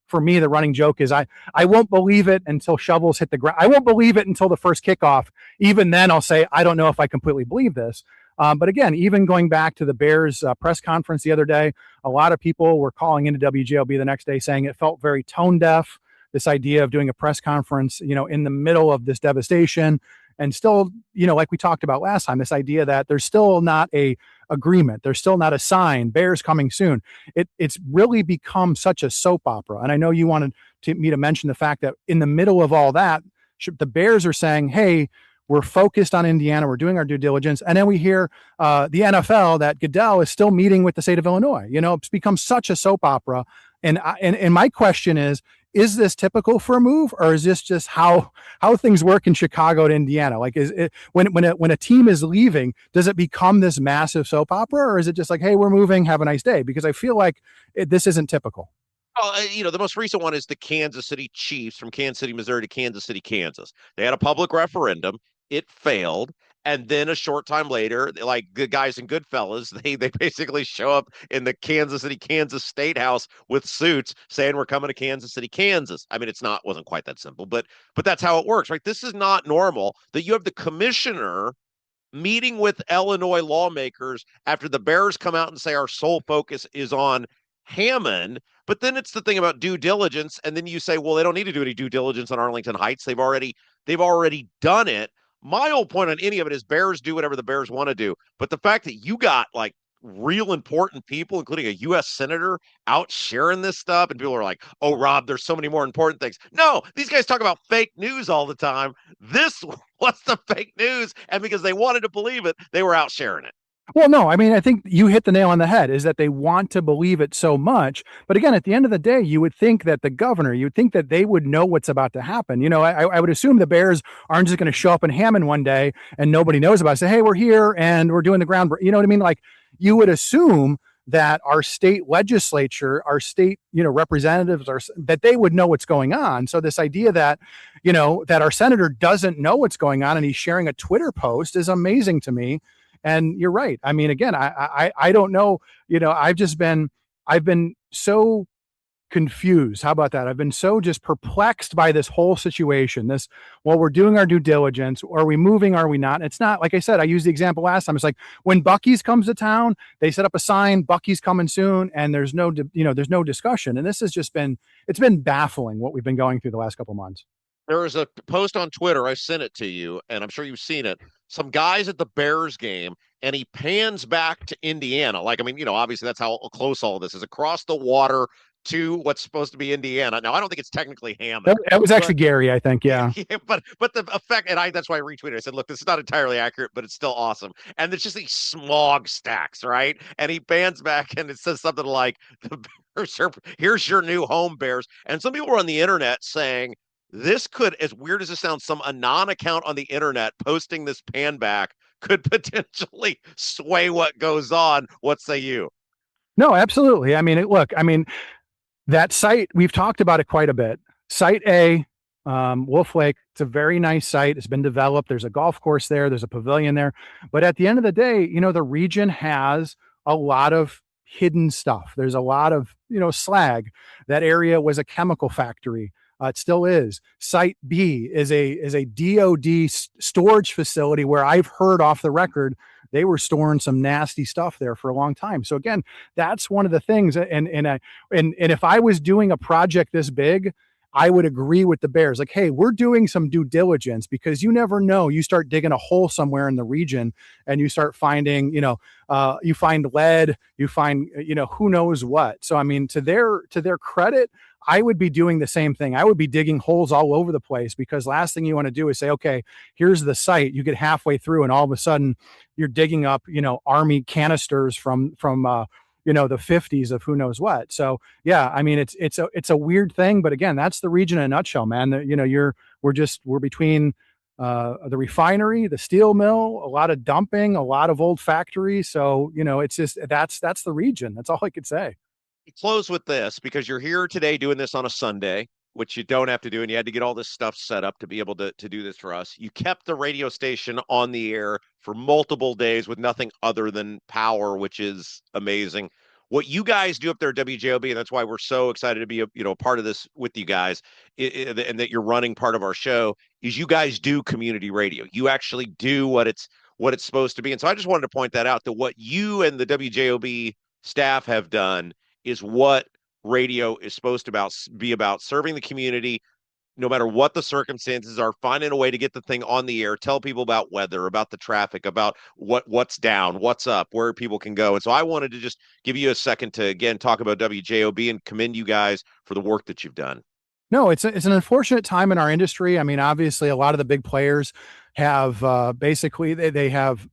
for me, the running joke is I won't believe it until shovels hit the ground. I won't believe it until the first kickoff. Even then I'll say, I don't know if I completely believe this. But again, even going back to the Bears press conference the other day, a lot of people were calling into WJOB the next day saying it felt very tone deaf. This idea of doing a press conference, in the middle of this devastation, and still, like we talked about last time, this idea that there's still not a agreement. There's still not a sign. Bears coming soon. It's really become such a soap opera. And I know you wanted me to mention the fact that in the middle of all that, the Bears are saying, hey, we're focused on Indiana. We're doing our due diligence. And then we hear the NFL that Goodell is still meeting with the state of Illinois. It's become such a soap opera. And my question is this typical for a move, or is this just how things work in Chicago to Indiana? Like, is it when a team is leaving, does it become this massive soap opera, or is it just like, hey, we're moving, have a nice day? Because I feel like this isn't typical. The most recent one is the Kansas City Chiefs from Kansas City, Missouri to Kansas City, Kansas. They had a public referendum. It failed. And then a short time later, like good guys and Goodfellas, they basically show up in the Kansas City, Kansas Statehouse with suits saying we're coming to Kansas City, Kansas. I mean, wasn't quite that simple, but that's how it works, right? This is not normal that you have the commissioner meeting with Illinois lawmakers after the Bears come out and say our sole focus is on Hammond. But then it's the thing about due diligence. And then you say, well, they don't need to do any due diligence on Arlington Heights. They've already done it. My whole point on any of it is Bears do whatever the Bears want to do. But the fact that you got like real important people, including a U.S. senator, out sharing this stuff, and people are like, oh, Rob, there's so many more important things. No, these guys talk about fake news all the time. This was the fake news. And because they wanted to believe it, they were out sharing it. Well, no, I mean, I think you hit the nail on the head, is that they want to believe it so much. But again, at the end of the day, you would think that the governor, you would think that they would know what's about to happen. I would assume the Bears aren't just going to show up in Hammond one day and nobody knows about it. Say, hey, we're here and we're doing the ground. You know what I mean? Like, you would assume that our state legislature, our state, representatives that they would know what's going on. So this idea that, that our senator doesn't know what's going on and he's sharing a Twitter post is amazing to me. And you're right. I mean, again, I don't know, I've been so confused. How about that? I've been so just perplexed by this whole situation. We're doing our due diligence. Are we moving? Are we not? It's not, like I said, I used the example last time. It's like when Buc-ee's comes to town, they set up a sign, Buc-ee's coming soon, and there's no discussion. And this has just it's been baffling what we've been going through the last couple of months. There was a post on Twitter. I sent it to you, and I'm sure you've seen it. Some guys at the Bears game, and he pans back to Indiana. Like, I mean, obviously that's how close all this is, across the water to what's supposed to be Indiana. Now, I don't think it's technically Hammond. That was actually Gary, I think. Yeah. But the effect, and that's why I retweeted. I said, look, this is not entirely accurate, but it's still awesome. And it's just these smog stacks, right? And he pans back and it says something like, the Bears here's your new home, Bears. And some people were on the internet saying, this could, as weird as it sounds, some anon account on the internet posting this pan back could potentially sway what goes on. What say you? No, absolutely. I mean, that site, we've talked about it quite a bit. Site A, Wolf Lake, it's a very nice site. It's been developed. There's a golf course there. There's a pavilion there. But at the end of the day, the region has a lot of hidden stuff. There's a lot of, slag. That area was a chemical factory. It still is. Site B is a DOD storage facility where I've heard off the record they were storing some nasty stuff there for a long time. So again, that's one of the things. And if I was doing a project this big, I would agree with the Bears. Like, hey, we're doing some due diligence, because you never know. You start digging a hole somewhere in the region and you start finding, you find lead, you find, who knows what. So, I mean, to their credit, I would be doing the same thing. I would be digging holes all over the place, because last thing you want to do is say, okay, here's the site. You get halfway through and all of a sudden you're digging up, Army canisters from the 50s of who knows what. So yeah, I mean, it's a weird thing, but again, that's the region in a nutshell, man. We're between the refinery, the steel mill, a lot of dumping, a lot of old factories. So, it's just, that's the region. That's all I could say. Close with this, because you're here today doing this on a Sunday, which you don't have to do, and you had to get all this stuff set up to be able to do this for us. You kept the radio station on the air for multiple days with nothing other than power, which is amazing. What you guys do up there at WJOB, and that's why we're so excited to be a part of this with you guys, and that you're running part of our show, is you guys do community radio. You actually do what it's supposed to be. And so I just wanted to point that out, that what you and the WJOB staff have done is what radio is supposed to be about, serving the community, no matter what the circumstances are, finding a way to get the thing on the air, tell people about weather, about the traffic, about what's down, what's up, where people can go. And so I wanted to just give you a second to, again, talk about WJOB and commend you guys for the work that you've done. No, it's an unfortunate time in our industry. I mean, obviously, a lot of the big players have basically they have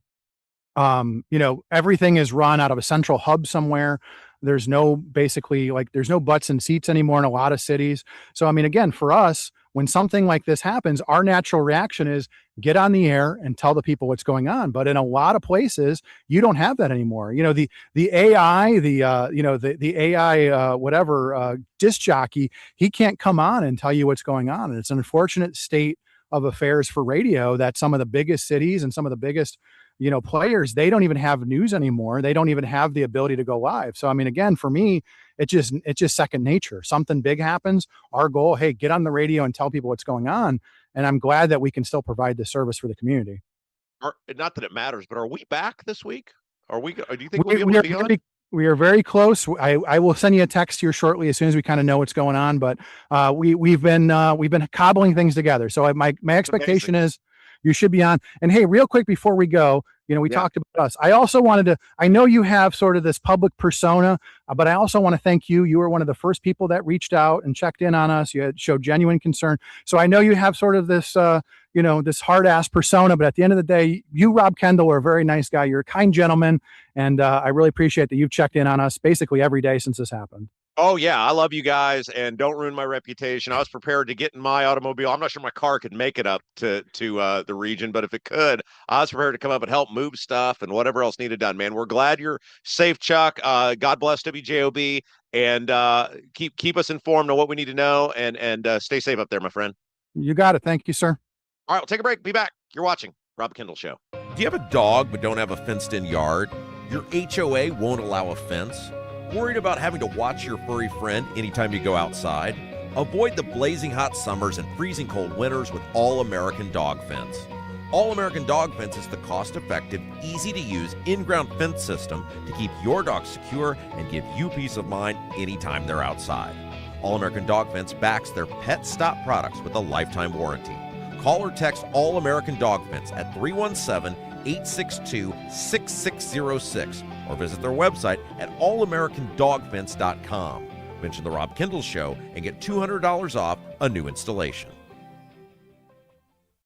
everything is run out of a central hub somewhere. There's no butts and seats anymore in a lot of cities. So, I mean, again, for us, when something like this happens, our natural reaction is get on the air and tell the people what's going on. But in a lot of places, you don't have that anymore. The AI, the AI, disc jockey, he can't come on and tell you what's going on. And it's an unfortunate state of affairs for radio that some of the biggest cities and some of the biggest players, they don't even have news anymore. They don't even have the ability to go live. So, I mean, again, for me, it's just second nature. Something big happens. Our goal, hey, get on the radio and tell people what's going on. And I'm glad that we can still provide this service for the community. Not that it matters, but are we back this week? Do you think we'll be able to be on? We are very close. I will send you a text here shortly as soon as we kind of know what's going on. But we've been cobbling things together. So my expectation is you should be on. And hey, real quick before we go, we talked about us. I also I know you have sort of this public persona, but I also want to thank you. You were one of the first people that reached out and checked in on us. You had showed genuine concern. So I know you have sort of this, this hard ass persona, but at the end of the day, you, Rob Kendall, are a very nice guy. You're a kind gentleman. And I really appreciate that you've checked in on us basically every day since this happened. Oh, yeah. I love you guys, and don't ruin my reputation. I was prepared to get in my automobile. I'm not sure my car could make it up to the region, but if it could, I was prepared to come up and help move stuff and whatever else needed done, man. We're glad you're safe, Chuck. God bless WJOB, and keep us informed on what we need to know, and stay safe up there, my friend. You got it. Thank you, sir. All right, we'll take a break. Be back. You're watching Rob Kendall Show. Do you have a dog but don't have a fenced-in yard? Your HOA won't allow a fence? Worried about having to watch your furry friend anytime you go outside? Avoid the blazing hot summers and freezing cold winters with All-American Dog Fence. All-American Dog Fence is the cost-effective, easy-to-use in-ground fence system to keep your dog secure and give you peace of mind anytime they're outside. All-American Dog Fence backs their Pet Stop products with a lifetime warranty. Call or text All-American Dog Fence at 317-862-6606 or visit their website at allamericandogfence.com. Mention the Rob Kendall Show and get $200 off a new installation.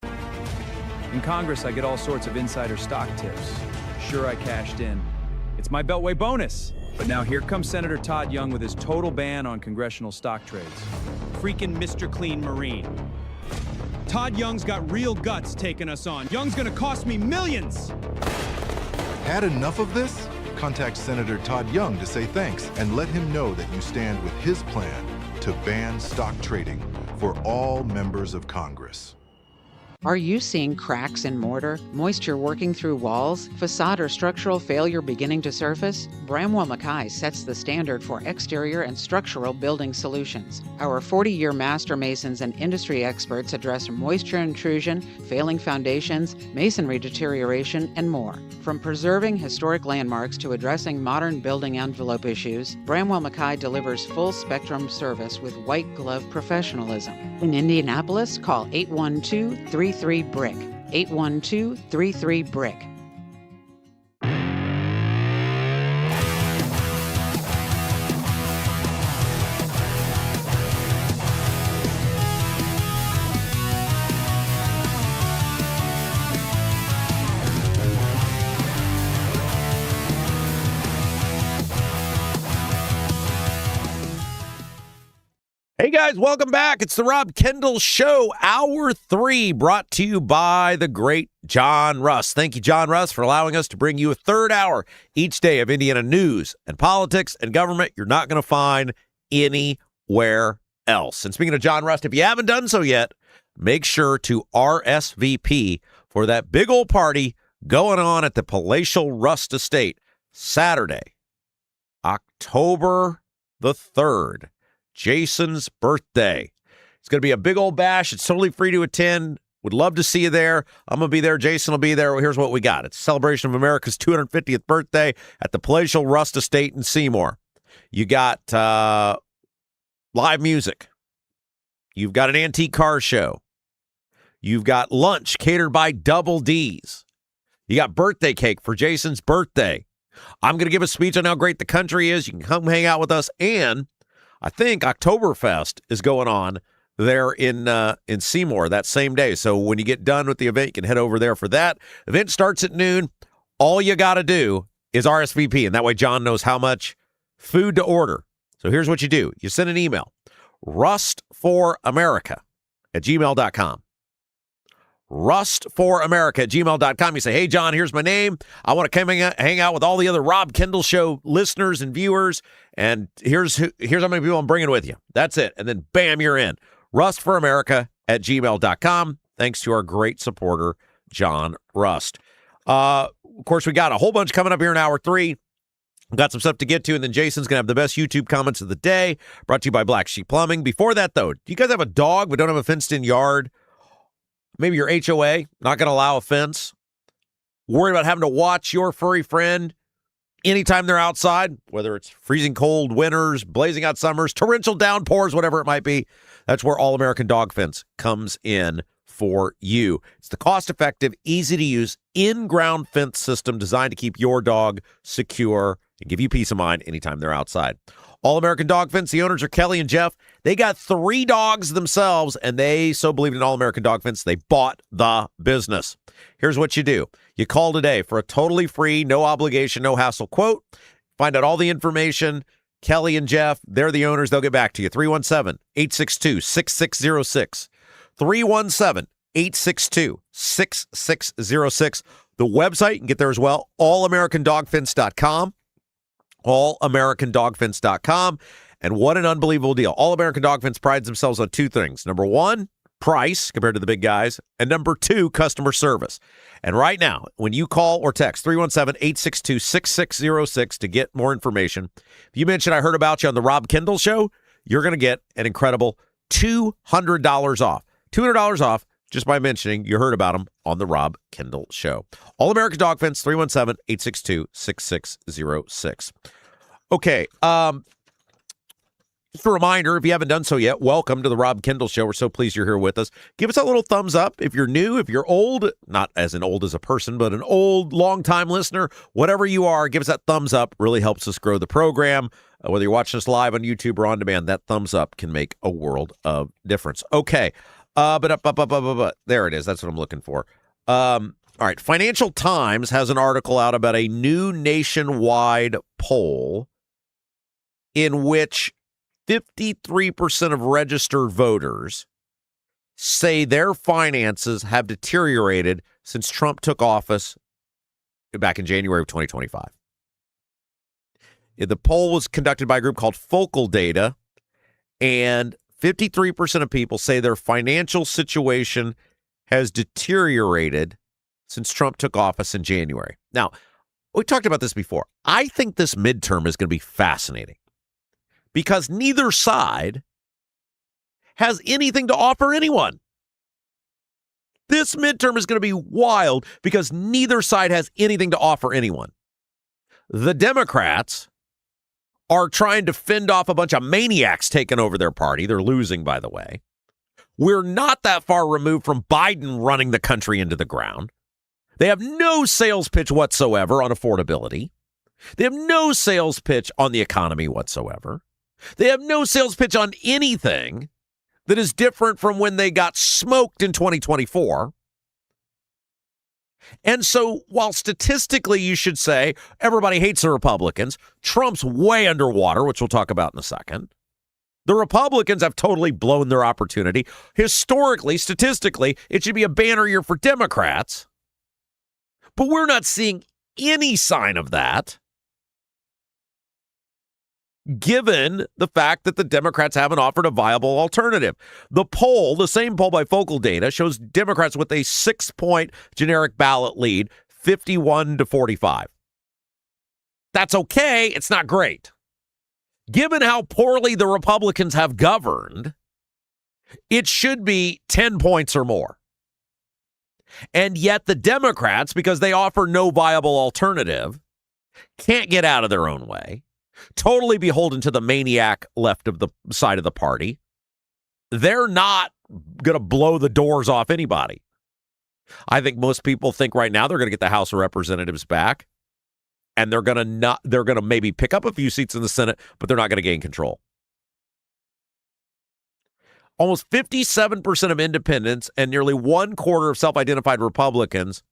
In Congress, I get all sorts of insider stock tips. Sure, I cashed in. It's my Beltway bonus. But now here comes Senator Todd Young with his total ban on congressional stock trades. Freaking Mr. Clean Marine. Todd Young's got real guts taking us on. Young's gonna cost me millions. Had enough of this? Contact Senator Todd Young to say thanks and let him know that you stand with his plan to ban stock trading for all members of Congress. Are you seeing cracks in mortar, moisture working through walls, facade or structural failure beginning to surface? Bramwell Mackay sets the standard for exterior and structural building solutions. Our 40-year master masons and industry experts address moisture intrusion, failing foundations, masonry deterioration, and more. From preserving historic landmarks to addressing modern building envelope issues, Bramwell Mackay delivers full-spectrum service with white-glove professionalism. In Indianapolis, call 812-33-BRICK. 812-33-BRICK. Hey guys, welcome back. It's the Rob Kendall Show, Hour 3, brought to you by the great John Russ. Thank you, John Russ, for allowing us to bring you a third hour each day of Indiana news and politics and government you're not going to find anywhere else. And speaking of John Russ, if you haven't done so yet, make sure to RSVP for that big old party going on at the Palatial Rust Estate Saturday, October the 3rd. Jason's birthday. It's going to be a big old bash. It's totally free to attend. Would love to see you there. I'm going to be there. Jason will be there. Well, here's what we got. It's a celebration of America's 250th birthday at the Palatial Rust Estate in Seymour. You got live music. You've got an antique car show. You've got lunch catered by Double D's. You got birthday cake for Jason's birthday. I'm going to give a speech on how great the country is. You can come hang out with us. And I think Oktoberfest is going on there in Seymour that same day. So when you get done with the event, you can head over there for that. Event starts at noon. All you got to do is RSVP, and that way John knows how much food to order. So here's what you do. You send an email, rustforamerica@gmail.com. rustforamerica@gmail.com. You say, hey, John, here's my name. I want to come hang out with all the other Rob Kendall Show listeners and viewers, and here's how many people I'm bringing with you. That's it. And then, bam, you're in. rustforamerica@gmail.com. Thanks to our great supporter, John Rust. Of course, we got a whole bunch coming up here in hour 3. We've got some stuff to get to, and then Jason's going to have the best YouTube comments of the day, brought to you by Black Sheep Plumbing. Before that, though, do you guys have a dog but don't have a fenced-in yard? Maybe your HOA, not going to allow a fence. Worried about having to watch your furry friend anytime they're outside, whether it's freezing cold winters, blazing hot summers, torrential downpours, whatever it might be. That's where All American Dog Fence comes in for you. It's the cost-effective, easy-to-use, in-ground fence system designed to keep your dog secure and give you peace of mind anytime they're outside. All American Dog Fence, the owners are Kelly and Jeff. They got 3 dogs themselves, and they so believed in All American Dog Fence, they bought the business. Here's what you do. You call today for a totally free, no obligation, no hassle quote. Find out all the information. Kelly and Jeff, they're the owners. They'll get back to you. 317-862-6606. 317-862-6606. The website, you can get there as well, allamericandogfence.com. allamericandogfence.com. And what an unbelievable deal. All American Dog Fence prides themselves on 2 things. Number 1, price compared to the big guys. And number 2, customer service. And right now, when you call or text 317-862-6606 to get more information, if you mention I heard about you on the Rob Kendall Show, you're going to get an incredible $200 off. $200 off just by mentioning you heard about them on the Rob Kendall Show. All American Dog Fence, 317-862-6606. Okay, just a reminder, if you haven't done so yet, welcome to the Rob Kendall Show. We're so pleased you're here with us. Give us a little thumbs up if you're new, if you're old, not as an old as a person, but an old, long-time listener. Whatever you are, give us that thumbs up. Really helps us grow the program. Whether you're watching us live on YouTube or on demand, that thumbs up can make a world of difference. Okay, but there it is. That's what I'm looking for. All right, Financial Times has an article out about a new nationwide poll in which 53% of registered voters say their finances have deteriorated since Trump took office back in January of 2025. The poll was conducted by a group called Focal Data, and 53% of people say their financial situation has deteriorated since Trump took office in January. Now, we talked about this before. I think this midterm is going to be fascinating because neither side has anything to offer anyone. This midterm is going to be wild because neither side has anything to offer anyone. The Democrats are trying to fend off a bunch of maniacs taking over their party. They're losing, by the way. We're not that far removed from Biden running the country into the ground. They have no sales pitch whatsoever on affordability. They have no sales pitch on the economy whatsoever. They have no sales pitch on anything that is different from when they got smoked in 2024. And so while statistically you should say everybody hates the Republicans, Trump's way underwater, which we'll talk about in a second. The Republicans have totally blown their opportunity. Historically, statistically, it should be a banner year for Democrats. But we're not seeing any sign of that, given the fact that the Democrats haven't offered a viable alternative. The poll, the same poll by Focal Data, shows Democrats with a 6-point generic ballot lead, 51-45. That's okay. It's not great. Given how poorly the Republicans have governed, it should be 10 points or more. And yet the Democrats, because they offer no viable alternative, can't get out of their own way, totally beholden to the maniac left of the side of the party, they're not going to blow the doors off anybody. I think most people think right now they're going to get the House of Representatives back, and they're going to maybe pick up a few seats in the Senate, but they're not going to gain control. Almost 57% of independents and nearly 1/4 of self-identified Republicans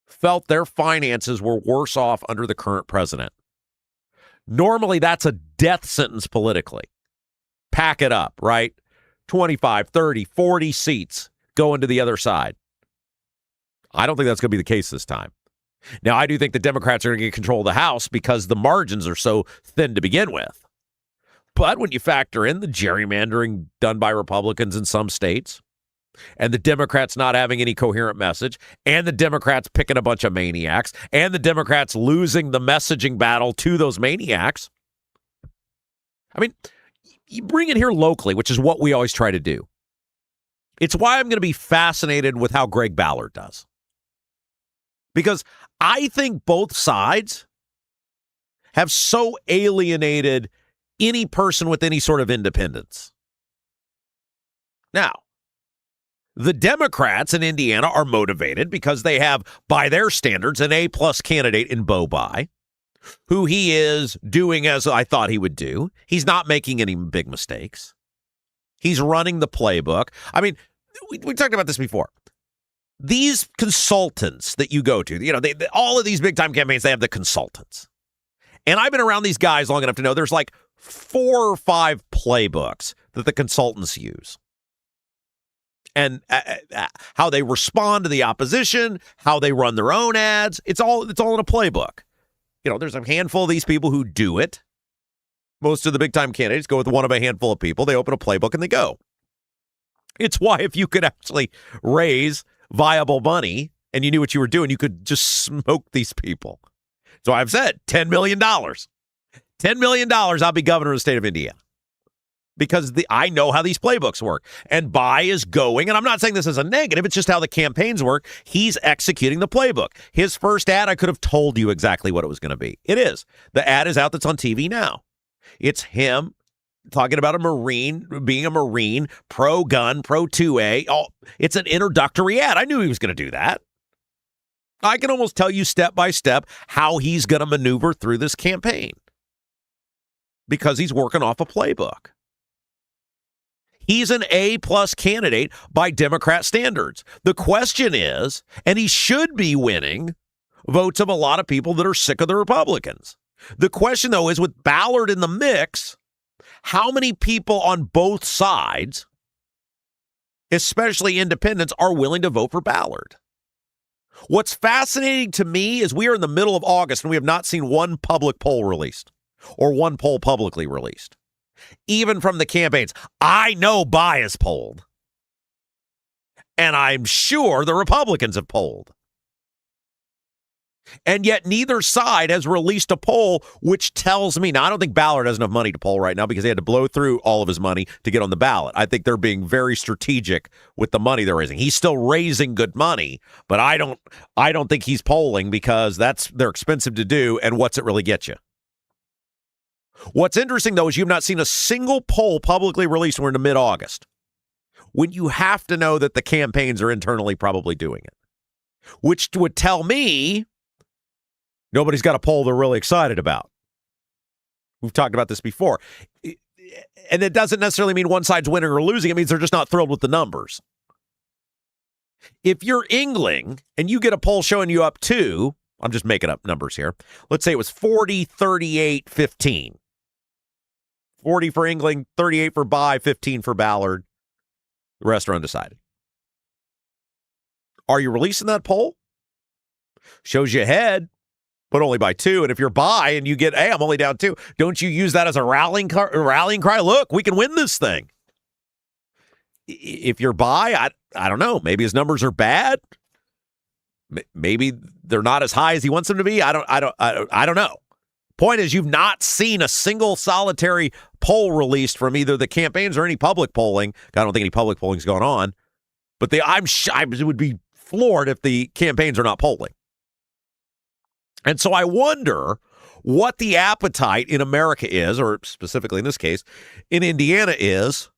felt their finances were worse off under the current president. Normally, that's a death sentence politically. Pack it up, right? 25, 30, 40 seats going to the other side. I don't think that's going to be the case this time. Now, I do think the Democrats are going to get control of the House because the margins are so thin to begin with. But when you factor in the gerrymandering done by Republicans in some states, and the Democrats not having any coherent message, and the Democrats picking a bunch of maniacs, and the Democrats losing the messaging battle to those maniacs, I mean, you bring it here locally, which is what we always try to do. It's why I'm going to be fascinated with how Greg Ballard does. Because I think both sides have so alienated any person with any sort of independence. Now, the Democrats in Indiana are motivated because they have, by their standards, an A-plus candidate in Bo Bai, who he is doing as I thought he would do. He's not making any big mistakes. He's running the playbook. I mean, we talked about this before. These consultants that you go to, all of these big-time campaigns, they have the consultants. And I've been around these guys long enough to know there's like 4 or 5 playbooks that the consultants use. And how they respond to the opposition, how they run their own ads, it's all in a playbook. There's a handful of these people who do it. Most of the big-time candidates go with one of a handful of people. They open a playbook and they go. It's why if you could actually raise viable money and you knew what you were doing, you could just smoke these people. So I've said $10 million. $10 million, I'll be governor of the state of Indiana. Because I know how these playbooks work. And Bai is going, and I'm not saying this is a negative, it's just how the campaigns work. He's executing the playbook. His first ad, I could have told you exactly what it was going to be. It is. The ad is out that's on TV now. It's him talking about a Marine, being a Marine, pro-gun, pro-2A. Oh, it's an introductory ad. I knew he was going to do that. I can almost tell you step by step how he's going to maneuver through this campaign. Because he's working off a playbook. He's an A-plus candidate by Democrat standards. The question is, and he should be winning votes of a lot of people that are sick of the Republicans. The question, though, is with Ballard in the mix, how many people on both sides, especially independents, are willing to vote for Ballard? What's fascinating to me is we are in the middle of August and we have not seen one public poll released or one poll publicly released. Even from the campaigns. I know Bai is polled. And I'm sure the Republicans have polled. And yet neither side has released a poll, which tells me, now I don't think Ballard has enough money to poll right now because he had to blow through all of his money to get on the ballot. I think they're being very strategic with the money they're raising. He's still raising good money, but I don't think he's polling because they're expensive to do, and what's it really get you? What's interesting, though, is you've not seen a single poll publicly released. We're into mid-August, when you have to know that the campaigns are internally probably doing it, which would tell me nobody's got a poll they're really excited about. We've talked about this before. And it doesn't necessarily mean one side's winning or losing. It means they're just not thrilled with the numbers. If you're Engling and you get a poll showing you up 2, I'm just making up numbers here. Let's say it was 40, 38, 15. 40 for England, 38 for Bai, 15 for Ballard. The rest are undecided. Are you releasing that poll? Shows you ahead, but only by 2. And if you're Bai and you get, hey, I'm only down 2, don't you use that as a rallying cry? Look, we can win this thing. If you're Bai, I don't know. Maybe his numbers are bad. Maybe they're not as high as he wants them to be. I don't know. Point is, you've not seen a single solitary poll released from either the campaigns or any public polling. I don't think any public polling is going on. But I would be floored if the campaigns are not polling. And so I wonder what the appetite in America is, or specifically in this case, in Indiana is,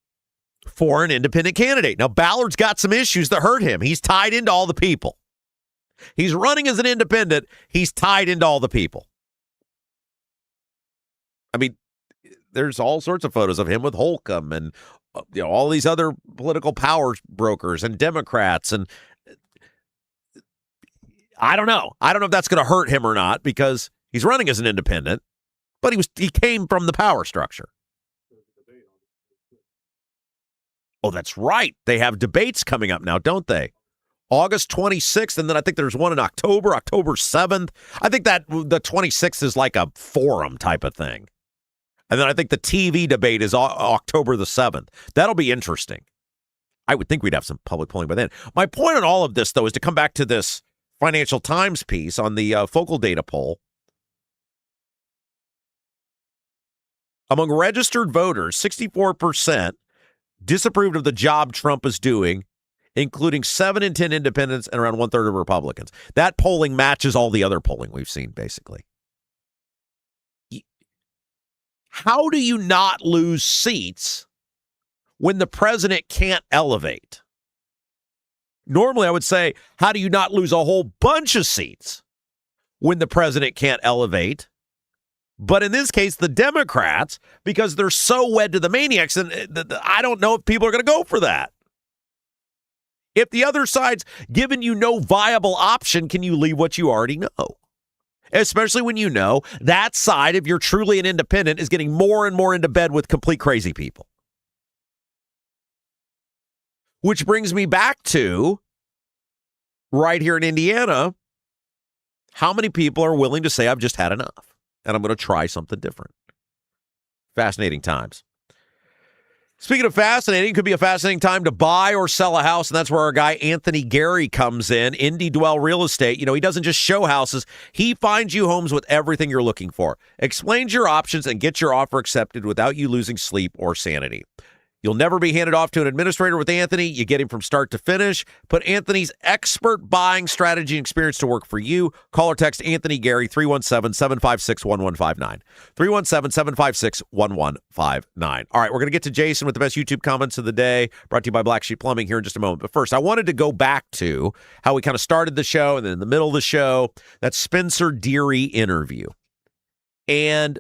for an independent candidate. Now, Ballard's got some issues that hurt him. He's tied into all the people. He's running as an independent. He's tied into all the people. I mean, there's all sorts of photos of him with Holcomb and all these other political power brokers and Democrats. And I don't know. I don't know if that's going to hurt him or not because he's running as an independent, but he came from the power structure. Oh, that's right. They have debates coming up now, don't they? August 26th, and then I think there's one in October 7th. I think that the 26th is like a forum type of thing. And then I think the TV debate is October the 7th. That'll be interesting. I would think we'd have some public polling by then. My point on all of this, though, is to come back to this Financial Times piece on the focal data poll. Among registered voters, 64% disapproved of the job Trump is doing, including 7 in 10 independents and around 1/3 of Republicans. That polling matches all the other polling we've seen, basically. How do you not lose seats when the president can't elevate? Normally, I would say, how do you not lose a whole bunch of seats when the president can't elevate? But in this case, the Democrats, because they're so wed to the maniacs, and I don't know if people are going to go for that. If the other side's given you no viable option, can you leave what you already know? Especially when you know that side, if you're truly an independent, is getting more and more into bed with complete crazy people. Which brings me back to, right here in Indiana, how many people are willing to say, I've just had enough, and I'm going to try something different? Fascinating times. Speaking of fascinating, it could be a fascinating time to buy or sell a house, and that's where our guy Anthony Gary comes in, Indy Dwell Real Estate. You know, he doesn't just show houses. He finds you homes with everything you're looking for, explains your options, and gets your offer accepted without you losing sleep or sanity. You'll never be handed off to an administrator with Anthony. You get him from start to finish. Put Anthony's expert buying strategy and experience to work for you. Call or text Anthony Gary, 317-756-1159. 317-756-1159. All right, we're going to get to Jason with the best YouTube comments of the day, brought to you by Black Sheep Plumbing here in just a moment. But first, I wanted to go back to how we kind of started the show and then in the middle of the show, that Spencer Deery interview. And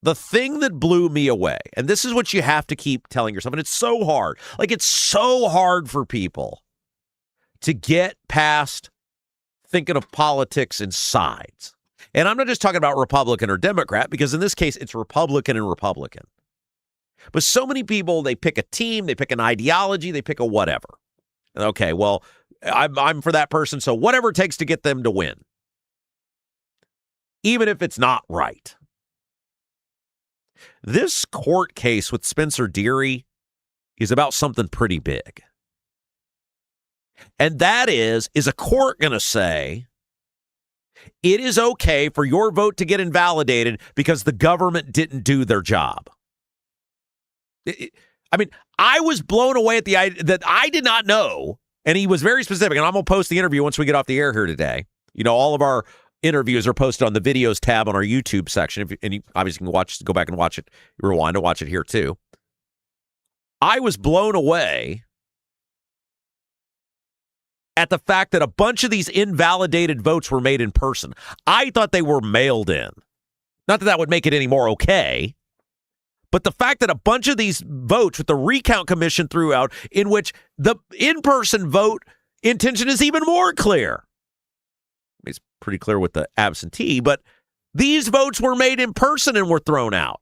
the thing that blew me away, and this is what you have to keep telling yourself, and it's so hard. Like, it's so hard for people to get past thinking of politics and sides. And I'm not just talking about Republican or Democrat, because in this case, it's Republican and Republican. But so many people, they pick a team, they pick an ideology, they pick a whatever. And okay, well, I'm for that person, so whatever it takes to get them to win. Even if it's not right. This court case with Spencer Deery is about something pretty big. And that is a court going to say it is okay for your vote to get invalidated because the government didn't do their job? I mean, I was blown away at the idea that I did not know, and he was very specific, and I'm going to post the interview once we get off the air here today. You know, all of our interviews are posted on the videos tab on our YouTube section. And you obviously can go back and watch it, rewind and watch it here too. I was blown away at the fact that a bunch of these invalidated votes were made in person. I thought they were mailed in. Not that that would make it any more okay, but the fact that a bunch of these votes with the Recount Commission threw out, in which the in-person vote intention is even more clear. It's pretty clear with the absentee, but these votes were made in person and were thrown out.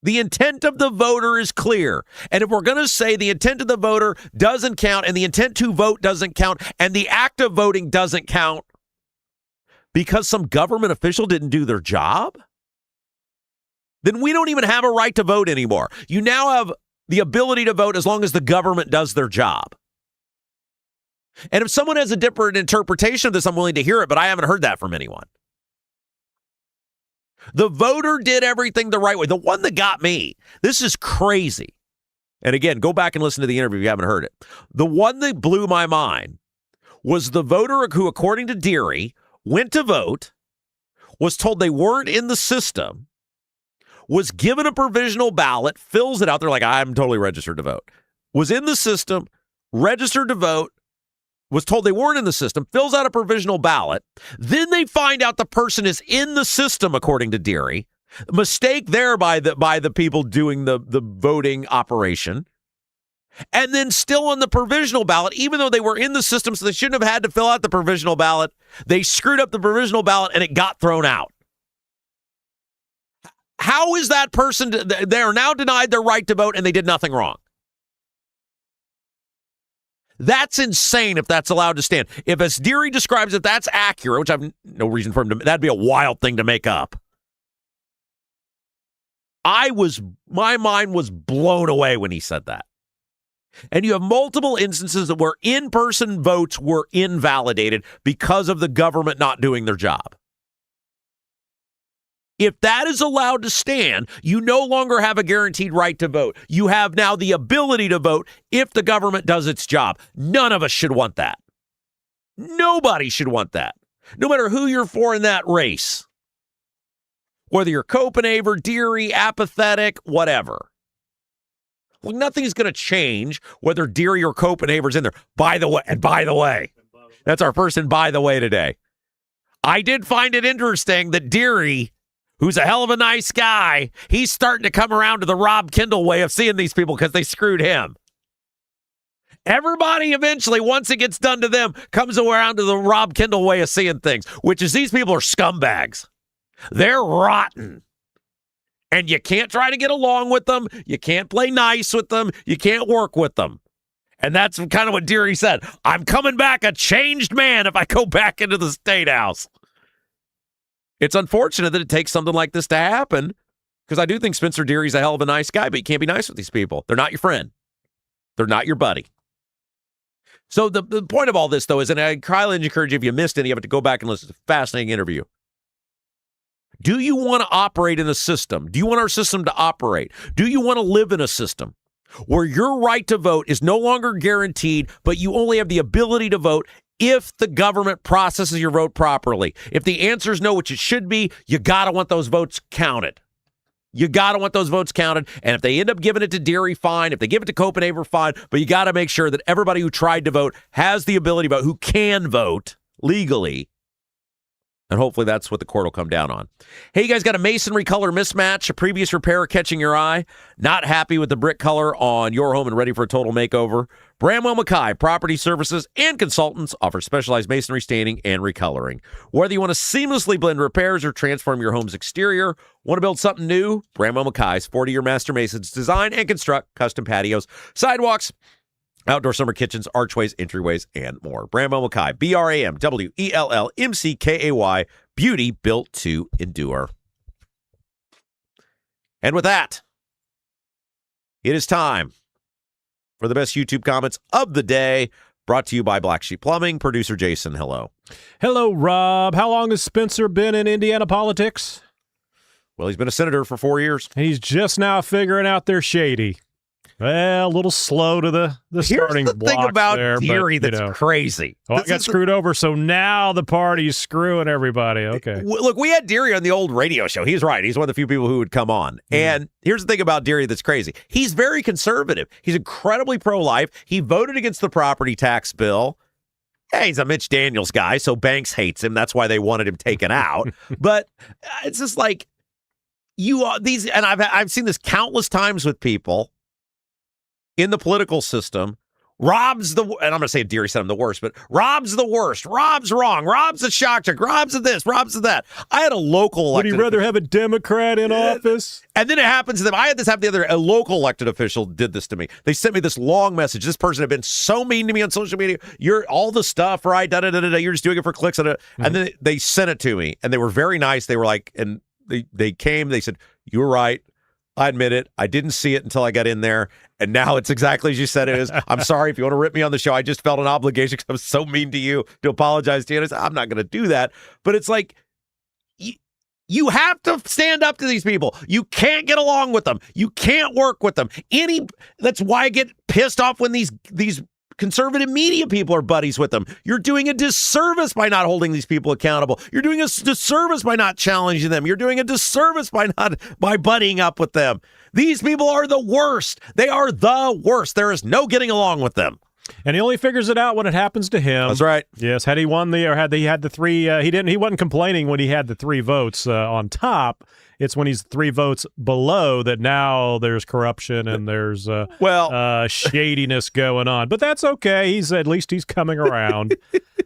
The intent of the voter is clear. And if we're going to say the intent of the voter doesn't count and the intent to vote doesn't count and the act of voting doesn't count because some government official didn't do their job, then we don't even have a right to vote anymore. You now have the ability to vote as long as the government does their job. And if someone has a different interpretation of this, I'm willing to hear it, but I haven't heard that from anyone. The voter did everything the right way. The one that got me, this is crazy. And again, go back and listen to the interview if you haven't heard it. The one that blew my mind was the voter who, according to Deery, went to vote, was told they weren't in the system, was given a provisional ballot, fills it out. They're like, I'm totally registered to vote. Was in the system, registered to vote, was told they weren't in the system, fills out a provisional ballot. Then they find out the person is in the system, according to Deery. Mistake there by the people doing the voting operation. And then still on the provisional ballot, even though they were in the system, so they shouldn't have had to fill out the provisional ballot, they screwed up the provisional ballot and it got thrown out. How is that person, they are now denied their right to vote and they did nothing wrong? That's insane if that's allowed to stand. If, as Deery describes it, that's accurate, which I have no reason for him to, that'd be a wild thing to make up. My mind was blown away when he said that. And you have multiple instances where in-person votes were invalidated because of the government not doing their job. If that is allowed to stand, you no longer have a guaranteed right to vote. You have now the ability to vote if the government does its job. None of us should want that. Nobody should want that, no matter who you're for in that race. Whether you're Copenhaver, Deery, apathetic, whatever. Well, nothing's going to change whether Deery or Copenhaver's in there. By the way, that's our first and by the way today. I did find it interesting that Deery, who's a hell of a nice guy, he's starting to come around to the Rob Kendall way of seeing these people because they screwed him. Everybody eventually, once it gets done to them, comes around to the Rob Kendall way of seeing things, which is these people are scumbags. They're rotten. And you can't try to get along with them. You can't play nice with them. You can't work with them. And that's kind of what Deery said. I'm coming back a changed man if I go back into the Statehouse. It's unfortunate that it takes something like this to happen, because I do think Spencer Deery's a hell of a nice guy, but you can't be nice with these people. They're not your friend. They're not your buddy. So the point of all this, though, is, and I highly encourage you, if you missed any of it, to go back and listen to a fascinating interview. Do you want to operate in a system? Do you want our system to operate? Do you want to live in a system where your right to vote is no longer guaranteed, but you only have the ability to vote if the government processes your vote properly? If the answer is no, which it should be, you got to want those votes counted. You got to want those votes counted. And if they end up giving it to Deery, fine. If they give it to Copenhaver, fine. But you got to make sure that everybody who tried to vote has the ability to vote, who can vote legally. And hopefully that's what the court will come down on. Hey, you guys got a masonry color mismatch, a previous repair catching your eye? Not happy with the brick color on your home and ready for a total makeover? Bramwell Mackay Property Services and Consultants offer specialized masonry staining and recoloring. Whether you want to seamlessly blend repairs or transform your home's exterior, want to build something new? Bramwell Mackay's 40-year master masons design and construct custom patios, sidewalks, outdoor summer kitchens, archways, entryways, and more. Bramwell Mackay, BRAMWELLMCKAY, beauty built to endure. And with that, it is time for the best YouTube comments of the day, brought to you by Black Sheep Plumbing. Producer Jason, hello. Hello, Rob. How long has Spencer been in Indiana politics? Well, he's been a senator for 4 years. And he's just now figuring out they're shady. Well, a little slow to the starting blocks there. Here's the thing about Deery that's crazy. Oh, I got screwed over, so now the party's screwing everybody. Okay. Look, we had Deery on the old radio show. He's right. He's one of the few people who would come on. And here's the thing about Deery that's crazy. He's very conservative. He's incredibly pro-life. He voted against the property tax bill. Yeah, he's a Mitch Daniels guy, so Banks hates him. That's why they wanted him taken out. But it's just like, and I've seen this countless times with people in the political system. Rob's and I'm going to say Deery said I'm the worst, but Rob's the worst. Rob's wrong. Rob's a shock jock. Rob's a this. Rob's a that. I had a local elected. Would you rather have a Democrat in office? And then it happens to them. I had this happen the other day. A local elected official did this to me. They sent me this long message. This person had been so mean to me on social media. You're all the stuff, right? You're just doing it for clicks. And then they sent it to me, and they were very nice. They were like, and they came. They said, "You were right. I admit it. I didn't see it until I got in there. And now it's exactly as you said it is. I'm sorry if you want to rip me on the show. I just felt an obligation because I was so mean to you to apologize to you." And I said, I'm not going to do that. But it's like, you have to stand up to these people. You can't get along with them. You can't work with them. That's why I get pissed off when these conservative media people are buddies with them. You're doing a disservice by not holding these people accountable. You're doing a disservice by not challenging them. You're doing a disservice by buddying up with them. These people are the worst. They are the worst. There is no getting along with them. And he only figures it out when it happens to him. That's right. Yes, had he won he had the three, he wasn't complaining when he had the 3 votes on top. It's when he's 3 votes below that now there's corruption and there's shadiness going on. But that's okay. At least he's coming around.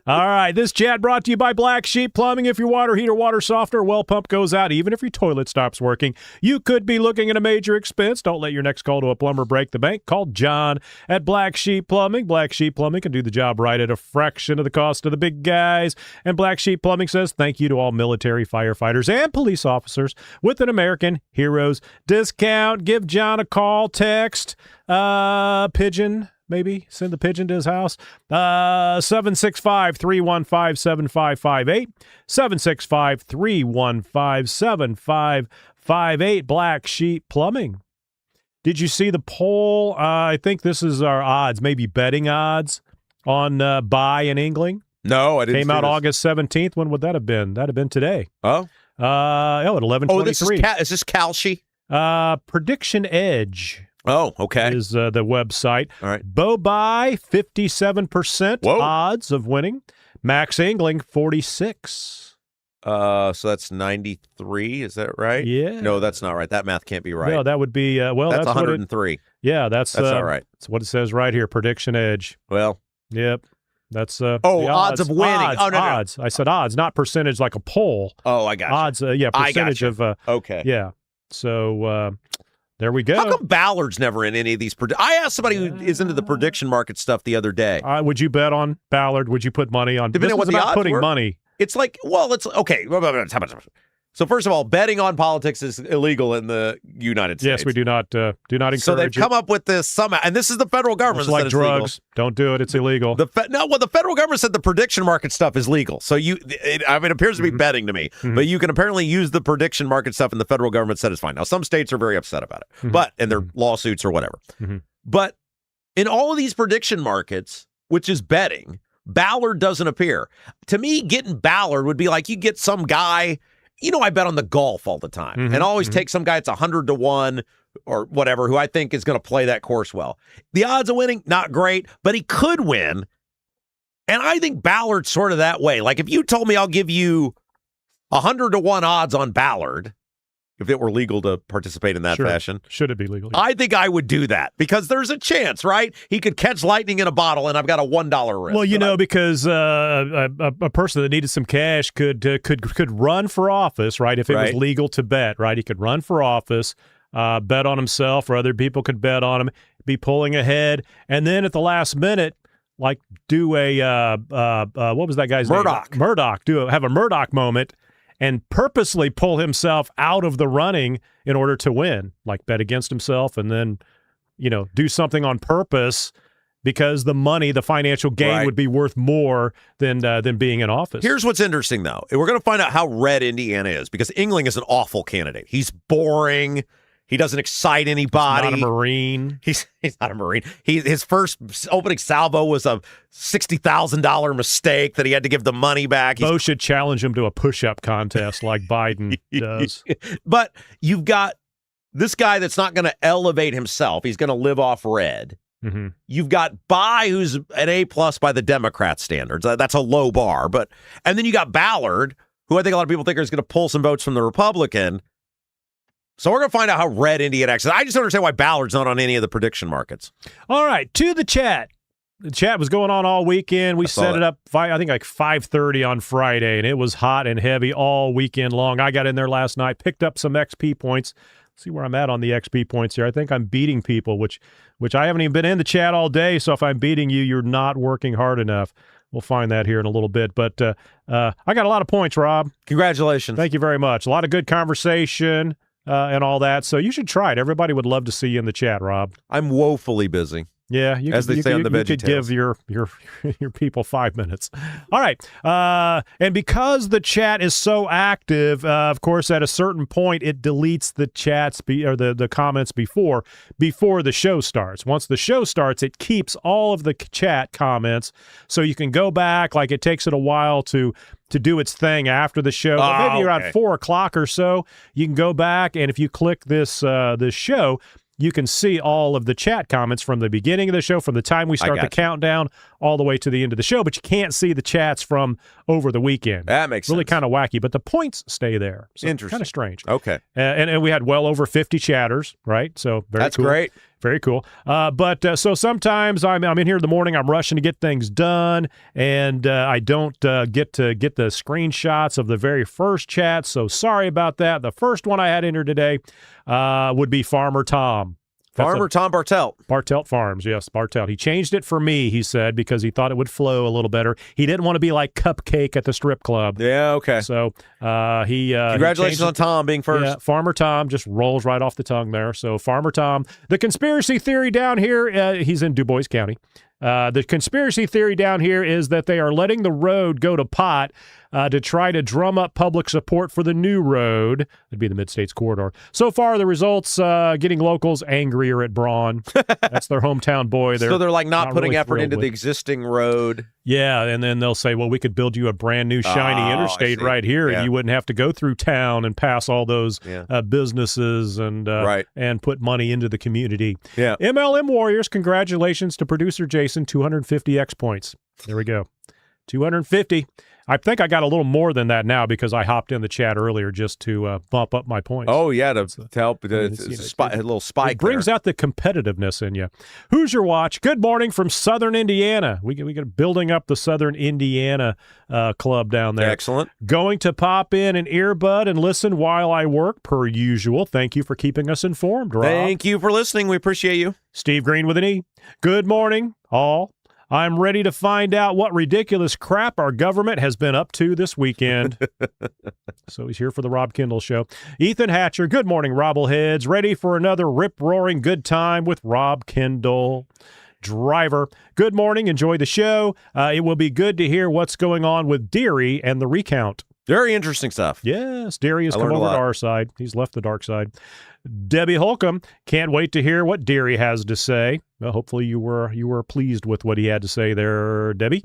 All right, this chat brought to you by Black Sheep Plumbing. If your water heater, water softener, well pump goes out, even if your toilet stops working, you could be looking at a major expense. Don't let your next call to a plumber break the bank. Call John at Black Sheep Plumbing. Black Sheep Plumbing can do the job right at a fraction of the cost of the big guys. And Black Sheep Plumbing says thank you to all military, firefighters, and police officers with an American Heroes discount. Give John a call, text, pigeon. Maybe send the pigeon to his house. 765-315-7558. 765-315-7558. Black Sheep Plumbing. Did you see the poll? I think this is our odds, maybe betting odds on buy in England. No, I didn't. Came out August 17th. When would that have been? That'd have been today. Oh. At 11:23. Oh, is this Kalshi? Prediction Edge. Oh, okay. Is the website. All right. Bobai, 57% odds of winning. Max Engling, 46. So that's 93. Is that right? Yeah. No, that's not right. That math can't be right. No, that would be, that's 103. That's all right. That's what it says right here. Prediction Edge. Well. Yep. That's odds of winning. Odds. I said odds, not percentage like a poll. Oh, I got you. Odds. Percentage of. Okay. Yeah. So there we go. How come Ballard's never in any of these? I asked somebody who is into the prediction market stuff the other day. Would you bet on Ballard? Would you put money on? Depending on what the odds putting were. money. It's like, it's okay. So first of all, betting on politics is illegal in the United States. Yes, we do not encourage. So they've come up with this somehow, and this is the federal government. It's like drugs. Don't do it. It's illegal. The federal government said the prediction market stuff is legal. So it appears to be betting to me, but you can apparently use the prediction market stuff, and the federal government said it's fine. Now, some states are very upset about it, and their lawsuits or whatever. But in all of these prediction markets, which is betting, Ballard doesn't appear. To me, getting Ballard would be like you get some guy. I bet on the golf all the time and always take some guy that's 100-1 or whatever, who I think is going to play that course well. The odds of winning, not great, but he could win. And I think Ballard's sort of that way. Like if you told me I'll give you 100-1 odds on Ballard, if it were legal to participate in that fashion. Should it be legal? I think I would do that because there's a chance, right? He could catch lightning in a bottle and I've got a $1 risk. Well, because a person that needed some cash could run for office, right? If it was legal to bet, right? He could run for office, bet on himself, or other people could bet on him, be pulling ahead, and then at the last minute, like do a what was that guy's name? Murdoch. Have a Murdoch moment. And purposely pull himself out of the running in order to win, like bet against himself and then, do something on purpose because the money, the financial gain would be worth more than being in office. Here's what's interesting, though. We're going to find out how red Indiana is because Engling is an awful candidate. He's boring. He doesn't excite anybody. He's not a Marine. He's not a Marine. His first opening salvo was a $60,000 mistake that he had to give the money back. Bo should challenge him to a push-up contest like Biden does. But you've got this guy that's not going to elevate himself. He's going to live off red. You've got Bai, who's an A+ by the Democrat standards. That's a low bar. And then you got Ballard, who I think a lot of people think is going to pull some votes from the Republican. So we're going to find out how red Indiana acts. I just don't understand why Ballard's not on any of the prediction markets. All right, to the chat. The chat was going on all weekend. We set it up, I think, like 5:30 on Friday, and it was hot and heavy all weekend long. I got in there last night, picked up some XP points. See where I'm at on the XP points here. I think I'm beating people, which I haven't even been in the chat all day, so if I'm beating you, you're not working hard enough. We'll find that here in a little bit. But I got a lot of points, Rob. Congratulations. Thank you very much. A lot of good conversation. And all that. So you should try it. Everybody would love to see you in the chat, Rob. I'm woefully busy. Yeah, as they say on the you could give your people 5 minutes. All right, and because the chat is so active, of course, at a certain point it deletes the chats or the comments before the show starts. Once the show starts, it keeps all of the chat comments, so you can go back. Like, it takes it a while to do its thing after the show. But maybe around 4 o'clock or so, you can go back, and if you click this show, you can see all of the chat comments from the beginning of the show, from the time we start the countdown all the way to the end of the show, but you can't see the chats from over the weekend. That makes really sense. kind of wacky, but the points stay there. So Interesting. Kind of strange. Okay. And we had well over 50 chatters, right? So That's cool. great. Very cool. But so sometimes I'm in here in the morning, I'm rushing to get things done, and I don't get the screenshots of the very first chat, so sorry about that. The first one I had in here today would be Farmer Tom. Tom Bartelt. Bartelt Farms, yes, Bartelt. He changed it for me, he said, because he thought it would flow a little better. He didn't want to be like Cupcake at the strip club. Yeah, okay. So he congratulations on Tom being first. Yeah, Farmer Tom just rolls right off the tongue there. So Farmer Tom. The conspiracy theory down here, he's in Du Bois County. The conspiracy theory down here is that they are letting the road go to pot to try to drum up public support for the new road. That'd be the Mid-States Corridor. So far, the results getting locals angrier at Braun. That's their hometown boy. So they're like not putting really effort into with. the existing road. Yeah, and then they'll say, well, we could build you a brand new shiny interstate right here, and you wouldn't have to go through town and pass all those businesses and put money into the community. Yeah. MLM Warriors, congratulations to producer Jason, 250 X points. There we go. 250. I think I got a little more than that now because I hopped in the chat earlier just to bump up my points. Oh, yeah, to help a little spike. It brings out the competitiveness in you. Who's your watch? Good morning from Southern Indiana. We got building up the Southern Indiana club down there. Excellent. Going to pop in an earbud and listen while I work, per usual. Thank you for keeping us informed, Rob. Thank you for listening. We appreciate you. Steve Green with an E. Good morning, all. I'm ready to find out what ridiculous crap our government has been up to this weekend. So he's here for the Rob Kendall Show. Ethan Hatcher, good morning, Robbleheads. Ready for another rip-roaring good time with Rob Kendall. Driver, good morning. Enjoy the show. It will be good to hear what's going on with Deery and the recount. Very interesting stuff. Yes, Deery has come over to our side. He's left the dark side. Debbie Holcomb, can't wait to hear what Deery has to say. Well, hopefully you were pleased with what he had to say there, Debbie.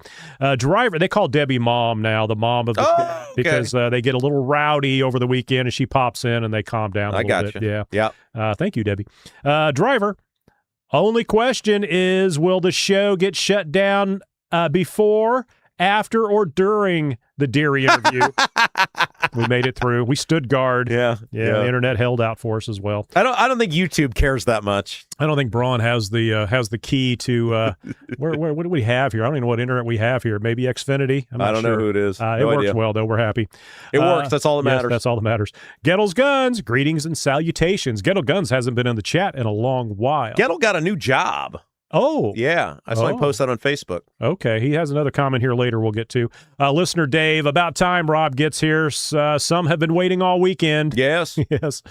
Driver, they call Debbie Mom now, the mom of the because they get a little rowdy over the weekend and she pops in and they calm down a little bit. Yeah. Thank you, Debbie. Driver, only question is, will the show get shut down before, after, or during the Deery interview? We made it through. We stood guard. Yeah. The internet held out for us as well. I don't think YouTube cares that much. I don't think Braun has the key to where what do we have here? I don't even know what internet we have here. Maybe Xfinity. I don't know who it is. It works well though. We're happy. It works. That's all that matters. Yes, that's all that matters. Gettle's Guns. Greetings and salutations. Gettle Guns hasn't been in the chat in a long while. Gettle got a new job. Oh. Yeah. I saw him post that on Facebook. Okay. He has another comment here later we'll get to. Listener Dave, about time Rob gets here. Some have been waiting all weekend. Yes. Yes,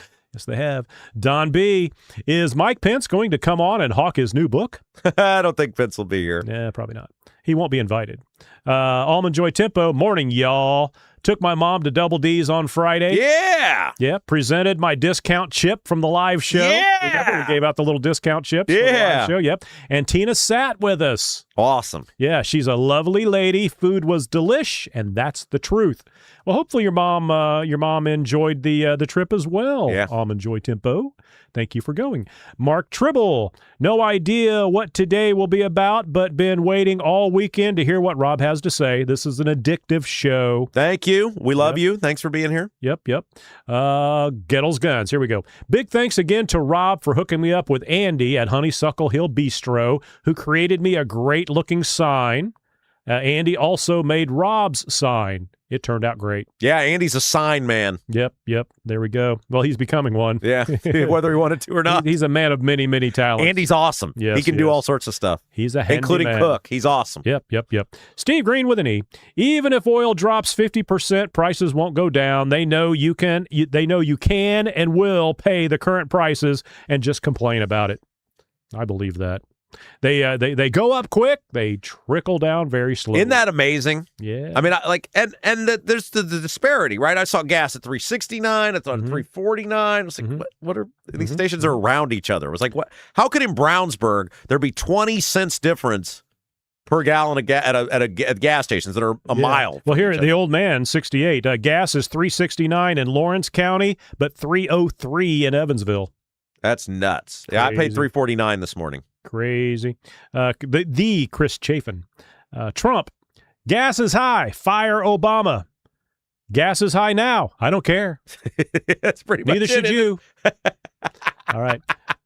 they have. Don B, is Mike Pence going to come on and hawk his new book? I don't think Pence will be here. Yeah, probably not. He won't be invited. Almond Joy Tempo, morning, y'all. Took my mom to Double D's on Friday. Yeah. Yeah. Presented my discount chip from the live show. Yeah. We gave out the little discount chips. For the live show. Yep. And Tina sat with us. Awesome. Yeah. She's a lovely lady. Food was delish, and that's the truth. Well, hopefully your mom enjoyed the trip as well. Yeah. Almond Joy Tempo. Thank you for going. Mark Tribble, no idea what today will be about, but been waiting all weekend to hear what Rob has to say. This is an addictive show. Thank you. We love you. Thanks for being here. Yep. Gettle's Guns. Here we go. Big thanks again to Rob for hooking me up with Andy at Honeysuckle Hill Bistro, who created me a great-looking sign. Andy also made Rob's sign. It turned out great. Yeah, Andy's a sign man. Yep. There we go. Well, he's becoming one. Yeah, whether he wanted to or not. He's a man of many, many talents. Andy's awesome. Yes, he can do all sorts of stuff. He's a handy including man. cook. He's awesome. Yep. Steve Green with an E. Even if oil drops 50%, prices won't go down. They know you can. They know you can and will pay the current prices and just complain about it. I believe that. They go up quick. They trickle down very slowly. Isn't that amazing? Yeah. I mean, there's the disparity, right? I saw gas at $3.69. It's on $3.49. It's like, what are these stations are around each other? It was like, what? How could in Brownsburg there be 20 cents difference per gallon at gas stations that are a mile? Well, here, the old man, 68. Gas is $3.69 in Lawrence County, but $3.03 in Evansville. That's nuts. Yeah, I paid $3.49 this morning. Crazy. The Chris Chafin. Trump, gas is high. Fire Obama. Gas is high now. I don't care. That's pretty much Neither it, should isn't you. All right.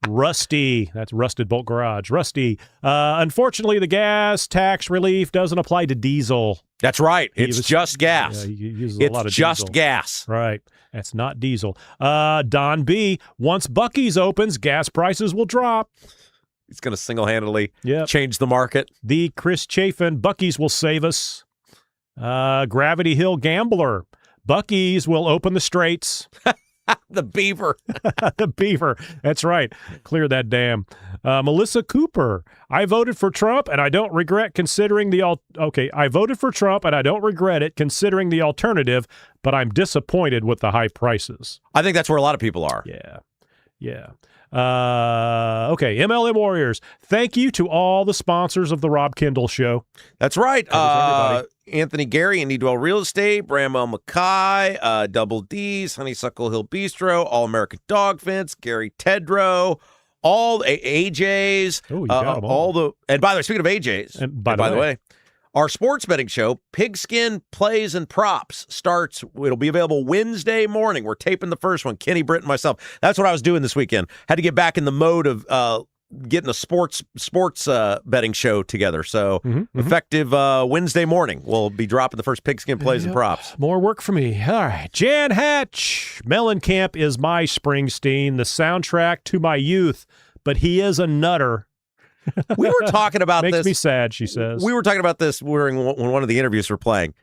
Rusty. That's Rusted Bolt Garage. Rusty. Unfortunately, the gas tax relief doesn't apply to diesel. That's right. It's just gas. Yeah, he uses a lot of just diesel. gas. Right. That's not diesel. Don B. Once Buc-ee's opens, gas prices will drop. He's going to single-handedly change the market. The Chris Chafin. Buc-ee's will save us. Gravity Hill Gambler. Buc-ee's will open the straits. The beaver. The beaver. That's right. Clear that dam. Melissa Cooper. I voted for Trump, and I don't regret considering the I voted for Trump, and I don't regret it considering the alternative, but I'm disappointed with the high prices. I think that's where a lot of people are. Yeah. Yeah. Okay, MLM Warriors. Thank you to all the sponsors of the Rob Kendall Show. That's right. Anthony Gary, Indie Real Estate, Bramwell Mackay, Double D's, Honeysuckle Hill Bistro, All American Dog Fence, Gary Tedrow, all AJ's, you got them all. And by the way, speaking of AJ's, by the way, our sports betting show, Pigskin Plays and Props, starts. It'll be available Wednesday morning. We're taping the first one, Kenny, Britt, and myself. That's what I was doing this weekend. Had to get back in the mode of getting a sports betting show together. So effective Wednesday morning, we'll be dropping the first Pigskin Plays and Props. More work for me. All right. Jan Hatch. Mellencamp is my Springsteen, the soundtrack to my youth, but he is a nutter. We were talking about Makes this. Makes me sad, she says. We were talking about this when one of the interviews were playing.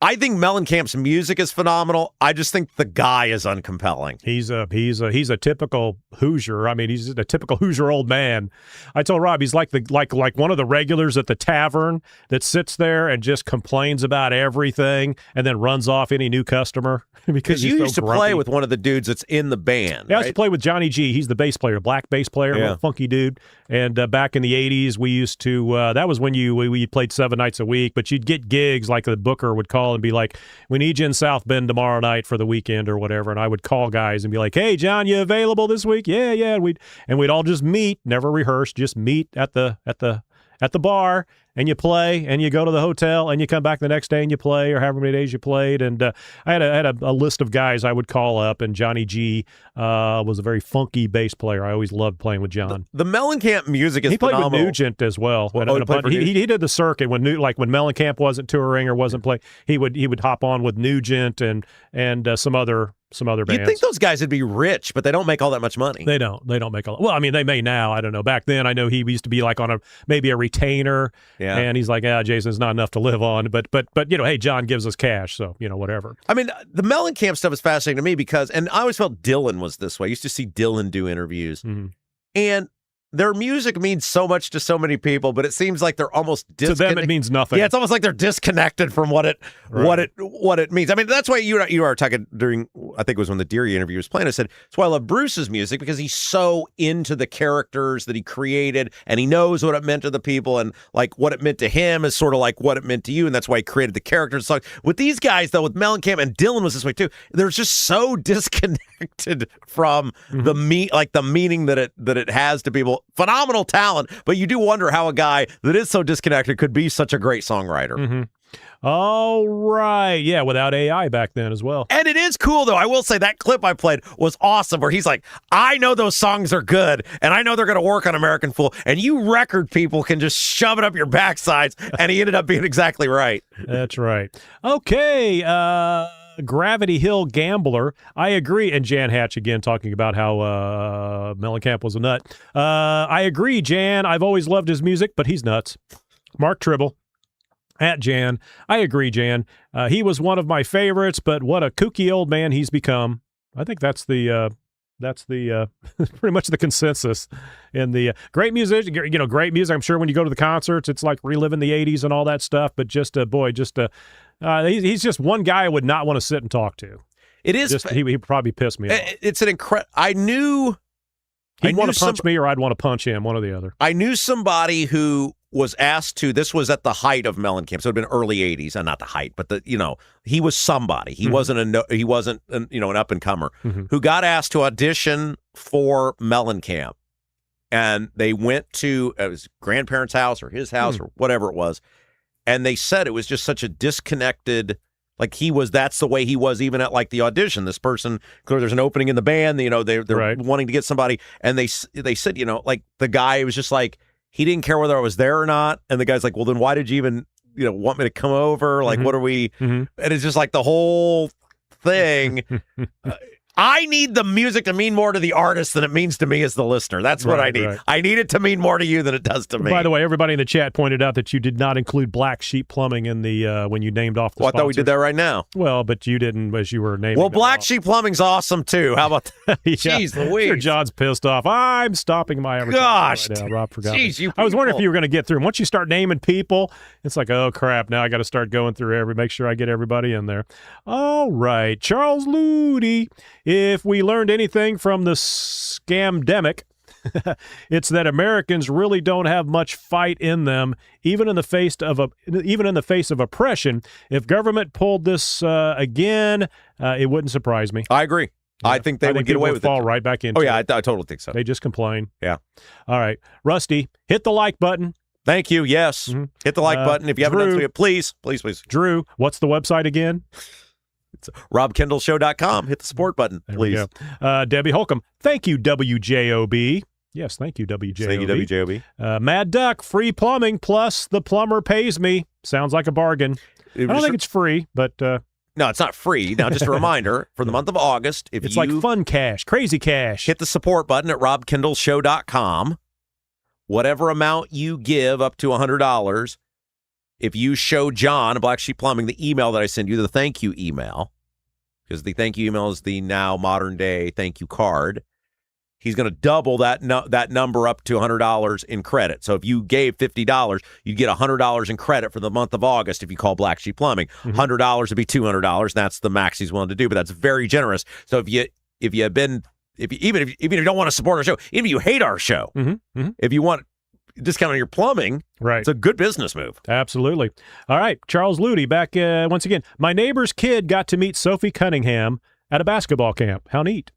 I think Mellencamp's music is phenomenal. I just think the guy is uncompelling. He's a typical Hoosier. I mean, he's a typical Hoosier old man. I told Rob he's like one of the regulars at the tavern that sits there and just complains about everything and then runs off any new customer because you he's used so to grumpy. play with one of the dudes that's in the band. Yeah, I used to play with Johnny G. He's the bass player, black bass player, little funky dude. And back in the 80s, we used to that was when we played 7 nights a week, but you'd get gigs like the booker would call and be like, we need you in South Bend tomorrow night for the weekend or whatever. And I would call guys and be like, hey, John, you available this week? Yeah. And we'd all just meet, never rehearse, just meet at the bar, and you play, and you go to the hotel, and you come back the next day and you play, or however many days you played. And I had a list of guys I would call up, and Johnny G was a very funky bass player. I always loved playing with John. The Mellencamp music is phenomenal. He played with Nugent as well. He did the circuit when Mellencamp wasn't touring or wasn't playing. He would hop on with Nugent and some other bands. You'd think those guys would be rich, but they don't make all that much money. They don't make a lot. Well, I mean, they may now. I don't know. Back then, I know he used to be like on maybe a retainer. Yeah. And he's like, Jason, it's not enough to live on. But hey, John gives us cash, so whatever. I mean, the Mellencamp stuff is fascinating to me because, and I always felt Dylan was this way. I used to see Dylan do interviews, and their music means so much to so many people, but it seems like they're almost to them it means nothing. Yeah, it's almost like they're disconnected from what it means. I mean, that's why you are talking during, I think it was when the Deery interview was playing. I said that's why I love Bruce's music, because he's so into the characters that he created, and he knows what it meant to the people, and like what it meant to him is sort of like what it meant to you, and that's why he created the characters. So with these guys though, with Mellencamp, and Dylan was this way too, they're just so disconnected from the meaning that it has to people. Phenomenal talent, but you do wonder how a guy that is so disconnected could be such a great songwriter. All right. Yeah, without AI back then as well. And it is cool, though. I will say that clip I played was awesome, where he's like, I know those songs are good, and I know they're going to work on American Fool, and you record people can just shove it up your backsides, and he ended up being exactly right. That's right. Okay, Gravity Hill Gambler. I agree. And Jan Hatch again talking about how Mellencamp was a nut. I agree, Jan. I've always loved his music, but he's nuts. Mark Tribble. At Jan. I agree, Jan. He was one of my favorites, but what a kooky old man he's become. I think that's the That's the pretty much the consensus. And the great music, great music. I'm sure when you go to the concerts, it's like reliving the 80s and all that stuff. But he's just one guy I would not want to sit and talk to. It is. He'd probably piss me off. It's an incredible. I knew he'd want to punch me, or I'd want to punch him, one or the other. I knew somebody who was asked to. This was at the height of Mellencamp, so it'd been early '80s, and not the height, but he was somebody. He wasn't an up and comer who got asked to audition for Mellencamp, and they went to his grandparents' house or his house or whatever it was, and they said it was just such a disconnected. Like that's the way he was even at like the audition. This person, clearly there's an opening in the band, they're right. wanting to get somebody. And they said, like the guy was just like, he didn't care whether I was there or not. And the guy's like, well, then why did you even, want me to come over? Like, what are we? And it's just like the whole thing. I need the music to mean more to the artist than it means to me as the listener. That's what I need. Right. I need it to mean more to you than it does to me. By the way, everybody in the chat pointed out that you did not include Black Sheep Plumbing in the when you named off the sponsors. I thought we did that right now. Well, but you didn't as you were naming. Well, Black Sheep Plumbing's awesome too. How about that? Jeez Louise. Sure, John's pissed off. I'm stopping my advertising right now. Rob forgot. Jeez, I was wondering if you were going to get through. Once you start naming people, it's like, oh crap! Now I got to start going through make sure I get everybody in there. All right, Charles Ludi. If we learned anything from the scamdemic, it's that Americans really don't have much fight in them, even in the face of oppression. If government pulled this again, it wouldn't surprise me. I agree. Yeah. I think they would get away with it. Fall right back into. Oh yeah, it. I totally think so. They just complain. Yeah. All right, Rusty, hit the like button. Thank you. Yes, hit the like button if you haven't done so yet. Please. Drew, what's the website again? It's robkendallshow.com. Hit the support button, please. Debbie Holcomb, thank you, WJOB. Yes, thank you, WJOB. Thank you, WJOB. Mad Duck, free plumbing, plus the plumber pays me. Sounds like a bargain. I don't think it's free, but... No, it's not free. Now, just a reminder, for the month of August, it's like fun cash, crazy cash. Hit the support button at robkendallshow.com. Whatever amount you give, up to $100, if you show John, Black Sheep Plumbing, the email that I send you, the thank you email, because the thank you email is the now modern day thank you card, he's going to double that number up to $100 in credit. So if you gave $50, you'd get $100 in credit for the month of August if you call Black Sheep Plumbing. $100 would be $200. That's the max he's willing to do, but that's very generous. So if you even if you don't want to support our show, even if you hate our show, if you want discount on your plumbing, right? It's a good business move. Absolutely. All right, Charles Ludi back once again. My neighbor's kid got to meet Sophie Cunningham at a basketball camp. How neat.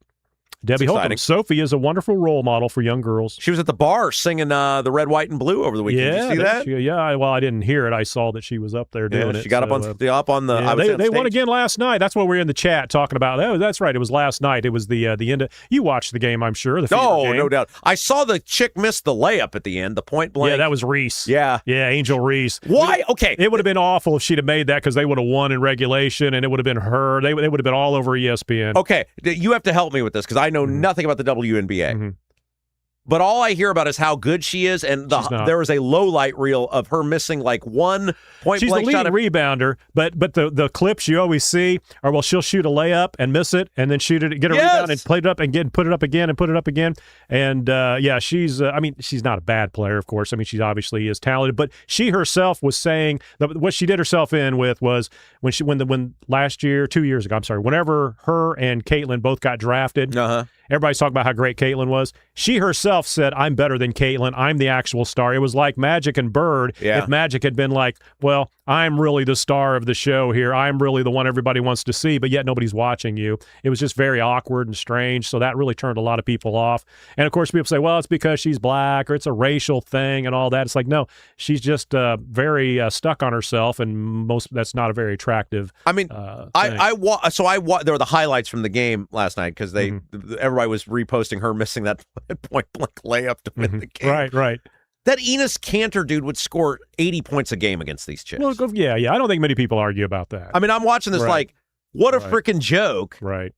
Debbie Holcomb. Sophie is a wonderful role model for young girls. She was at the bar singing the Red, White, and Blue over the weekend. Yeah, did you see that? Well, I didn't hear it. I saw that she was up there doing it. She got up on the. Yeah, they won again last night. That's what we were in the chat talking about. Oh, that's right. It was last night. It was the end of. You watched the game, I'm sure. No doubt. I saw the chick miss the layup at the end, the point blank. Yeah, that was Reese. Yeah, Angel Reese. Why? Okay, it would have been awful if she'd have made that because they would have won in regulation, and it would have been her. They would have been all over ESPN. Okay, you have to help me with this because I know nothing about the WNBA. But all I hear about is how good she is, and there was a low light reel of her missing like one point She's blank the shot. She's the leading rebounder, but the clips you always see are, she'll shoot a layup and miss it, and then shoot it, get a rebound and play it up again, put it up again and put it up again. And she's she's not a bad player, of course. I mean, she obviously is talented, but she herself was saying that what she did herself in with was when last year, 2 years ago, I'm sorry, whenever her and Caitlin both got drafted. Everybody's talking about how great Caitlin was. She herself said, I'm better than Caitlin. I'm the actual star. It was like Magic and Bird. Yeah. If Magic had been like, well, I'm really the star of the show here. I'm really the one everybody wants to see, but yet nobody's watching you. It was just very awkward and strange, so that really turned a lot of people off. And, of course, people say, well, it's because she's black or it's a racial thing and all that. It's like, no, she's just very stuck on herself, and that's not a very attractive thing. There were the highlights from the game last night because everybody was reposting her missing that point blank layup to win the game. Right. That Enos Cantor dude would score 80 points a game against these chicks. Well, yeah. I don't think many people argue about that. I mean, I'm watching this like, what a freaking joke. Right.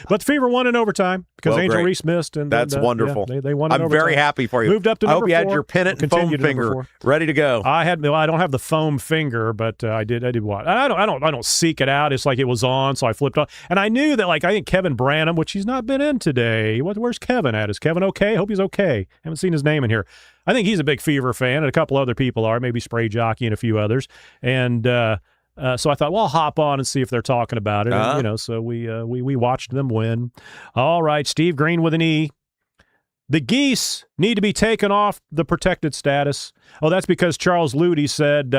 But the Fever won in overtime because Angel great. Reese missed. And That's wonderful. Yeah, they won in I'm overtime. very happy for you. Moved up to I number hope you had 4. your pennant and foam Continued to number finger 4. ready to go. I don't have the foam finger, but I did watch. I don't seek it out. It's like it was on, so I flipped on. And I knew that, like, I think Kevin Branham, which he's not been in today. Where's Kevin at? Is Kevin okay? I hope he's okay. Haven't seen his name in here. I think he's a big Fever fan, and a couple other people are, maybe Spray Jockey and a few others. And so I thought, well, I'll hop on and see if they're talking about it. And, so we watched them win. All right, Steve Green with an E. The geese need to be taken off the protected status. Oh, that's because Charles Ludi said,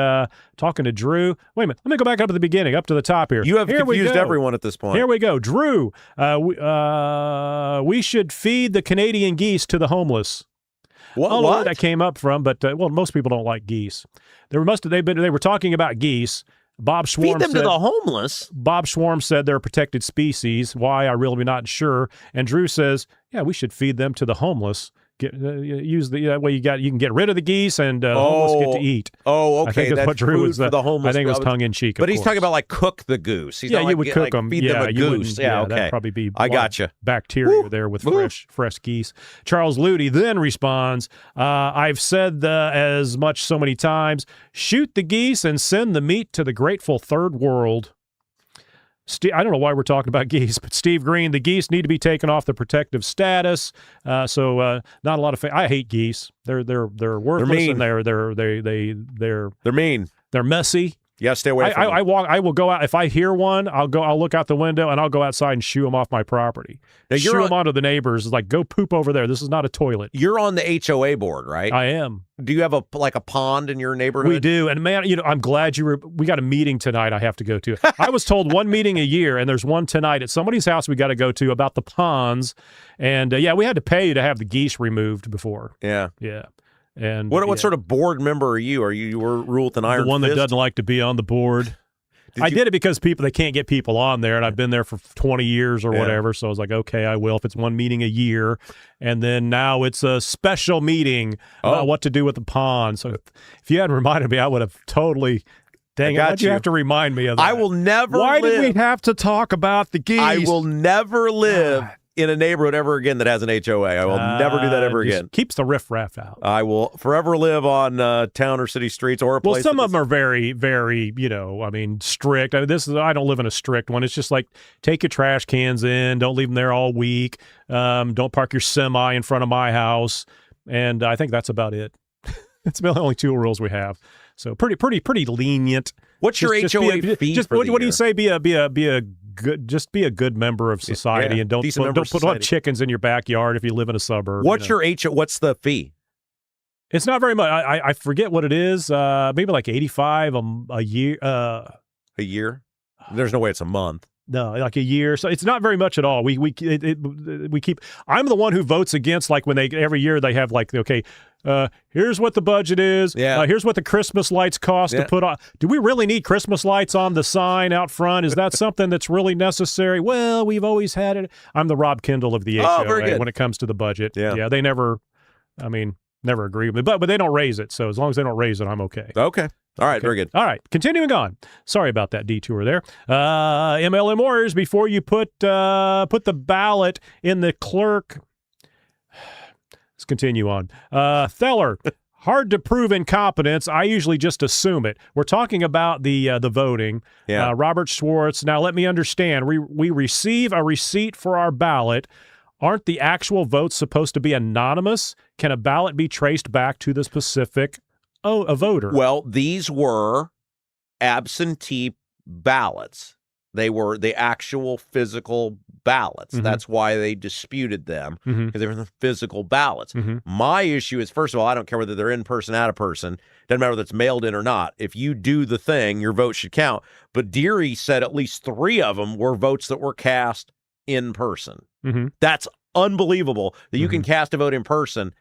talking to Drew. Wait a minute. Let me go back up to the beginning, up to the top here. You have confused everyone at this point. Here we go. Drew, we should feed the Canadian geese to the homeless. What? I don't know where that came up from, but most people don't like geese. They were talking about geese. Bob Schwarm Feed them to the homeless. Bob Schwarm said they're a protected species. Why? I really not sure. And Drew says, yeah, we should feed them to the homeless. Use the way you can get rid of the geese and homeless get to eat. Oh, okay. I think that's what Drew was. For the homeless. I think it was tongue in cheek. But he's talking about like cook the goose. He's not you would cook them. Feed them a goose. Yeah, okay. That'd probably be. I gotcha. Bacteria there with fresh geese. Charles Ludi then responds, "I've said as much so many times. Shoot the geese and send the meat to the grateful third world." I don't know why we're talking about geese, but Steve Green, the geese need to be taken off the protective status. So not a lot of. I hate geese. They're worthless. They're mean. They're mean. They're messy. Yeah, stay away from them. I will go out. If I hear one, I'll look out the window and I'll go outside and shoo them off my property. Now, shoo them onto the neighbors. It's like, go poop over there. This is not a toilet. You're on the HOA board, right? I am. Do you have a pond in your neighborhood? We do. And man, I'm glad we got a meeting tonight I have to go to. I was told one meeting a year, and there's one tonight at somebody's house we got to go to about the ponds. And we had to pay to have the geese removed before. Yeah. Yeah. And what sort of board member are you? Are you rule with an iron fist? The one that doesn't like to be on the board. I did it because they can't get people on there, and I've been there for 20 years or whatever, so I was like, okay, I will if it's one meeting a year. And then now it's a special meeting about what to do with the pond. So if you hadn't reminded me, I would have totally... Dang it, why'd you have to remind me of that? I will never Why did we have to talk about the geese? I will never live in a neighborhood ever again that has an HOA. I will never do that ever again. Keeps the riffraff out. I will forever live on town or city streets or a place. Well, some of them are very, very, strict. I don't live in a strict one. It's just like, take your trash cans in. Don't leave them there all week. Don't park your semi in front of my house. And I think that's about it. It's the only 2 rules we have. So pretty lenient. What's your HOA fee? What do you say? Be a good member of society, and don't put chickens in your backyard if you live in a suburb. What's what's the fee? It's not very much. I forget what it is. Maybe like $85 a year. A year? There's no way it's a month. No, like a year. So it's not very much at all. We keep. I'm the one who votes against. Like when every year they have like, okay, here's what the budget is. Yeah. Here's what the Christmas lights cost to put on. Do we really need Christmas lights on the sign out front? Is that something that's really necessary? Well, we've always had it. I'm the Rob Kendall of the HOA when it comes to the budget. Yeah. They never agree with me, but they don't raise it. So as long as they don't raise it, I'm okay. Okay. All right, very good. All right, continuing on. Sorry about that detour there. MLM Warriors, before you put the ballot in the clerk. Let's continue on. Theller, hard to prove incompetence. I usually just assume it. We're talking about the voting. Yeah. Robert Schwartz. Now, let me understand. We receive a receipt for our ballot. Aren't the actual votes supposed to be anonymous? Can a ballot be traced back to the specific a voter? Well, these were absentee ballots. They were the actual physical ballots. Mm-hmm. That's why they disputed them, Mm-hmm. because they were the physical ballots. Mm-hmm. My issue is, first of all, I don't care whether they're in person, out of person. Doesn't matter whether it's mailed in or not. If you do the thing, your vote should count. But Deery said at least 3 of them were votes that were cast in person. Mm-hmm. That's unbelievable that you Mm-hmm. can cast a vote in person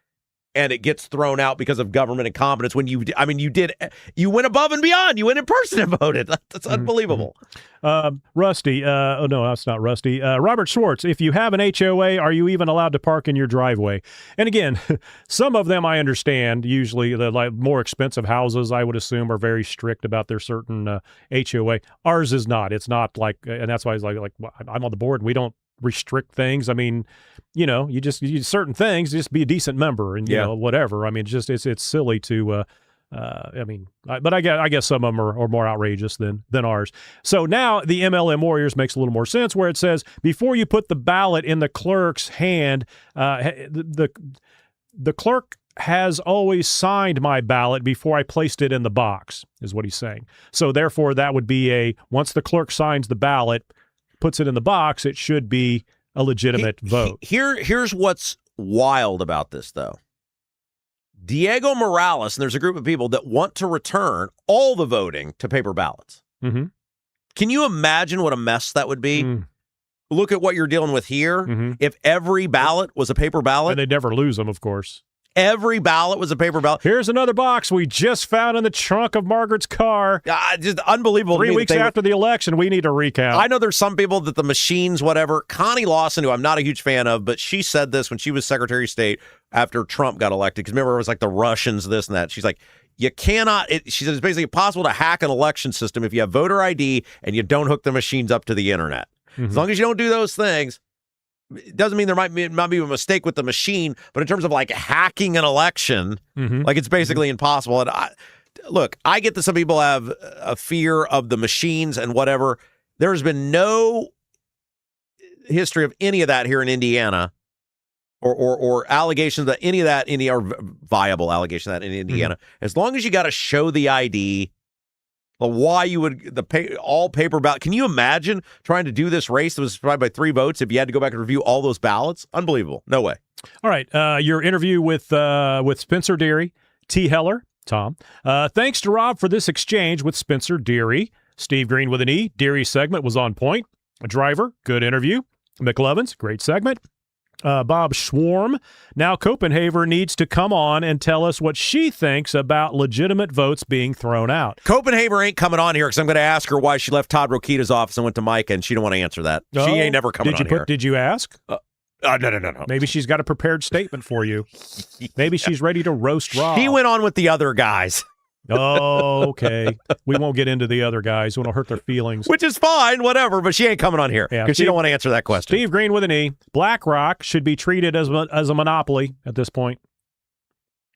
and it gets thrown out because of government incompetence when you went above and beyond. You went in person and voted. That's unbelievable. Rusty, no, that's not Rusty. Robert Schwartz, if you have an HOA, are you even allowed to park in your driveway? And again, some of them I understand. Usually the more expensive houses, I would assume, are very strict about their certain HOA. Ours is not. It's not like, and that's why it's like I'm on the board. We don't restrict things. I mean, you know, you certain things, just be a decent member and, you know, whatever. I mean, it's silly to, but I guess some of them are more outrageous than ours. So now the MLM Warriors makes a little more sense, where it says, before you put the ballot in the clerk's hand, the clerk has always signed my ballot before I placed it in the box, is what he's saying. So therefore, that would be once the clerk signs the ballot, puts it in the box, it should be a legitimate vote. Here's what's wild about this, though. Diego Morales, and there's a group of people that want to return all the voting to paper ballots. Mm-hmm. Can you imagine what a mess that would be? Look at what you're dealing with here. If every ballot was a paper ballot. And they'd never lose them, of course. Every ballot was a paper ballot. Here's another box we just found in the trunk of Margaret's car. Just unbelievable. 3 weeks after the election, we need a recount. I know there's some people that the machines, whatever. Connie Lawson, who I'm not a huge fan of, but she said this when she was Secretary of State after Trump got elected. Because remember, it was like the Russians, this and that. She's like, you cannot, she said it's basically impossible to hack an election system if you have voter ID and you don't hook the machines up to the internet. As long as you don't do those things, it doesn't mean there might be a mistake with the machine, but in terms of like hacking an election, like it's basically impossible. And I get that some people have a fear of the machines and whatever. There has been no history of any of that here in Indiana, or allegations that any of that or viable allegation of that in Indiana. As long as you got to show the ID. Why you would all paper ballot? Can you imagine trying to do this race that was decided by 3 votes if you had to go back and review all those ballots? Unbelievable. No way. All right. Your interview with Spencer Deery, T. Heller, Tom. Thanks to Rob for this exchange with Spencer Deery. Steve Green with an E. Deery's segment was on point. A driver, good interview. McLovins, great segment. Bob Schwarm. Now Copenhaver needs to come on and tell us what she thinks about legitimate votes being thrown out. Copenhaver ain't coming on here because I'm going to ask her why she left Todd Rokita's office and went to Micah, and she don't want to answer that. She ain't never coming on here. Did you ask? No. Maybe she's got a prepared statement for you. Maybe she's ready to roast Rob. She went on with the other guys. Oh, okay. We won't get into the other guys. We won't hurt their feelings. Which is fine, whatever, but she ain't coming on here because she don't want to answer that question. Steve Green with an E. BlackRock should be treated as a monopoly at this point.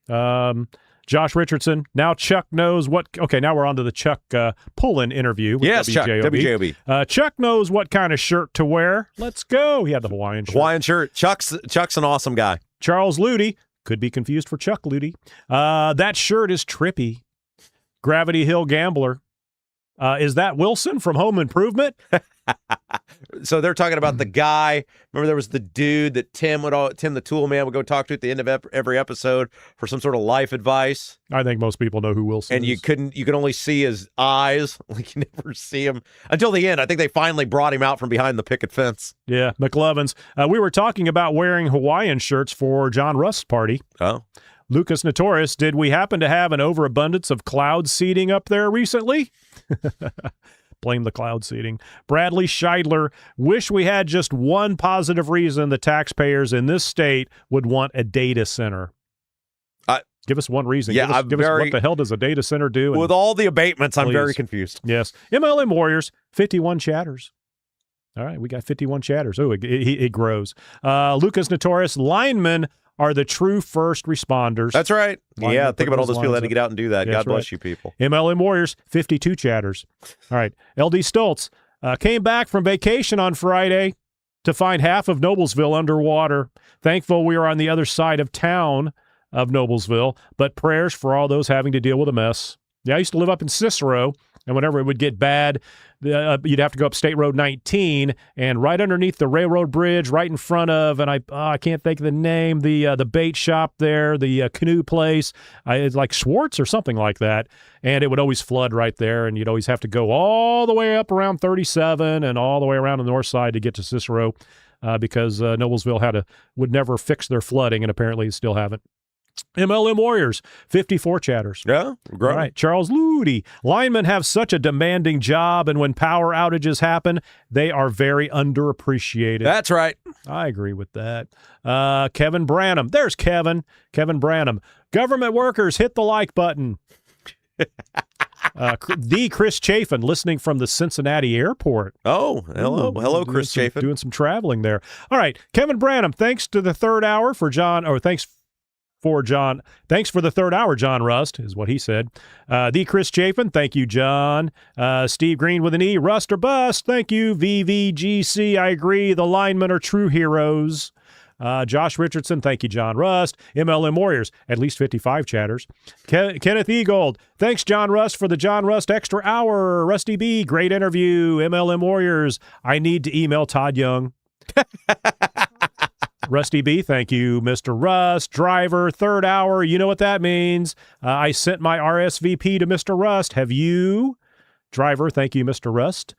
Josh Richardson. Now Chuck knows what... Okay, now we're on to the Chuck Pullen interview with WJOB. Chuck, WJOB. Chuck knows what kind of shirt to wear. Let's go. He had the Hawaiian shirt. Hawaiian shirt. Chuck's an awesome guy. Charles Ludy. Could be confused for Chuck Ludy. That shirt is trippy. Gravity Hill Gambler. Is that Wilson from Home Improvement? So they're talking about the guy. Remember, there was the dude that Tim the Tool Man would go talk to at the end of every episode for some sort of life advice. I think most people know who Wilson is. And you could only see his eyes. Like, you never see him until the end. I think they finally brought him out from behind the picket fence. Yeah, McLovins. We were talking about wearing Hawaiian shirts for John Rust's party. Oh. Lucas Notorious, did we happen to have an overabundance of cloud seating up there recently? Blame the cloud seating. Bradley Scheidler, wish we had just one positive reason the taxpayers in this state would want a data center. Give us one reason. Yeah, give us what the hell does a data center do? With all the abatements, I'm very confused. Yes. MLM Warriors, 51 chatters. All right, we got 51 chatters. Oh, it grows. Lucas Notorious, linemen are the true first responders. That's right. Linemen think about all those people that had to up. get out and do that. Yeah, God that's bless right. you people. MLM Warriors, 52 chatters. All right. LD Stoltz came back from vacation on Friday to find half of Noblesville underwater. Thankful we are on the other side of town of Noblesville, but prayers for all those having to deal with a mess. Yeah, I used to live up in Cicero, and whenever it would get bad, you'd have to go up State Road 19, and right underneath the railroad bridge, right in front of, and I can't think of the name, the bait shop there, the canoe place, it's like Schwartz or something like that, and it would always flood right there, and you'd always have to go all the way up around 37 and all the way around the north side to get to Cicero because Noblesville would never fix their flooding, and apparently still haven't. MLM Warriors, 54 chatters. Yeah, great. All right, Charles Ludy. Linemen have such a demanding job, and when power outages happen, they are very underappreciated. That's right. I agree with that. Kevin Branham. There's Kevin. Kevin Branham. Government workers, hit the like button. The Chris Chafin, listening from the Cincinnati airport. Oh, hello. Hello, Chris Chafin. Doing some traveling there. All right, Kevin Branham, thanks to the third hour for John, or thanks for the third hour, John Rust, is what he said. The Chris Chafin, thank you, John. Steve Green with an E, Rust or Bust, thank you. VVGC, I agree, the linemen are true heroes. Josh Richardson, thank you, John Rust. MLM Warriors, at least 55 chatters. Kenneth Egold, thanks, John Rust, for the John Rust extra hour. Rusty B, great interview. MLM Warriors, I need to email Todd Young. Rusty B, thank you, Mr. Rust. Driver, third hour, you know what that means. I sent my RSVP to Mr. Rust. Have you? Driver, thank you, Mr. Rust.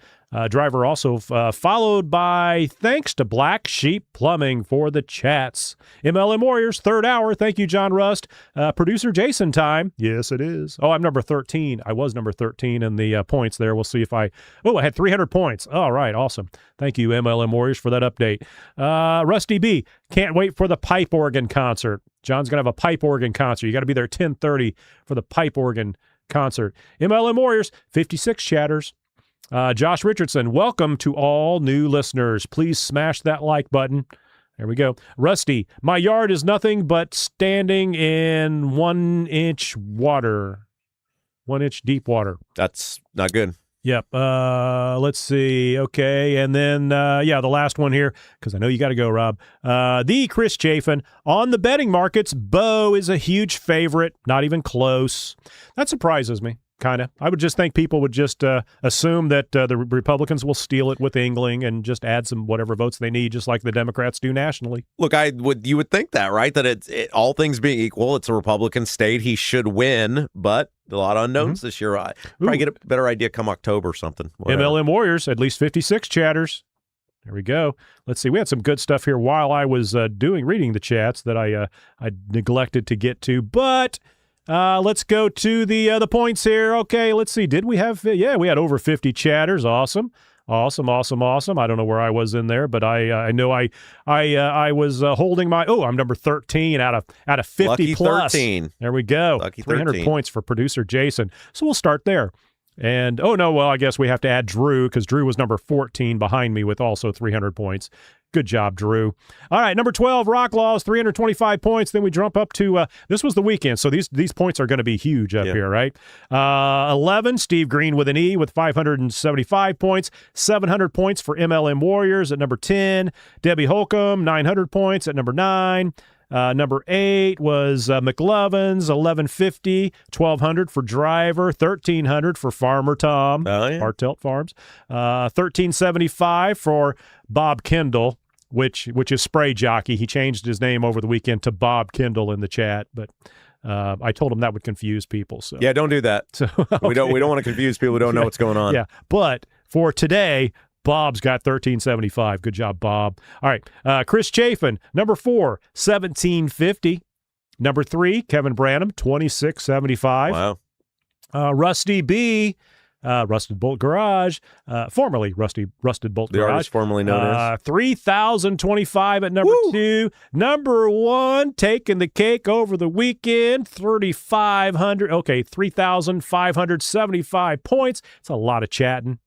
Driver also followed by thanks to Black Sheep Plumbing for the chats. MLM Warriors, third hour. Thank you, John Rust. Producer Jason time. Yes, it is. Oh, I'm number 13. I was number 13 in the points there. We'll see if I had 300 points. All right, awesome. Thank you, MLM Warriors, for that update. Rusty B, can't wait for the pipe organ concert. John's going to have a pipe organ concert. You got to be there at 10:30 for the pipe organ concert. MLM Warriors, 56 chatters. Josh Richardson, welcome to all new listeners. Please smash that like button. There we go. Rusty, my yard is nothing but standing in 1 inch water. 1 inch deep water. That's not good. Yep. Let's see. Okay. And then, the last one here, because I know you got to go, Rob. The Chris Chafin, on the betting markets, Bo is a huge favorite. Not even close. That surprises me. Kind of. I would just think people would just assume that the Republicans will steal it with Engling and just add some whatever votes they need, just like the Democrats do nationally. Look, you would think that, right? That it all things being equal, it's a Republican state. He should win, but a lot of unknowns this year. Probably get a better idea come October or something. Whatever. MLM Warriors, at least 56 chatters. There we go. Let's see. We had some good stuff here while I was reading the chats that I neglected to get to, but. Let's go to the points here. Okay, let's see. Did we have? Yeah, we had over 50 chatters. Awesome. I don't know where I was in there, but I know I was holding my. Oh, I'm number 13 out of 50 Lucky plus. 13. There we go. Lucky 300 13. points for producer Jason. So we'll start there. And I guess we have to add Drew because Drew was number 14 behind me with also 300 points. Good job, Drew. All right, number 12, Rock Laws, 325 points. Then we jump up to, this was the weekend, so these points are going to be huge up here, right? 11, Steve Green with an E with 575 points. 700 points for MLM Warriors at number 10. Debbie Holcomb, 900 points at number 9. Number 8 was McLovin's, 1150, 1200 for Driver, 1300 for Farmer Tom, Bartelt Farms, 1375 for Bob Kendall, which is Spray Jockey. He changed his name over the weekend to Bob Kendall in the chat, but I told him that would confuse people. So yeah, don't do that. So okay. We don't want to confuse people who don't know what's going on. Yeah, but for today. Bob's got 1375. Good job, Bob. All right. Chris Chafin, number 4, 1750. Number 3, Kevin Branham, 2675. Wow. Rusty B, Rusted Bolt Garage, formerly Rusted Bolt the Garage. artist formerly known as. 3025 at number 2. Number 1, taking the cake over the weekend, 3,500. Okay, 3,575 points. It's a lot of chatting.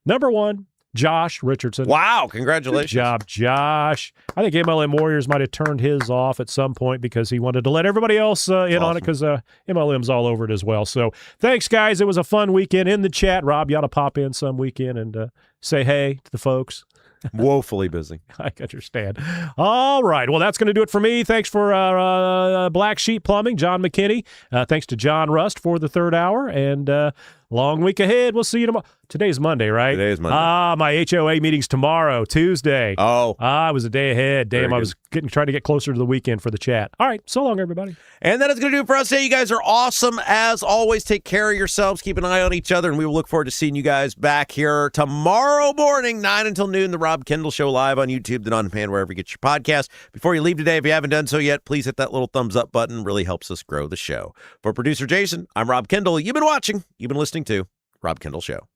Number 1, Josh Richardson. Wow, congratulations. Good job, Josh. I think MLM Warriors might have turned his off at some point because he wanted to let everybody else in on it because MLM's all over it as well. So thanks, guys. It was a fun weekend in the chat. Rob, you ought to pop in some weekend and say hey to the folks. Woefully busy. I understand. All right. Well, that's going to do it for me. Thanks for Black Sheep Plumbing, John McKinney. Thanks to John Rust for the third hour. And long week ahead. We'll see you tomorrow. Today's Monday, right? Today is Monday. My HOA meeting's tomorrow, Tuesday. Oh. I was a day ahead. Damn, I was trying to get closer to the weekend for the chat. All right. So long, everybody. And that is going to do it for us today. You guys are awesome. As always, take care of yourselves. Keep an eye on each other. And we will look forward to seeing you guys back here tomorrow morning, 9 until noon. The Rob Kendall Show live on YouTube, then on demand, wherever you get your podcast. Before you leave today, if you haven't done so yet, please hit that little thumbs up button. It really helps us grow the show. For producer Jason, I'm Rob Kendall. You've been watching. You've been listening to Rob Kendall Show.